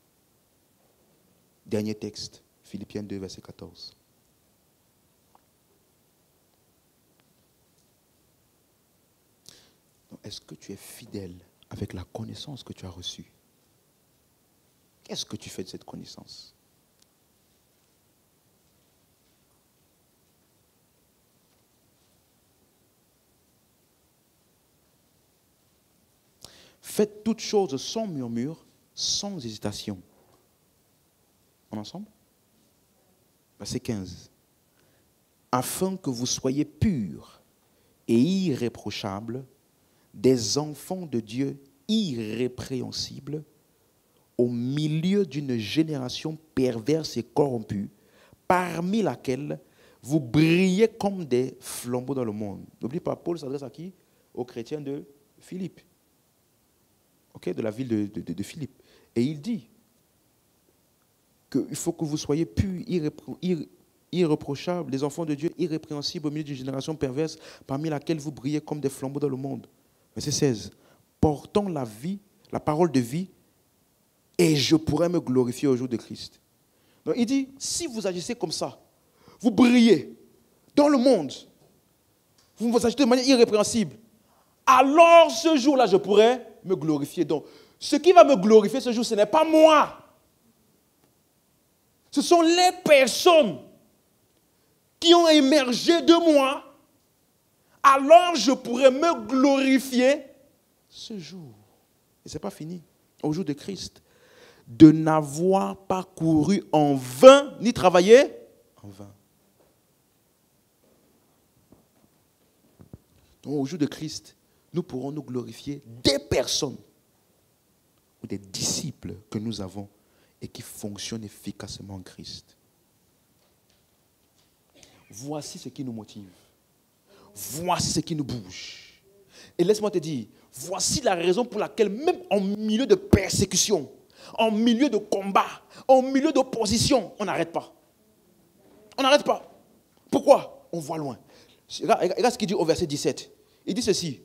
Dernier texte, Philippiens 2, verset 14. Donc, est-ce que tu es fidèle avec la connaissance que tu as reçue? Qu'est-ce que tu fais de cette connaissance? Faites toutes choses sans murmure, sans hésitation. On est ensemble? Verset 15. Afin que vous soyez purs et irréprochables, des enfants de Dieu irrépréhensibles, au milieu d'une génération perverse et corrompue, parmi laquelle vous brillez comme des flambeaux dans le monde. N'oublie pas, Paul s'adresse à qui? Aux chrétiens de Philippe. De la ville de Philippe. Et il dit qu'il faut que vous soyez purs, irréprochables, les enfants de Dieu irrépréhensibles au milieu d'une génération perverse, parmi laquelle vous brillez comme des flambeaux dans le monde. Verset 16. Portant la vie, la parole de vie, et je pourrai me glorifier au jour de Christ. Donc il dit, si vous agissez comme ça, vous brillez dans le monde, vous vous agissez de manière irrépréhensible, alors ce jour-là, je pourrai me glorifier. Donc, ce qui va me glorifier ce jour, ce n'est pas moi. Ce sont les personnes qui ont émergé de moi. Alors, je pourrai me glorifier ce jour. Et ce n'est pas fini. Au jour de Christ. De n'avoir pas couru en vain, ni travaillé en vain. Donc, au jour de Christ, nous pourrons nous glorifier des personnes ou des disciples que nous avons et qui fonctionnent efficacement en Christ. Voici ce qui nous motive. Voici ce qui nous bouge. Et laisse-moi te dire, voici la raison pour laquelle même en milieu de persécution, en milieu de combat, en milieu d'opposition, on n'arrête pas. On n'arrête pas. Pourquoi? On voit loin. Regarde ce qu'il dit au verset 17. Il dit ceci.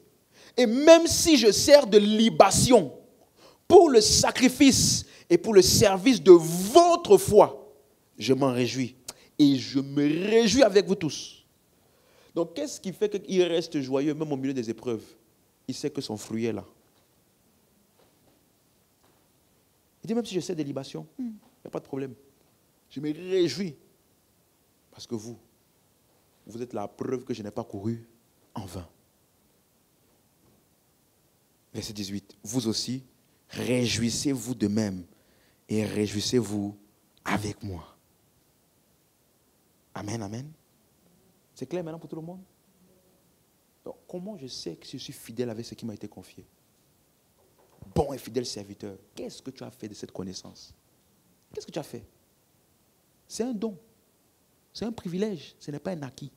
Et même si je sers de libation pour le sacrifice et pour le service de votre foi, je m'en réjouis. Et je me réjouis avec vous tous. Donc, qu'est-ce qui fait qu'il reste joyeux même au milieu des épreuves? Il sait que son fruit est là. Il dit, même si je sers de libation, il n'y a pas de problème. Je me réjouis. Parce que vous êtes la preuve que je n'ai pas couru en vain. Verset 18. Vous aussi, réjouissez-vous de même et réjouissez-vous avec moi. Amen, amen. C'est clair maintenant pour tout le monde? Donc, comment je sais que je suis fidèle avec ce qui m'a été confié? Bon et fidèle serviteur, qu'est-ce que tu as fait de cette connaissance? Qu'est-ce que tu as fait? C'est un don. C'est un privilège. Ce n'est pas un acquis.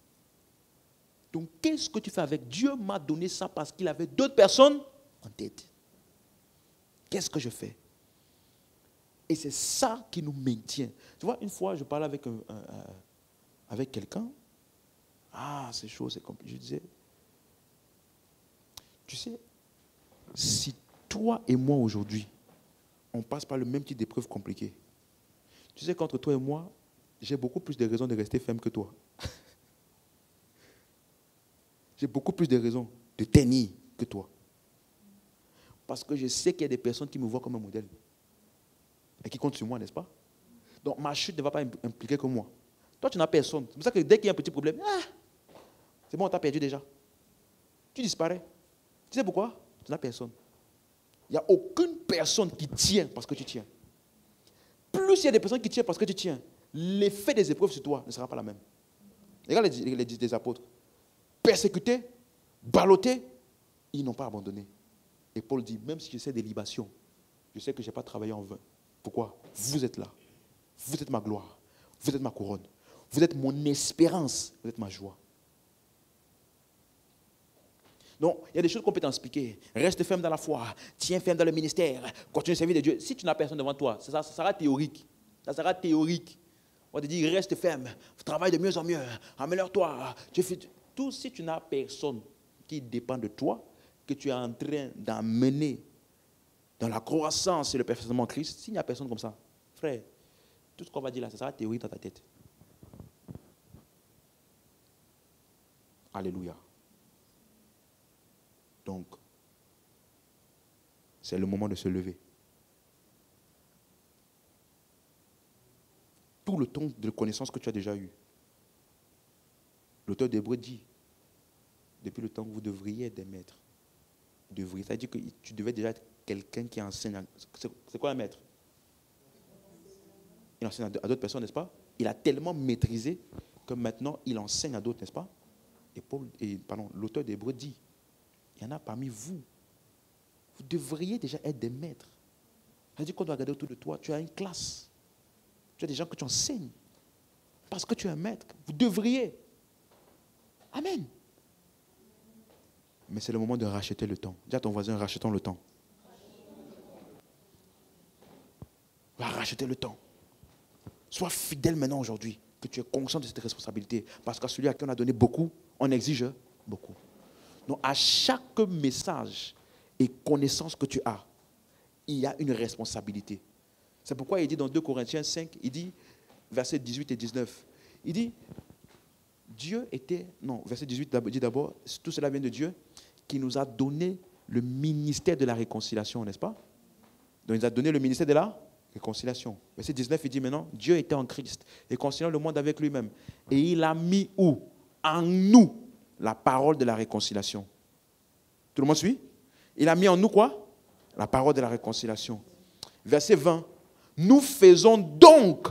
Donc, qu'est-ce que tu fais avec? Dieu m'a donné ça parce qu'il avait d'autres personnes en tête. Qu'est-ce que je fais? Et c'est ça qui nous maintient. Tu vois, une fois, je parlais avec quelqu'un. Ah, c'est chaud, c'est compliqué. Je disais, tu sais, si toi et moi aujourd'hui, on passe par le même type d'épreuve compliquée, tu sais qu'entre toi et moi, j'ai beaucoup plus de raisons de rester ferme que toi. J'ai beaucoup plus de raisons de tenir que toi. Parce que je sais qu'il y a des personnes qui me voient comme un modèle. Et qui comptent sur moi, n'est-ce pas? Donc ma chute ne va pas impliquer que moi. Toi, tu n'as personne. C'est pour ça que dès qu'il y a un petit problème, c'est bon, on t'a perdu déjà. Tu disparais. Tu sais pourquoi? Tu n'as personne. Il n'y a aucune personne qui tient parce que tu tiens. Plus il y a des personnes qui tiennent parce que tu tiens, l'effet des épreuves sur toi ne sera pas la même. Regarde les apôtres. Persécutés, ballottés, ils n'ont pas abandonné. Et Paul dit, même si je sais des libations, je sais que je n'ai pas travaillé en vain. Pourquoi? Vous êtes là. Vous êtes ma gloire. Vous êtes ma couronne. Vous êtes mon espérance. Vous êtes ma joie. Donc, il y a des choses qu'on peut t'expliquer. Reste ferme dans la foi. Tiens ferme dans le ministère. Continue à servir de Dieu. Si tu n'as personne devant toi, ça sera théorique. Ça sera théorique. On va te dire, reste ferme. Travaille de mieux en mieux. Améliore-toi. Tout si tu n'as personne qui dépend de toi, que tu es en train d'amener dans la croissance et le perfectionnement en Christ, s'il n'y a personne comme ça, frère, tout ce qu'on va dire là, ça sera théorique dans ta tête. Alléluia. Donc, c'est le moment de se lever. Tout le temps de connaissance que tu as déjà eu. L'auteur d'Hébreux dit, depuis le temps que vous devriez être des maîtres, ça veut dire que tu devais déjà être quelqu'un qui enseigne. C'est quoi un maître? Il enseigne à d'autres personnes, n'est-ce pas? Il a tellement maîtrisé que maintenant, il enseigne à d'autres, n'est-ce pas? Et l'auteur d'Hébreux dit, il y en a parmi vous. Vous devriez déjà être des maîtres. Ça veut dire qu'on doit regarder autour de toi. Tu as une classe. Tu as des gens que tu enseignes. Parce que tu es un maître. Vous devriez. Amen. Mais c'est le moment de racheter le temps. Dis à ton voisin, rachetons le temps. Va racheter le temps. Sois fidèle maintenant aujourd'hui, que tu es conscient de cette responsabilité. Parce qu'à celui à qui on a donné beaucoup, on exige beaucoup. Donc à chaque message et connaissance que tu as, il y a une responsabilité. C'est pourquoi il dit dans 2 Corinthiens 5, il dit, versets 18 et 19, il dit, verset 18 dit d'abord, tout cela vient de Dieu, qui nous a donné le ministère de la réconciliation, n'est-ce pas? Donc il nous a donné le ministère de la réconciliation. Verset 19, il dit maintenant, Dieu était en Christ, réconciliant le monde avec lui-même. Et il a mis où? En nous, la parole de la réconciliation. Tout le monde suit? Il a mis en nous quoi? La parole de la réconciliation. Verset 20. Nous faisons donc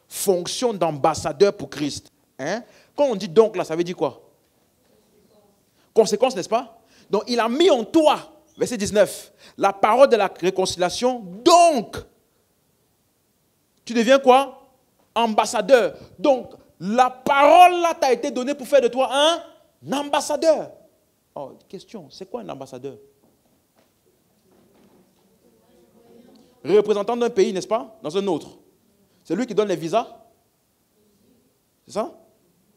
fonction d'ambassadeur pour Christ. Hein? Quand on dit donc là, ça veut dire quoi? Conséquence, n'est-ce pas? Donc il a mis en toi, verset 19, la parole de la réconciliation. Donc, tu deviens quoi? Ambassadeur. Donc, la parole là t'a été donnée pour faire de toi un ambassadeur. Oh, question, c'est quoi un ambassadeur? Représentant d'un pays, n'est-ce pas? Dans un autre. C'est lui qui donne les visas. C'est ça?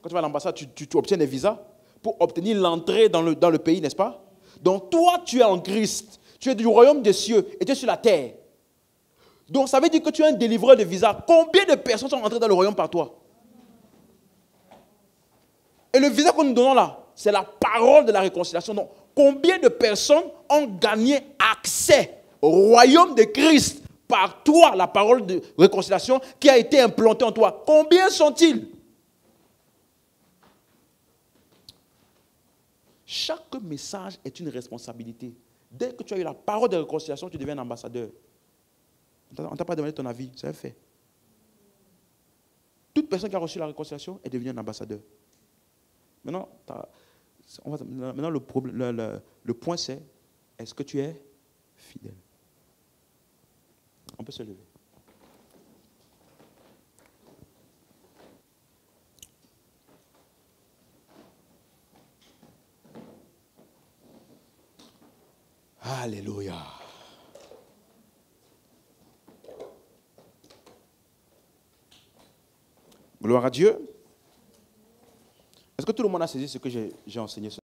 Quand tu vas à l'ambassade, tu obtiens des visas pour obtenir l'entrée dans le pays, n'est-ce pas? Donc toi, tu es en Christ. Tu es du royaume des cieux et tu es sur la terre. Donc ça veut dire que tu es un délivreur de visas. Combien de personnes sont entrées dans le royaume par toi? Et le visa que nous donnons là, c'est la parole de la réconciliation. Donc combien de personnes ont gagné accès au royaume de Christ par toi, la parole de réconciliation qui a été implantée en toi? Combien sont-ils? Chaque message est une responsabilité. Dès que tu as eu la parole de réconciliation, tu deviens un ambassadeur. On ne t'a pas demandé ton avis, c'est un fait. Toute personne qui a reçu la réconciliation est devenue un ambassadeur. Maintenant, le point c'est, est-ce que tu es fidèle? On peut se lever. Alléluia. Gloire à Dieu. Est-ce que tout le monde a saisi ce que j'ai enseigné ce